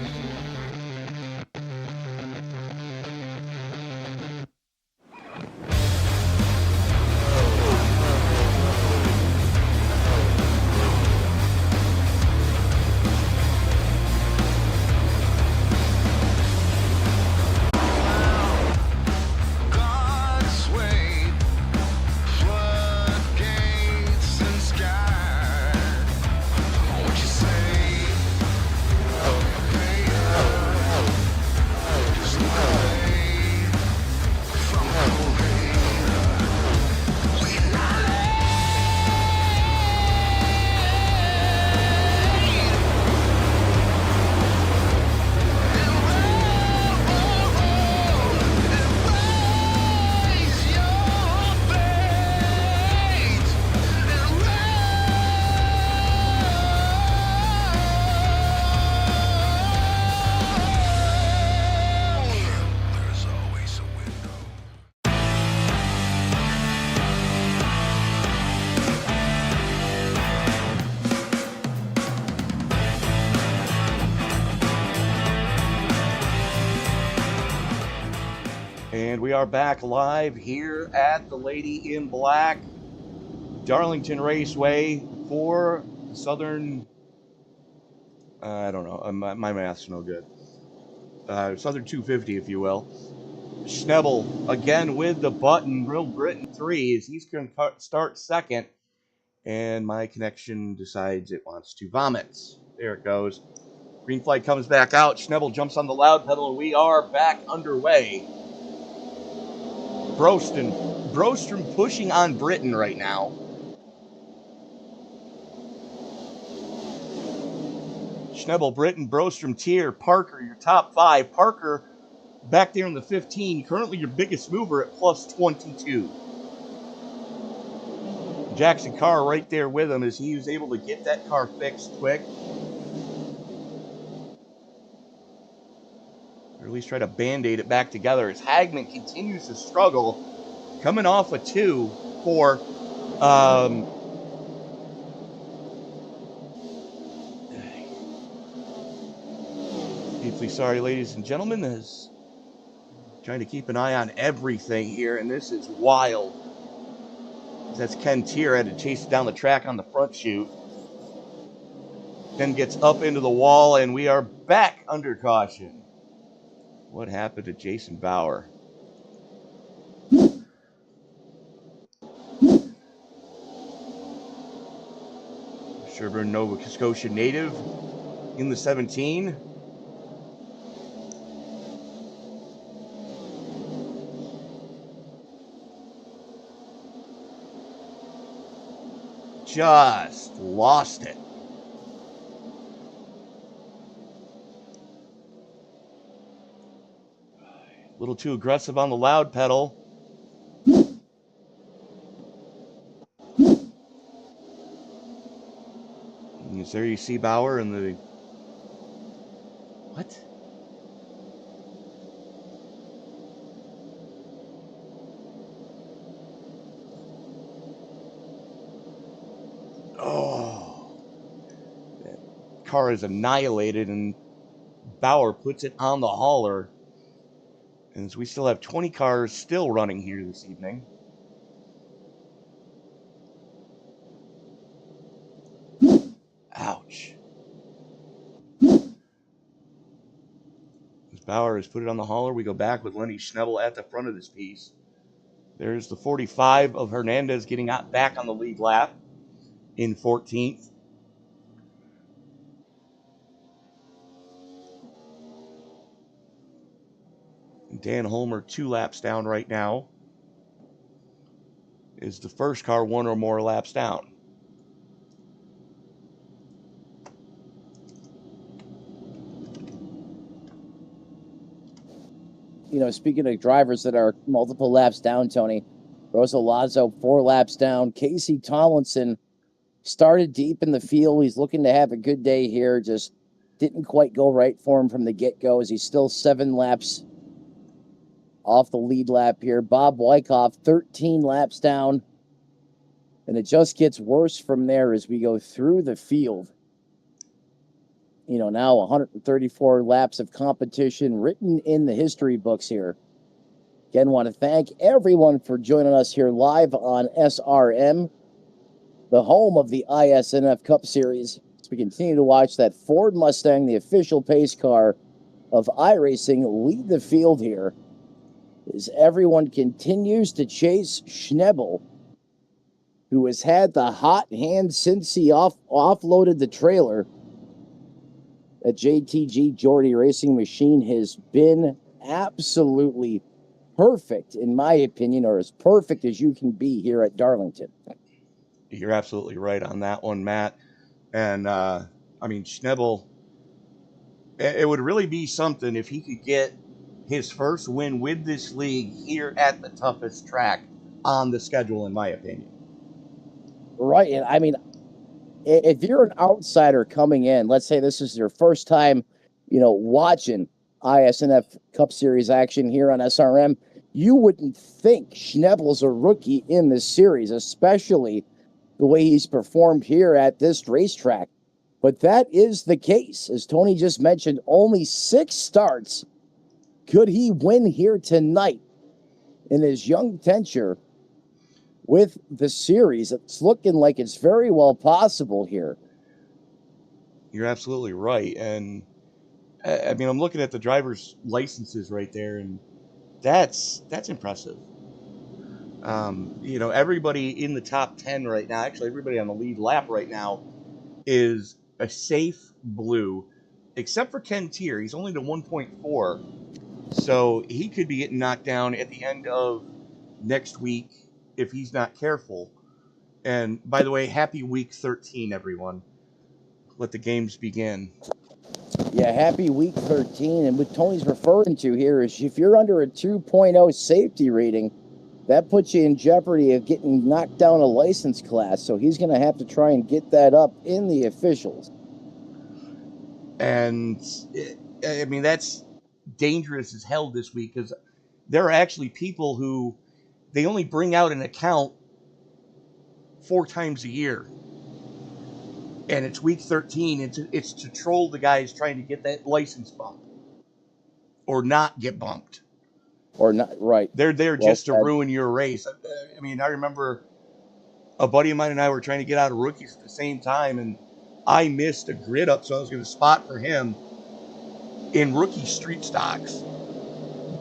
And we are back live here at the Lady in Black, Darlington Raceway for Southern, I don't know, my math's no good. Southern 250, if you will. Schnebel again with the button, Real Britain 3, as he's going to start second. And my connection decides it wants to vomit. There it goes. Green flag comes back out. Schnebel jumps on the loud pedal, and we are back underway. Brostrom pushing on Britain right now. Schnebel, Britain, Brostrom, Tier, Parker, your top 5. Parker back there in the 15, currently your biggest mover at plus 22. Jackson Carr right there with him as he was able to get that car fixed quick. Or at least try to band-aid it back together as Hagman continues to struggle, coming off a 2 for deeply sorry, ladies and gentlemen, as trying to keep an eye on everything here, and this is wild. That's Ken Tier had to chase it down the track on the front chute. Then gets up into the wall, and we are back under caution. What happened to Jason Bauer? Sherburne, Nova Scotia native in the 17. Just lost it. A little too aggressive on the loud pedal. And there you see Bauer and the... What? Oh. That car is annihilated, and Bauer puts it on the hauler. And we still have 20 cars still running here this evening. Ouch. As Bauer has put it on the hauler, we go back with Lenny Schnebel at the front of this piece. There's the 45 of Hernandez getting back on the lead lap in 14th. Dan Holmer 2 laps down right now. Is the first car 1 or more laps down. You know, speaking of drivers that are multiple laps down, Tony, Rosa Lazo 4 laps down. Casey Tomlinson started deep in the field. He's looking to have a good day here. Just didn't quite go right for him from the get-go, as he's still 7 laps off the lead lap here. Bob Wyckoff 13 laps down. And it just gets worse from there as we go through the field. You know, now 134 laps of competition written in the history books here. Again, want to thank everyone for joining us here live on SRM, the home of the iSNF Cup Series. As we continue to watch that Ford Mustang, the official pace car of iRacing, lead the field here, as everyone continues to chase Schnebel, who has had the hot hand since he offloaded the trailer. That JTG Geordie Racing machine has been absolutely perfect, in my opinion, or as perfect as you can be here at Darlington. You're absolutely right on that one, Matt. And, I mean, Schnebel, it would really be something if he could get his first win with this league here at the toughest track on the schedule, in my opinion. Right, and I mean, if you're an outsider coming in, let's say this is your first time, you know, watching iSNF Cup Series action here on SRM, you wouldn't think Schnebel's a rookie in this series, especially the way he's performed here at this racetrack. But that is the case. As Tony just mentioned, only 6 starts. Could he win here tonight in his young tenure with the series? It's looking like it's very well possible here. You're absolutely right. And I mean, I'm looking at the driver's licenses right there, and that's impressive. You know, everybody in the top 10 right now, actually everybody on the lead lap right now, is a safe blue, except for Ken Tier. He's only to 1.4, so he could be getting knocked down at the end of next week if he's not careful. And by the way, happy week 13, everyone. Let the games begin. Yeah, happy week 13. And what Tony's referring to here is if you're under a 2.0 safety rating, that puts you in jeopardy of getting knocked down a license class. So he's going to have to try and get that up in the officials. And, I mean, that's dangerous as hell this week, because there are actually people who, they only bring out an account 4 times a year. And it's week 13. It's to troll the guys trying to get that license bump. Or not get bumped. Or not, right. They're there just to ruin your race. I mean, I remember a buddy of mine and I were trying to get out of rookies at the same time, and I missed a grid up, so I was going to spot for him in rookie street stocks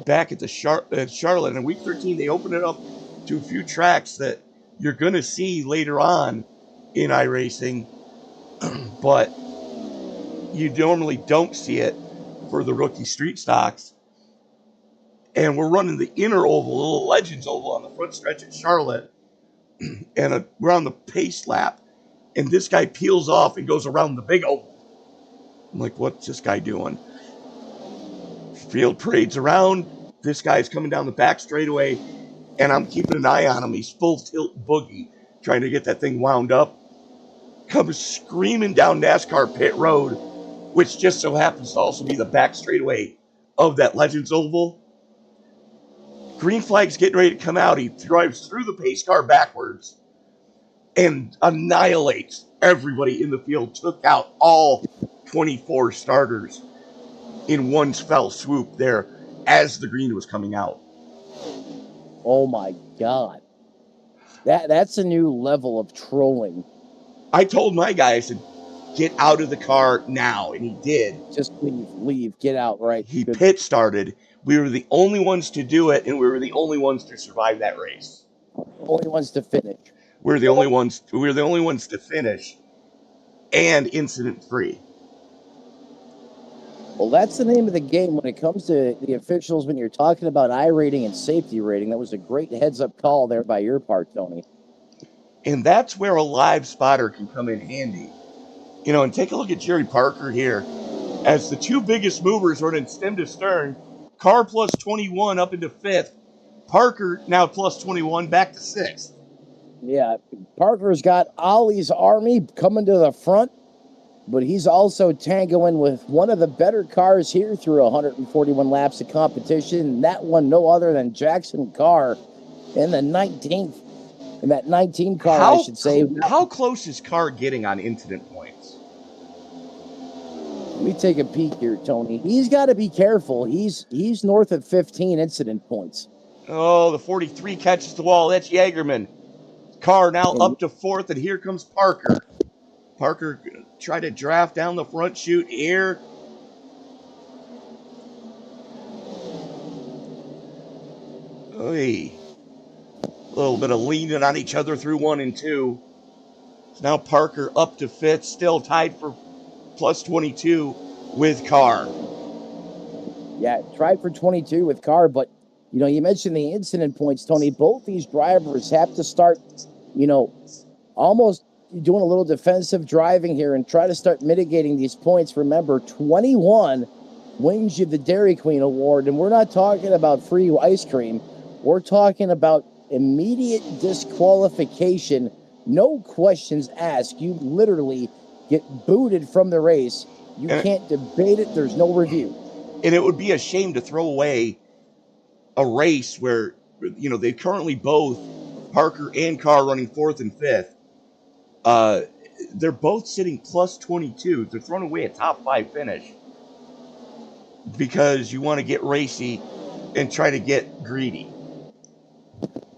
back at the Charlotte. And in week 13, they opened it up to a few tracks that you're going to see later on in iRacing, but you normally don't see it for the rookie street stocks. And we're running the inner oval, the little Legends oval on the front stretch at Charlotte. And we're on the pace lap. And this guy peels off and goes around the big oval. I'm like, what's this guy doing? Field parades around. this guy's coming down the back straightaway, and I'm keeping an eye on him. He's full tilt boogie, trying to get that thing wound up. Comes screaming down NASCAR pit road, which just so happens to also be the back straightaway of that Legends Oval. Green flag's getting ready to come out. He drives through the pace car backwards and annihilates everybody in the field. Took out all 24 starters in one fell swoop there as the green was coming out. Oh my God. That's a new level of trolling. I told my guy, I said, get out of the car now. And he did. Just leave, get out, right? He Good. pit started. We were the only ones to do it, and we were the only ones to survive that race. Only ones to finish. We were the only ones to finish and incident free. Well, that's the name of the game when it comes to the officials. When you're talking about I-rating and safety rating, that was a great heads-up call there by your part, Tony. And that's where a live spotter can come in handy. You know, and take a look at Jerry Parker here. As the two biggest movers running stem to stern, Carr plus 21 up into 5th. Parker now plus 21 back to 6th. Yeah, Parker's got Ollie's Army coming to the front, but he's also tangoing with one of the better cars here through 141 laps of competition. And that one, no other than Jackson Carr in the 19th. In that 19 car, I should say. How close is Carr getting on incident points? Let me take a peek here, Tony. He's got to be careful. He's north of 15 incident points. Oh, the 43 catches the wall. That's Jagerman. Carr now up to 4th, and here comes Parker. Parker try to draft down the front chute here. Oy. A little bit of leaning on each other through 1 and 2. So now Parker up to 5th, still tied for plus 22 with Carr. Yeah, tried for 22 with Carr, but, you know, you mentioned the incident points, Tony. Both these drivers have to start, you know, almost doing a little defensive driving here and try to start mitigating these points. Remember, 21 wins you the Dairy Queen Award, and we're not talking about free ice cream. We're talking about immediate disqualification, no questions asked. You literally get booted from the race. You can't debate it. There's no review. And it would be a shame to throw away a race where, you know, they currently both, Parker and Carr, running 4th and 5th. They're both sitting plus 22. They're throwing away a top 5 finish because you want to get racy and try to get greedy.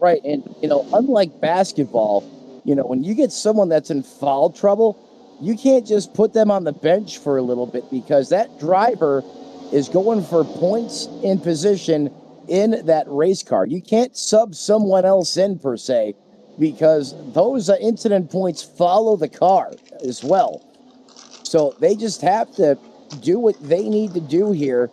Right, and, you know, unlike basketball, you know, when you get someone that's in foul trouble, you can't just put them on the bench for a little bit because that driver is going for points in position in that race car. You can't sub someone else in, per se, because those incident points follow the car as well. So they just have to do what they need to do here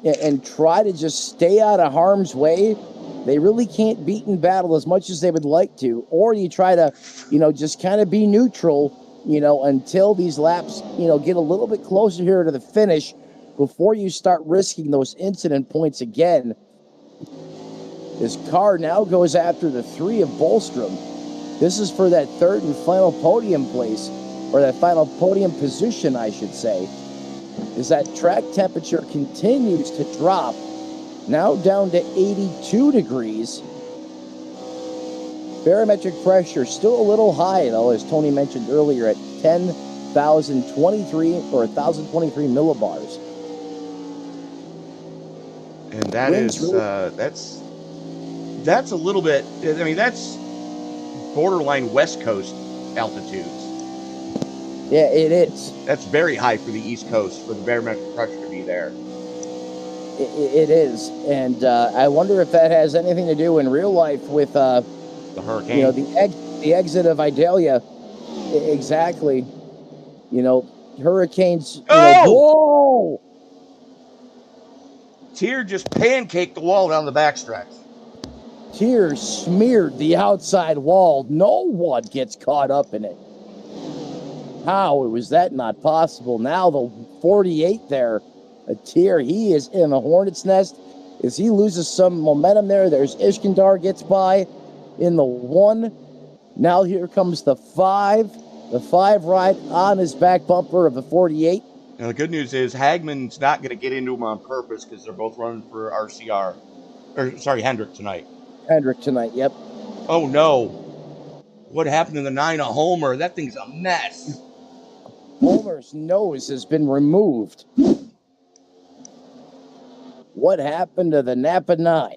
and try to just stay out of harm's way. They really can't beat in battle as much as they would like to, or you try to, you know, just kind of be neutral, you know, until these laps, you know, get a little bit closer here to the finish before you start risking those incident points again. This car now goes after the 3 of Bolstrom. This is for that 3rd and final podium place, or that final podium position, I should say, as that track temperature continues to drop. Now down to 82 degrees. Barometric pressure still a little high, though, as Tony mentioned earlier, at 10,023 or 1,023 millibars. And that is that's a little bit. I mean, that's borderline West Coast altitudes. Yeah, it is. That's very high for the East Coast for the barometric pressure to be there. It is, and I wonder if that has anything to do in real life with the hurricane. You know, the exit of Idalia. Exactly. You know, hurricanes. You know, whoa! Tier just pancaked the wall down the backstretch. Tier smeared the outside wall. No one gets caught up in it. How was that not possible? Now the 48 there. A Tier, he is in the hornet's nest. as he loses some momentum there. There's Iskandar gets by in the 1. Now here comes the 5. The 5 ride on his back bumper of the 48. Now, the good news is Hagman's not going to get into him on purpose because they're both running for RCR. Hendrick tonight. Hendrick tonight, yep. Oh, no. What happened to the 9 of Homer? That thing's a mess. Homer's nose has been removed. What happened to the Napa 9?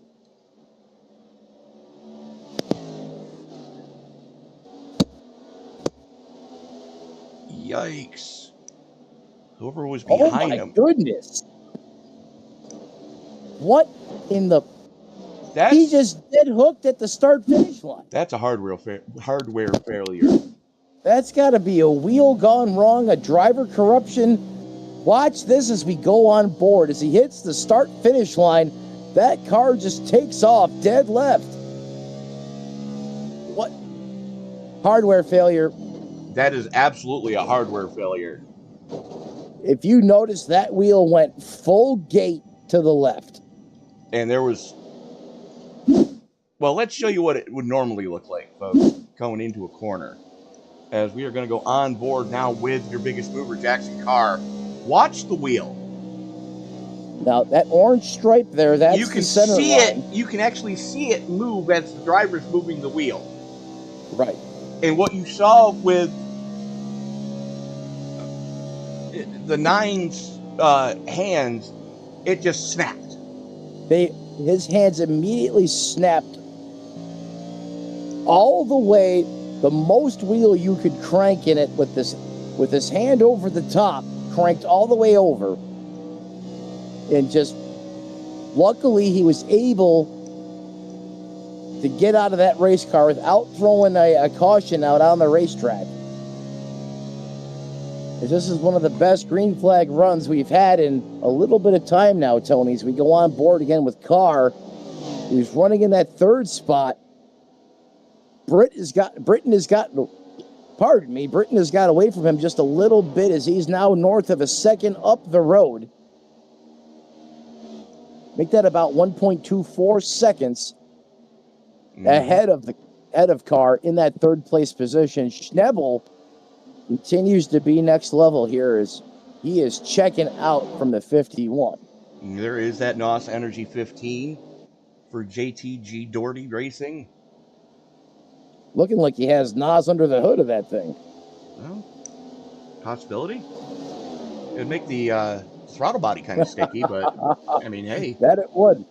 Yikes. Whoever was behind him. Oh, my goodness. What in the... He just dead hooked at the start-finish line. That's a hardware failure. That's got to be a wheel gone wrong, a driver corruption. Watch this as we go on board. As he hits the start-finish line, that car just takes off dead left. What? Hardware failure. That is absolutely a hardware failure. If you notice, that wheel went full gate to the left. And there was... Well, let's show you what it would normally look like, folks, going into a corner. As we are going to go on board now with your biggest mover, Jackson Carr. Watch the wheel. Now, that orange stripe there, that's you can the center see line. it. You can actually see it move as the driver's moving the wheel. Right. And what you saw with the 9's hands, it just snapped. His hands immediately snapped all the way, the most wheel you could crank in it with his hand over the top, cranked all the way over. And just, luckily he was able to get out of that race car without throwing a caution out on the racetrack. This is one of the best green flag runs we've had in a little bit of time now, Tony. As we go on board again with Carr, who's running in that 3rd spot. Britton has got away from him just a little bit as he's now north of a 2nd up the road. Make that about 1.24 seconds ahead of Carr in that 3rd place position. Schnebel continues to be next level here as he is checking out from the 51. There is that NOS Energy 15 for JTG Doherty Racing. Looking like he has NOS under the hood of that thing. Well, possibility. It'd make the throttle body kind of sticky, but I mean, hey. That it would,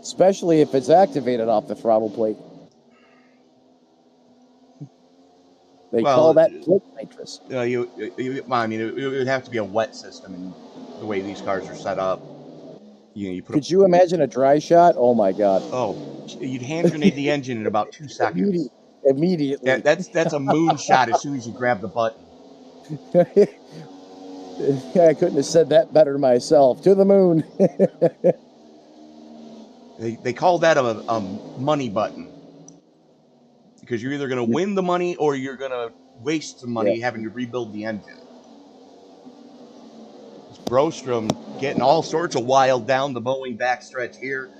especially if it's activated off the throttle plate. They call that plate nitrous. I mean, it would have to be a wet system in the way these cars are set up. Could you imagine a dry shot? Oh my God! Oh, you'd hand grenade the engine in about 2 seconds. Immediately. That's a moonshot as soon as you grab the button. I couldn't have said that better myself. To the moon. They call that a money button. Because you're either going to win the money or you're going to waste some money having to rebuild the engine. Brostrom getting all sorts of wild down the mowing backstretch here.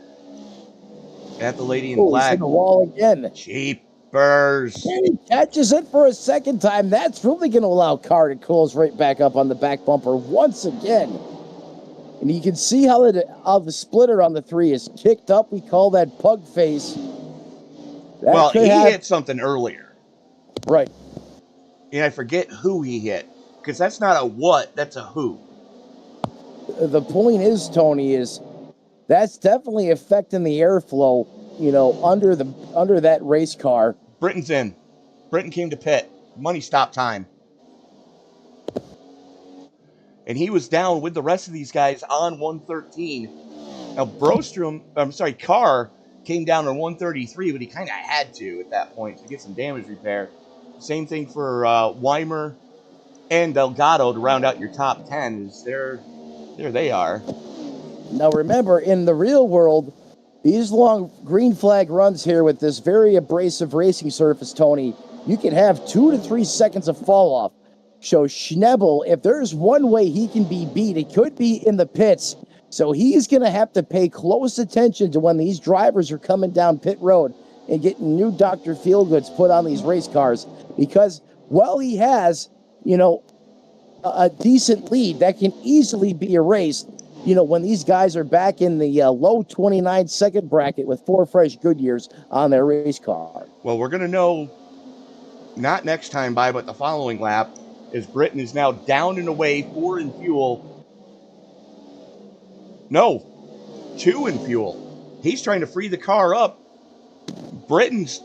At the lady in black. He's in the wall again. Jeepers. And he catches it for a 2nd time. That's really going to allow Carr to close right back up on the back bumper once again. And you can see how the splitter on the 3 is kicked up. We call that pug face. Well, he hit something earlier. Right. And I forget who he hit. Because that's not a what, that's a who. The point is, Tony, is that's definitely affecting the airflow, under that race car. Britton's in. Britton came to pit. Money stop time. And he was down with the rest of these guys on 113. Now, Carr came down on 133, but he kind of had to at that point to get some damage repair. Same thing for Weimer and Delgado to round out your top 10. There they are. Now remember, in the real world, these long green flag runs here with this very abrasive racing surface, Tony, you can have 2 to 3 seconds of fall off. So Schnebel, if there's one way he can be beat, it could be in the pits So he's going to have to pay close attention to when these drivers are coming down pit road and getting new Dr. Feelgoods put on these race cars, because while he has, a decent lead that can easily be erased, when these guys are back in the low 29-second bracket with 4 fresh Goodyears on their race car. Well, we're going to know not next time by, but the following lap, as Britton is now down and away, 4 in fuel. No, 2 in fuel. He's trying to free the car up. Britton's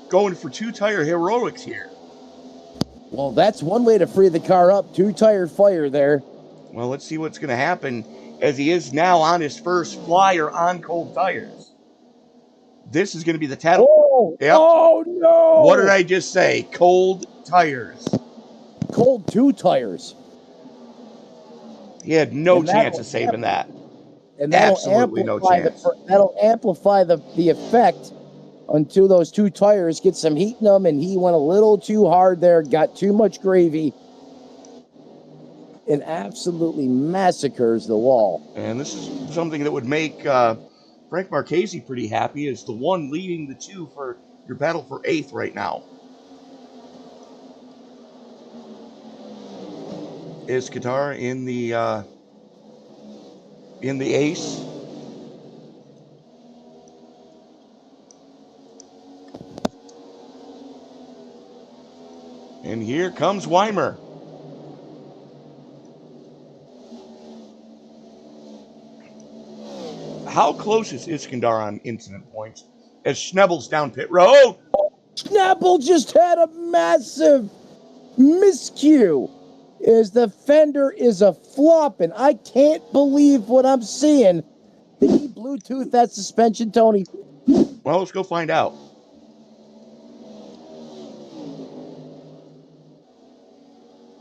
going for 2-tire heroics here. Well, that's one way to free the car up. 2-tire fire there. Well, let's see what's going to happen, as he is now on his first flyer on cold tires. This is going to be the tattle. Oh, yep. Oh, no. What did I just say? Cold tires. Cold 2 tires. He had no chance of saving that. And that'll Absolutely no chance. That'll amplify the effect until those 2 tires get some heat in them, and he went a little too hard there, got too much gravy, and absolutely massacres the wall. And this is something that would make Frank Marchese pretty happy, as the one leading the 2 for your battle for 8th right now. Is Qatar in the ace? And here comes Weimer. How close is Iskandar on incident points as Schnebel's down pit road? Schnebel just had a massive miscue. As the fender is a flop, and I can't believe what I'm seeing. Did he Bluetooth that suspension, Tony? Well, let's go find out.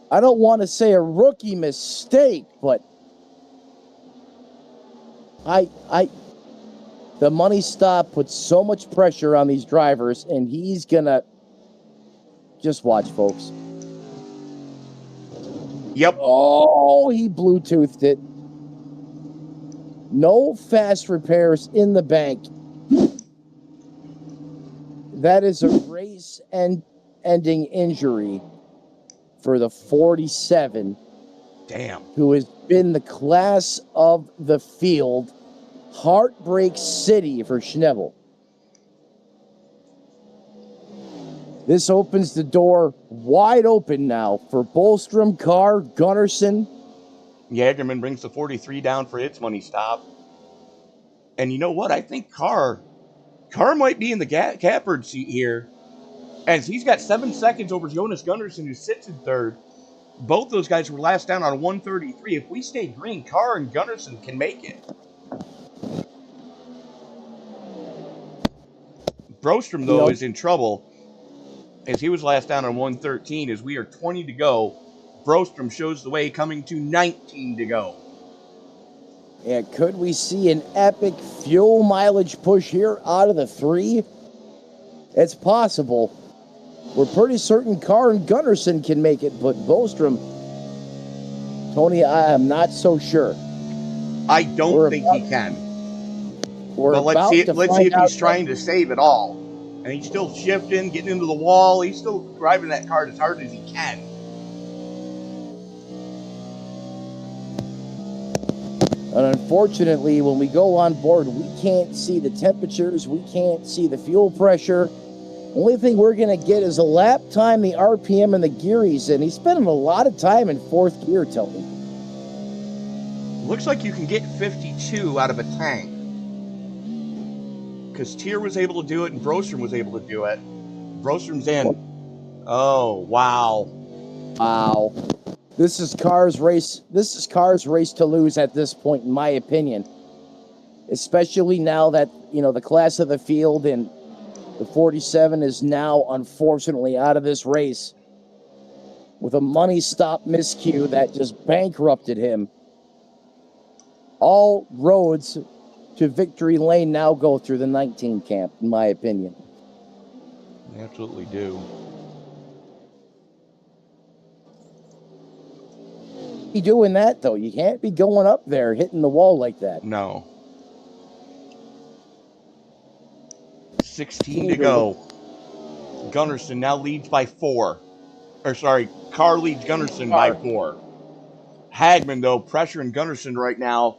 I don't want to say a rookie mistake, but the money stop puts so much pressure on these drivers, and he's gonna just watch, folks. Yep. Oh, he Bluetoothed it. No fast repairs in the bank. That is a race-ending injury for the 47. Damn. Who has been the class of the field. Heartbreak City for Schnebel. This opens the door wide open now for Bolstrom, Carr, Gunnarsson. Jagerman brings the 43 down for its money stop. And you know what? I think Carr might be in the catbird seat here, as he's got 7 seconds over Jonas Gunnarsson, who sits in 3rd. Both those guys were last down on 133. If we stay green, Carr and Gunnarsson can make it. Brostrom, though, is in trouble, as he was last down on 113. As we are 20 to go, Brostrom shows the way, coming to 19 to go. Yeah, could we see an epic fuel mileage push here out of the 3? It's possible. We're pretty certain Carr and Gunnarsson can make it, but Bostrom, Tony, I am not so sure. I don't think he can. But let's see if he's trying to save it all. And he's still shifting, getting into the wall. He's still driving that car as hard as he can. And unfortunately, when we go on board, we can't see the temperatures. We can't see the fuel pressure. Only thing we're going to get is a lap time, the RPM, and the gear he's in. He's spending a lot of time in 4th gear, Tony. Looks like you can get 52 out of a tank. Because Tier was able to do it and Brostrom was able to do it. Brostrom's in. Oh, wow. Wow. This is Carr's race. This is Carr's race to lose at this point, in my opinion. Especially now that, the class of the field and the 47 is now, unfortunately, out of this race with a money stop miscue that just bankrupted him. All roads to victory lane now go through the 19 camp, in my opinion. They absolutely do. be doing that, though. You can't be going up there hitting the wall like that. No. 16 to go. Gunnarsson now leads by 4. Or sorry, Carr leads Gunnarsson by 4. Hagman, though, pressuring Gunnarsson right now.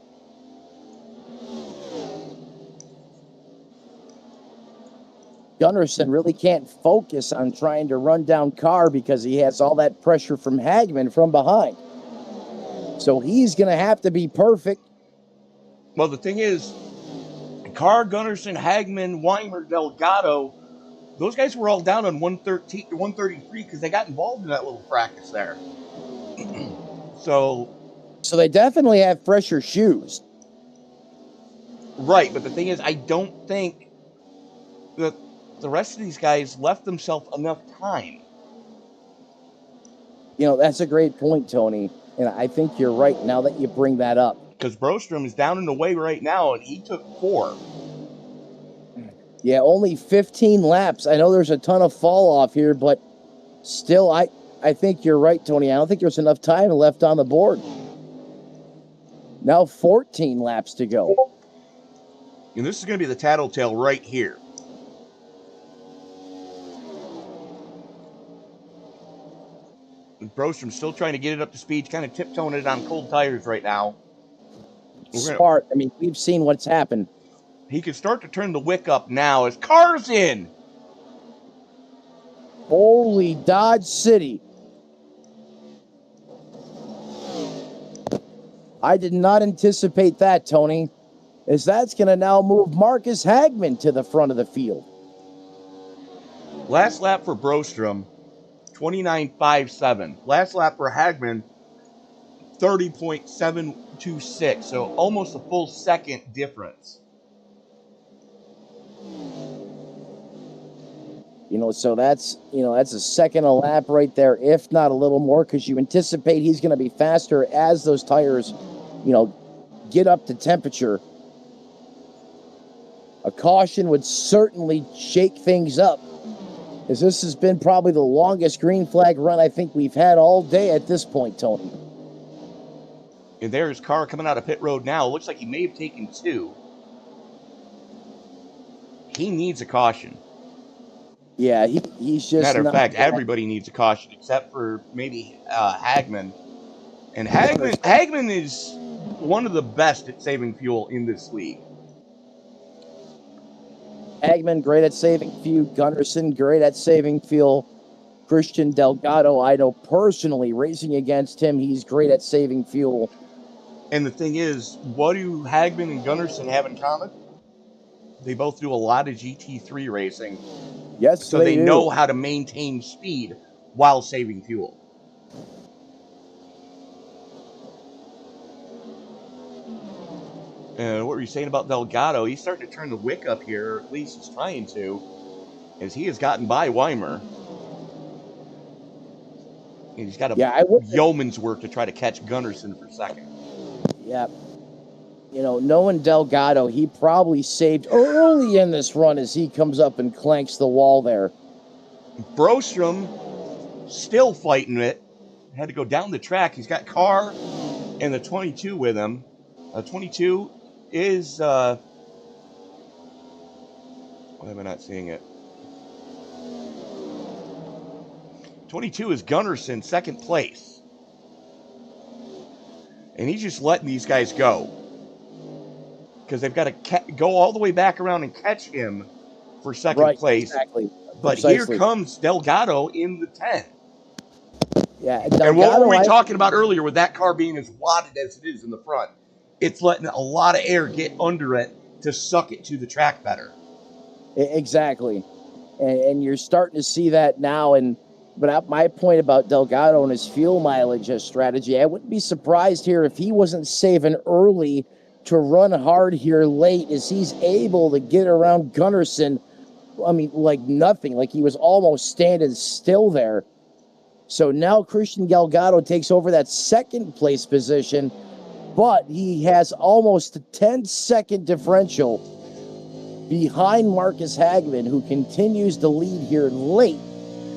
Gunnarsson really can't focus on trying to run down Carr because he has all that pressure from Hagman from behind. So he's going to have to be perfect. Well, the thing is, Carr, Gunnarsson, Hagman, Weimer, Delgado, those guys were all down on 133 because they got involved in that little fracas there. So they definitely have fresher shoes. Right, but the thing is, I don't think that the rest of these guys left themselves enough time. You know, that's a great point, Tony. And I think you're right now that you bring that up. Because Brostrom is down in the way right now, and he took 4. Yeah, only 15 laps. I know there's a ton of fall off here, but still, I think you're right, Tony. I don't think there's enough time left on the board. Now 14 laps to go. And this is going to be the tattletale right here. And Brostrom's still trying to get it up to speed, kind of tiptoeing it on cold tires right now. Smart. I mean, we've seen what's happened. He can start to turn the wick up now as Carr's in. Holy Dodge City. I did not anticipate that, Tony, as that's going to now move Marcus Hagman to the front of the field. Last lap for Brostrom, 29.57. Last lap for Hagman, 30.726. So almost a full second difference. You know, so that's a second a lap right there, if not a little more, because you anticipate he's going to be faster as those tires, get up to temperature. A caution would certainly shake things up, as this has been probably the longest green flag run I think we've had all day at this point, Tony. And there's Carr coming out of pit road now. Looks like he may have taken 2. He needs a caution. Yeah, he's just... Matter of fact, everybody needs a caution except for maybe Hagman. And Hagman is one of the best at saving fuel in this league. Hagman, great at saving fuel. Gunnarsson, great at saving fuel. Christian Delgado, I know personally, racing against him, he's great at saving fuel. And the thing is, what do Hagman and Gunnarsson have in common? They both do a lot of GT3 racing. Yes, so they know how to maintain speed while saving fuel. And what were you saying about Delgado? He's starting to turn the wick up here, or at least he's trying to, as he has gotten by Weimer. And he's got a yeoman's work to try to catch Gunnarsson for second. Yeah. Knowing Delgado, he probably saved early in this run as he comes up and clanks the wall there. Brostrom still fighting it. Had to go down the track. He's got Carr and the 22 with him. 22 is... why am I not seeing it? 22 is Gunnarsson, second place. And he's just letting these guys go. Because they've got to go all the way back around and catch him for second place. Exactly. But here comes Delgado in the 10. Yeah, Delgado, and what were we talking about earlier with that car being as wadded as it is in the front? It's letting a lot of air get under it to suck it to the track better. Exactly. And you're starting to see that now. But my point about Delgado and his fuel mileage strategy, I wouldn't be surprised here if he wasn't saving early to run hard here late, as he's able to get around Gunnarsson, like nothing, like he was almost standing still there. So now Christian Delgado takes over that second place position, but he has almost a 10-second differential behind Marcus Hagman, who continues to lead here late,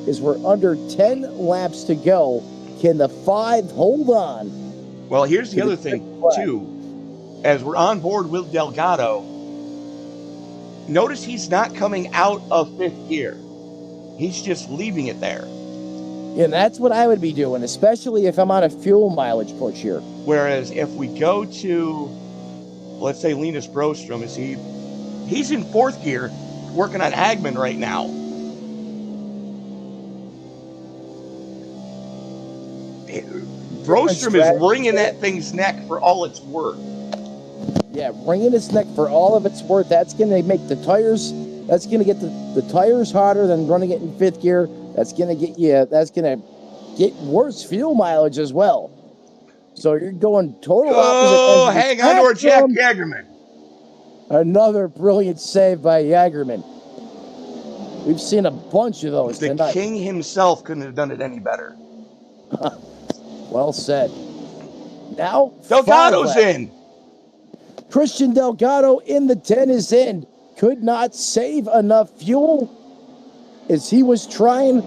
as we're under 10 laps to go. Can the 5 hold on Well, here's the other thing, too. As we're on board with Delgado, notice he's not coming out of fifth gear. He's just leaving it there. And that's what I would be doing, especially if I'm on a fuel mileage push here. Whereas if we go to, let's say, Linus Brostrom, he's in fourth gear working on Hagman right now. Brostrom is wringing that thing's neck for all it's worth. Yeah, wringing its neck for all of its worth. That's going to make the tires, that's going to get the tires hotter than running it in fifth gear. That's going to get worse fuel mileage as well. So you're going total opposite. Oh, hang on to our Jack Yagerman. Another brilliant save by Yagerman. We've seen a bunch of those tonight. The king himself couldn't have done it any better. Well said. Now, Delgado's in. Christian Delgado in the 10 is in. Could not save enough fuel as he was trying.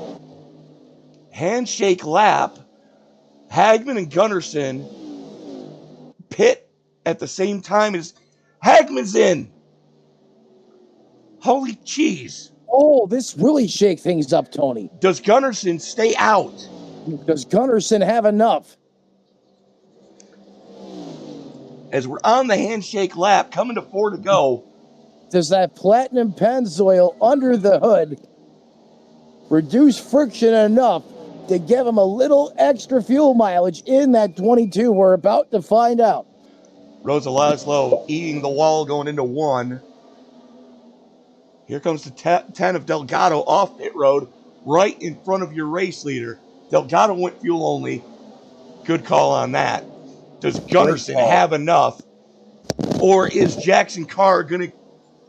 Handshake lap. Hagman and Gunnarsson pit at the same time as Hagman's in. Holy cheese. Oh, this really shake things up, Tony. Does Gunnarsson stay out? Does Gunnarsson have enough? As we're on the handshake lap, coming to 4 to go. Does that platinum Pennzoil under the hood reduce friction enough to give him a little extra fuel mileage in that 22? We're about to find out. Rosa Laszlo eating the wall going into 1. Here comes the 10 of Delgado off pit road, right in front of your race leader. Delgado went fuel only. Good call on that. Does Gunnarsson have enough? Or is Jackson Carr going to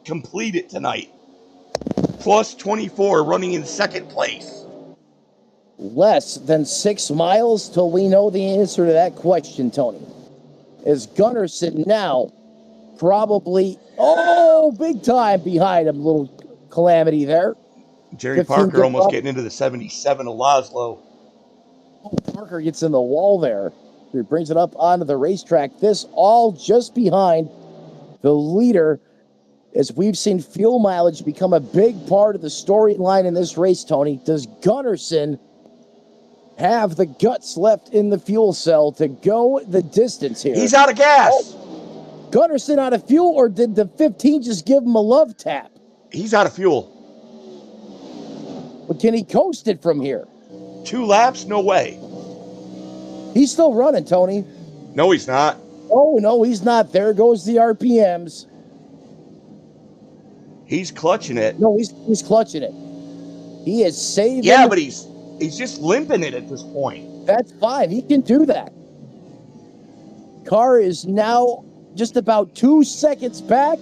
complete it tonight? Plus 24 running in second place. Less than 6 miles till we know the answer to that question, Tony. Is Gunnarsson now probably, big time behind him? Little calamity there. Jerry Parker almost getting into the 77 of Laszlo. Parker gets in the wall there. He brings it up onto the racetrack. This all just behind the leader, as we've seen fuel mileage become a big part of the storyline in this race, Tony. Does Gunnarsson have the guts left in the fuel cell to go the distance here? He's out of gas. Gunnarsson out of fuel, or did the 15 just give him a love tap? He's out of fuel. But can he coast it from here? 2 laps? No way. He's still running, Tony. No, he's not. Oh, no, he's not. There goes the RPMs. He's clutching it. No, he's clutching it. He is saving. Yeah, but he's just limping it at this point. That's fine. He can do that. Carr is now just about 2 seconds back.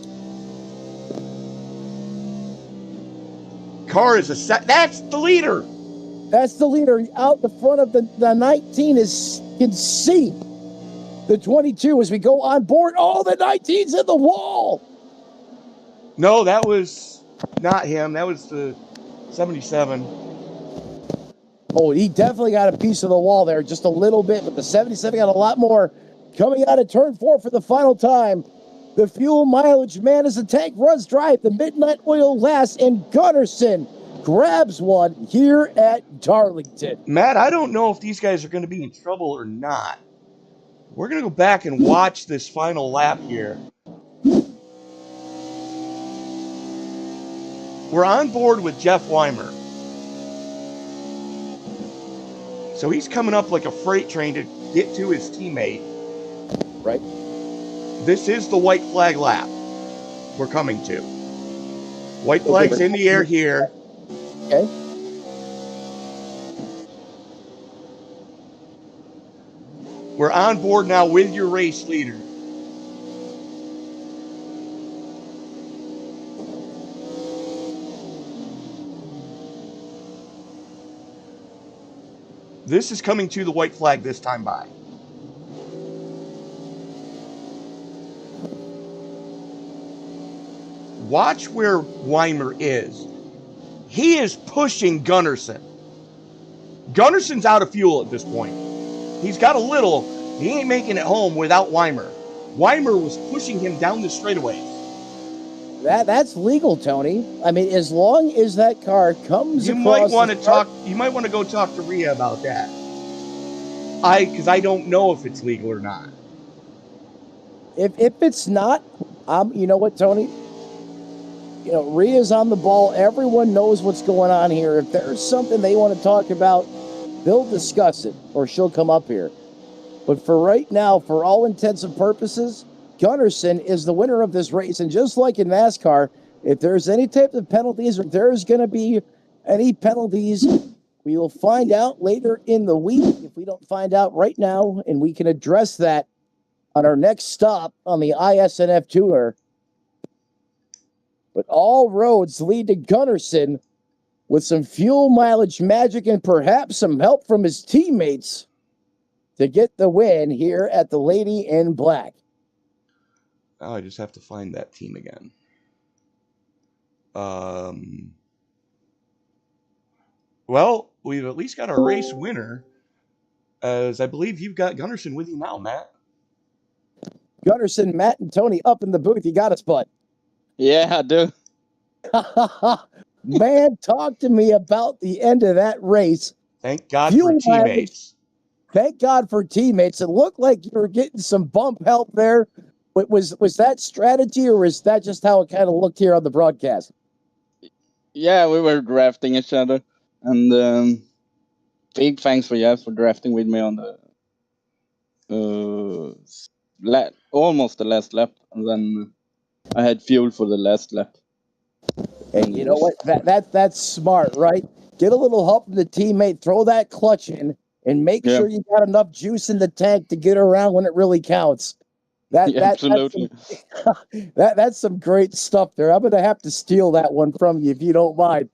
Carr is that's the leader. That's the leader out the front of the 19 can see the 22 as we go on board. Oh, the 19's in the wall. No, that was not him. That was the 77. Oh, he definitely got a piece of the wall there, just a little bit, but the 77 got a lot more. Coming out of turn 4 for the final time. The fuel mileage man as the tank runs dry. The midnight oil lasts, and Gunnarsson grabs one here at Darlington. Matt, I don't know if these guys are going to be in trouble or not. We're going to go back and watch this final lap here. We're on board with Jeff Weimer. So he's coming up like a freight train to get to his teammate. Right. This is the white flag lap we're coming to. White flag's in the air here. Okay. We're on board now with your race leader. This is coming to the white flag this time by. Watch where Weimer is. He is pushing Gunnarsson. Gunnarsson's out of fuel at this point. He's got a little, He ain't making it home without Weimer. Weimer was pushing him down the straightaway. That's legal, Tony. I mean, as long as that car comes You across might want to the start- talk. You might want to go talk to Rhea about that. Because I don't know if it's legal or not. If it's not, you know what, Tony? You know, Rhea's on the ball. Everyone knows what's going on here. If there's something they want to talk about, they'll discuss it, or she'll come up here. But for right now, for all intents and purposes, Gunnarsson is the winner of this race. And just like in NASCAR, if there's any type of penalties, or there's going to be any penalties, we will find out later in the week. If we don't find out right now, and we can address that on our next stop on the iSNF tour. But all roads lead to Gunnarsson with some fuel mileage magic and perhaps some help from his teammates to get the win here at the Lady in Black. Oh, I just have to find that team again. Well, we've at least got a race winner, as I believe you've got Gunnarsson with you now, Matt. Gunnarsson, Matt, and Tony up in the booth. You got us, bud. Yeah, I do. Man, talk to me about the end of that race. Thank God Fuel for teammates. Thank God for teammates. It looked like you were getting some bump help there. But was that strategy, or was that just how it kind of looked here on the broadcast? Yeah, we were drafting each other, and big thanks for Jeff for drafting with me on the almost the last lap, and then I had fuel for the last lap. And you know what? That's smart, right? Get a little help from the teammate, throw that clutch in, and make sure you got enough juice in the tank to get around when it really counts. Absolutely. That's some great stuff there. I'm going to have to steal that one from you if you don't mind.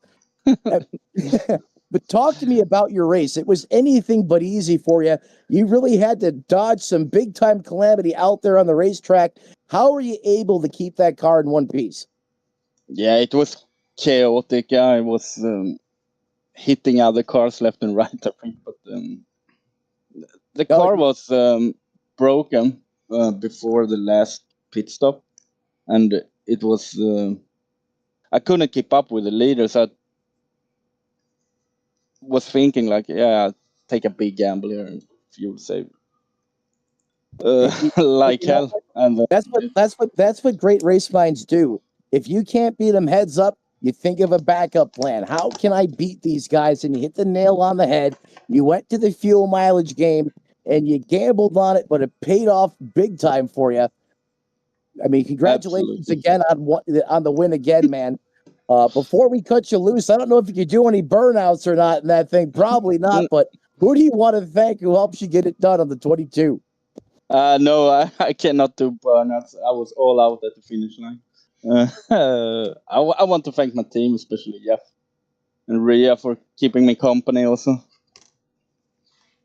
But talk to me about your race. It was anything but easy for you. You really had to dodge some big-time calamity out there on the racetrack. How were you able to keep that car in one piece? Yeah, it was chaotic. I was hitting other cars left and right, I think. But the car was broken before the last pit stop. And it was... I couldn't keep up with the leaders. I was thinking, like, take a big gamble here and fuel save. Like hell. And that's what great race minds do. If you can't beat them heads up, you think of a backup plan. How can I beat these guys? And you hit the nail on the head. You went to the fuel mileage game and you gambled on it, but it paid off big time for you. I mean, congratulations again on the win again, man. Before we cut you loose, I don't know if you could do any burnouts or not in that thing. Probably not, but who do you want to thank who helps you get it done on the 22? No, I cannot do burnouts. I was all out at the finish line. I want to thank my team, especially Jeff and Rhea for keeping me company also.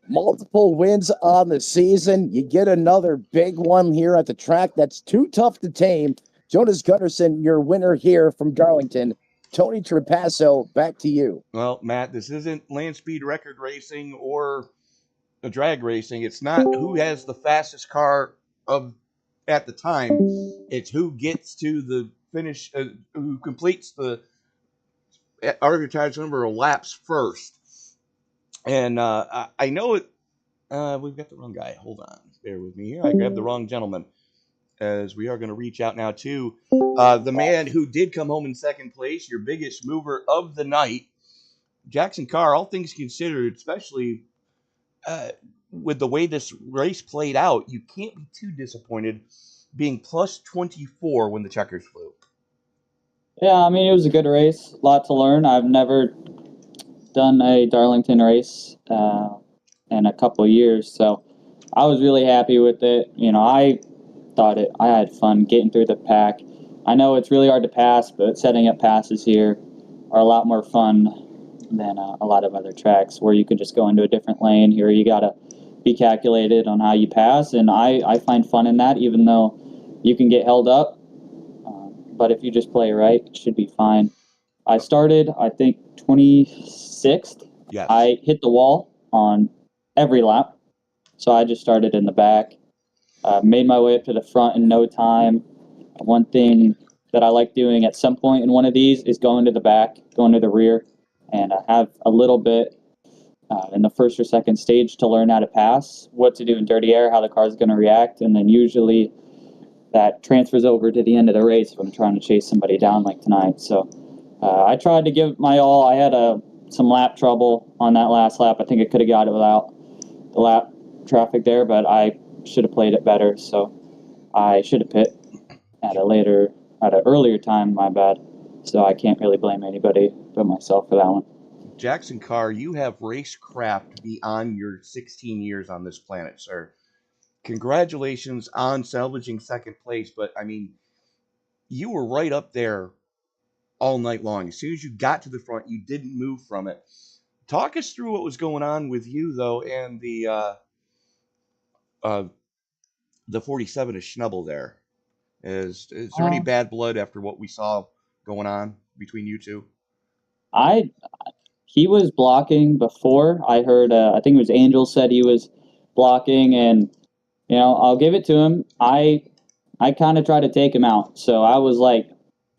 Multiple wins on the season. You get another big one here at the track that's too tough to tame. Jonas Gunnarsson, your winner here from Darlington. Tony Trapasso, back to you. Well, Matt, this isn't land speed record racing or a drag racing. It's not who has the fastest car at the time. It's who gets to the finish, who completes the arbitrage number of laps first. And I know it. We've got the wrong guy. Hold on. Bear with me here. I grabbed the wrong gentleman. As we are going to reach out now to the man who did come home in second place, your biggest mover of the night, Jackson Carr. All things considered, especially with the way this race played out, you can't be too disappointed being plus 24 when the checkers flew. Yeah, I mean, it was a good race. A lot to learn. I've never done a Darlington race in a couple of years, so I was really happy with it. You know, I had fun getting through the pack. I know it's really hard to pass, but setting up passes here are a lot more fun than a lot of other tracks where you could just go into a different lane. Here you got to be calculated on how you pass, and I find fun in that, even though you can get held up. But if you just play right, it should be fine. I started, I think, 26th. Yes. I hit the wall on every lap. So I just started in the back, made my way up to the front in no time. One thing that I like doing at some point in one of these is going to the back, going to the rear, and I have a little bit in the first or second stage to learn how to pass, what to do in dirty air, how the car is going to react, and then usually that transfers over to the end of the race if I'm trying to chase somebody down like tonight. So I tried to give my all. I had some lap trouble on that last lap. I think I could have got it without the lap traffic there, but I should have played it better. So I should have pit at an earlier time, my bad. So I can't really blame anybody but myself for that one. Jackson Carr, you have racecraft beyond your 16 years on this planet, sir. Congratulations on salvaging second place, but I mean, you were right up there all night long. As soon as you got to the front, you didn't move from it. Talk us through what was going on with you, though, and the 47 of Schnubble there. Is there any bad blood after what we saw going on between you two? He was blocking before. I heard, I think it was Angel said he was blocking, and, you know, I'll give it to him. I kind of tried to take him out. So I was like,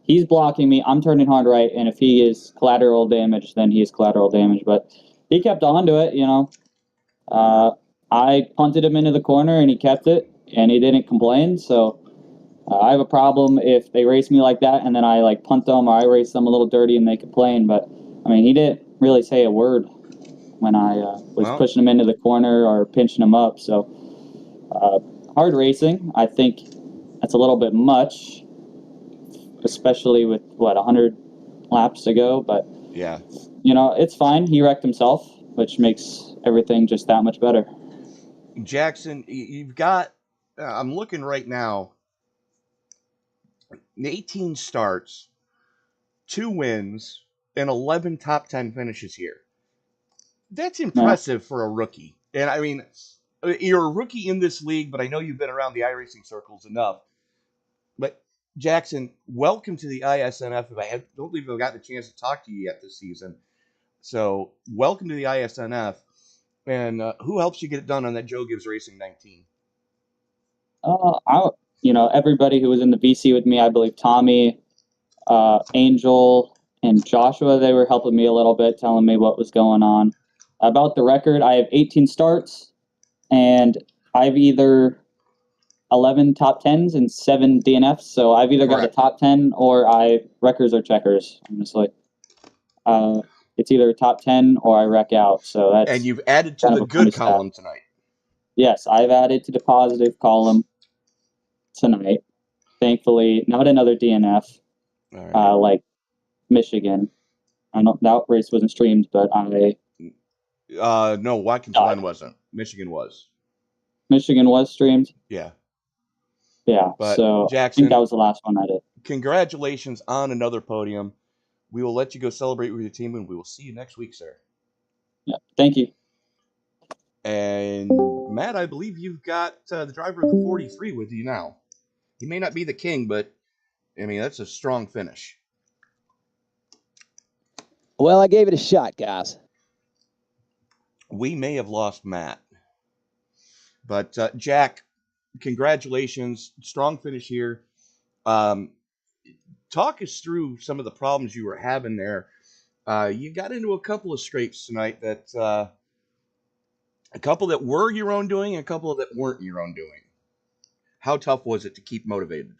he's blocking me. I'm turning hard right, and if he is collateral damage, then he is collateral damage. But he kept on to it, you know. I punted him into the corner, and he kept it, and he didn't complain. So I have a problem if they race me like that, and then I, like, punt them, or I race them a little dirty, and they complain. But, I mean, he didn't really say a word when I was pushing him into the corner or pinching him up. So hard racing, I think that's a little bit much, especially with, 100 laps to go. But, yeah, you know, it's fine. He wrecked himself, which makes everything just that much better. Jackson, you've got, I'm looking right now, 18 starts, 2 wins, and 11 top 10 finishes here. That's impressive for a rookie. And I mean, you're a rookie in this league, but I know you've been around the iRacing circles enough. But Jackson, welcome to the iSNF. I don't believe I've gotten a chance to talk to you yet this season. So welcome to the iSNF. And who helps you get it done on that Joe Gibbs Racing 19? Everybody who was in the VC with me, I believe Tommy, Angel, and Joshua, they were helping me a little bit, telling me what was going on. About the record, I have 18 starts, and I've either 11 top 10s and 7 DNFs, so I've either got a top 10 or records or checkers, honestly. It's either top 10 or I wreck out, so that's... And you've added to the good column tonight. Yes, I've added to the positive column tonight. Thankfully, not another DNF, like Michigan. I know that race wasn't streamed, but no, Watkins Glen wasn't. Michigan was. Michigan was streamed? Yeah. Yeah, but so Jackson, I think that was the last one I did. Congratulations on another podium. We will let you go celebrate with your team, and we will see you next week, sir. Yeah, thank you. And Matt, I believe you've got the driver of the 43 with you now. He may not be the king, but I mean, that's a strong finish. Well, I gave it a shot, guys. We may have lost Matt. But Jack, congratulations. Strong finish here. Talk us through some of the problems you were having there. You got into a couple of scrapes tonight that a couple that were your own doing, and a couple that weren't your own doing. How tough was it to keep motivated?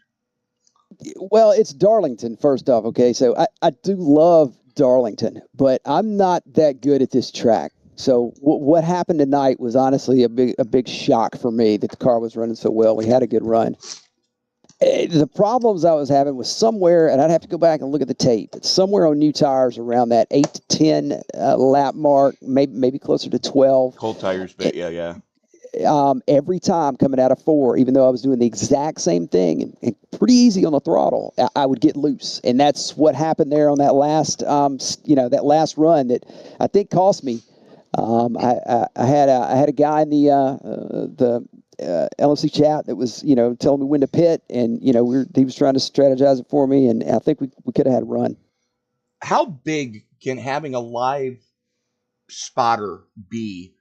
Well, it's Darlington, first off, okay? So I do love Darlington, but I'm not that good at this track. So what happened tonight was honestly a big shock for me that the car was running so well. We had a good run. The problems I was having was somewhere, and I'd have to go back and look at the tape, but somewhere on new tires around that 8 to 10 lap mark, maybe closer to 12. Cold tires, but yeah. Every time coming out of 4, even though I was doing the exact same thing and pretty easy on the throttle, I would get loose. And that's what happened there on that last, that last run that I think cost me. I had a guy in the LMC chat that was, telling me when to pit, and, he was trying to strategize it for me, and I think we could have had a run. How big can having a live spotter be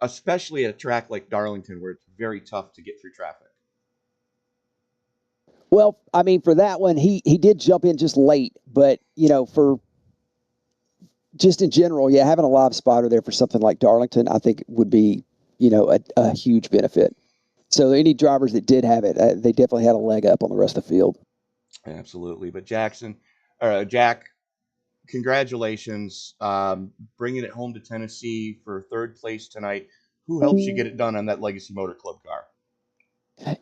especially at a track like Darlington where it's very tough to get through traffic? Well, I mean, for that one, he did jump in just late, but for just in general, yeah, having a live spotter there for something like Darlington, I think would be a huge benefit. So any drivers that did have it, they definitely had a leg up on the rest of the field. Absolutely. But Jack, congratulations, bringing it home to Tennessee for third place tonight. Who helps you get it done on that Legacy Motor Club car?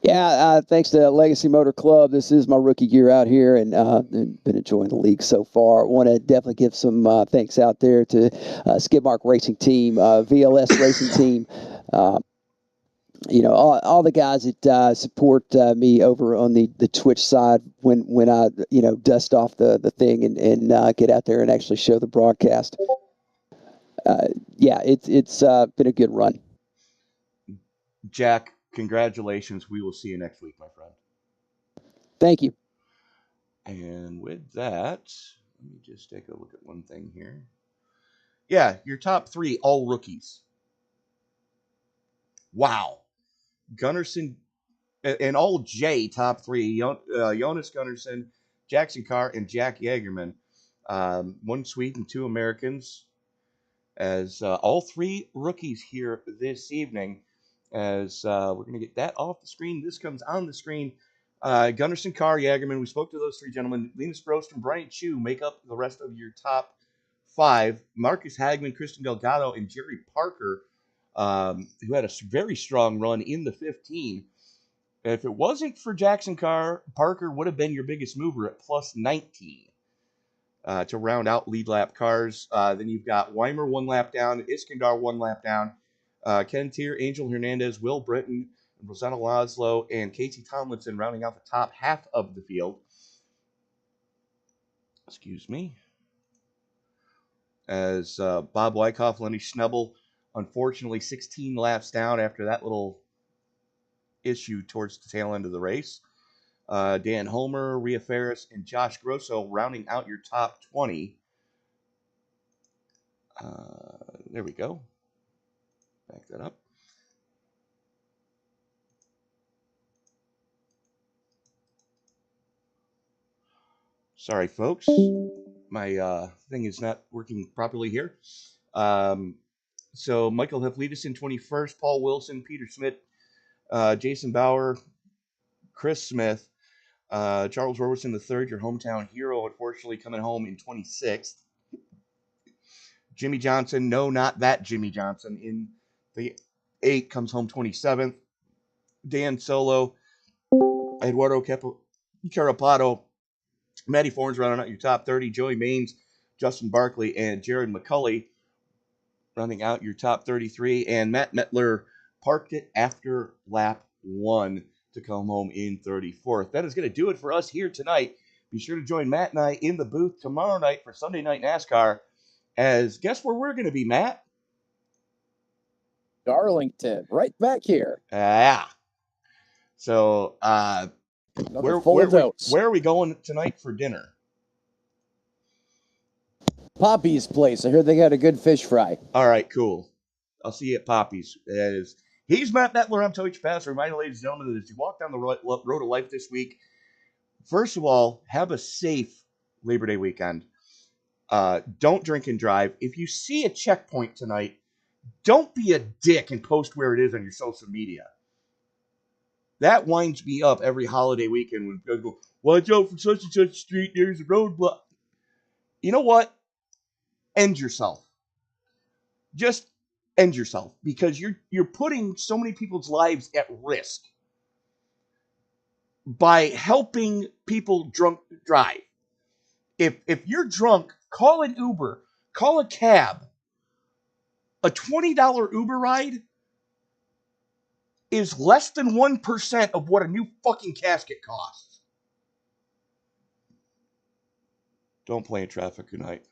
Yeah, thanks to Legacy Motor Club. This is my rookie year out here, and been enjoying the league so far. Want to definitely give some thanks out there to Skidmark Racing Team, VLS Racing Team. All the guys that support me over on the Twitch side when I dust off the thing and get out there and actually show the broadcast. It's been a good run. Jack, congratulations. We will see you next week, my friend. Thank you. And with that, let me just take a look at one thing here. Yeah, your top three, all rookies. Wow. Gunnarsson and all J top three. Jonas Gunnarsson, Jackson Carr, and Jack Yeagerman. One Swede and two Americans. As all three rookies here this evening. As we're going to get that off the screen. This comes on the screen. Gunnarsson, Carr, Yeagerman. We spoke to those three gentlemen. Linus Brost and Brian Chu make up the rest of your top five. Marcus Hagman, Christian Delgado, and Jerry Parker, who had a very strong run in the 15. If it wasn't for Jackson Carr, Parker would have been your biggest mover at plus 19 to round out lead lap cars. Then you've got Weimer 1 lap down, Iskandar 1 lap down, Ken Tier, Angel Hernandez, Will Britton, Rosanna Laszlo, and Casey Tomlinson rounding out the top half of the field. Excuse me. As Bob Wyckoff, Lenny Schnebel, unfortunately 16 laps down after that little issue towards the tail end of the race. Dan Homer, Rhea Ferris, and Josh Grosso rounding out your top 20. There we go. Back that up. Sorry, folks. My thing is not working properly here. So Michael Heflidis in 21st, Paul Wilson, Peter Schmidt, Jason Bauer, Chris Smith, Charles Robertson III, your hometown hero, unfortunately coming home in 26th. Jimmy Johnson, no, not that Jimmy Johnson, in the 8 comes home 27th. Dan Solo, Eduardo Carapato, Matty Forns rounding out your top 30. Joey Maines, Justin Barkley, and Jared McCulley rounding out your top 33. And Matt Mettler parked it after lap 1 to come home in 34th. That is going to do it for us here tonight. Be sure to join Matt and I in the booth tomorrow night for Sunday Night NASCAR. As guess where we're going to be, Matt? Darlington, right back here. Yeah. So, where are we going tonight for dinner? Poppy's place. I heard they got a good fish fry. All right, cool. I'll see you at Poppy's. He's Matt Mettler. I'm Tony Pass. Remind you, ladies and gentlemen, that as you walk down the road of life this week, first of all, have a safe Labor Day weekend. Don't drink and drive. If you see a checkpoint tonight, don't be a dick and post where it is on your social media. That winds me up every holiday weekend when guys go, watch out for such and such street, there's a roadblock. You know what? End yourself. Just end yourself, because you're putting so many people's lives at risk by helping people drunk drive. If you're drunk, call an Uber, call a cab. A $20 Uber ride is less than 1% of what a new fucking casket costs. Don't play in traffic. Good night.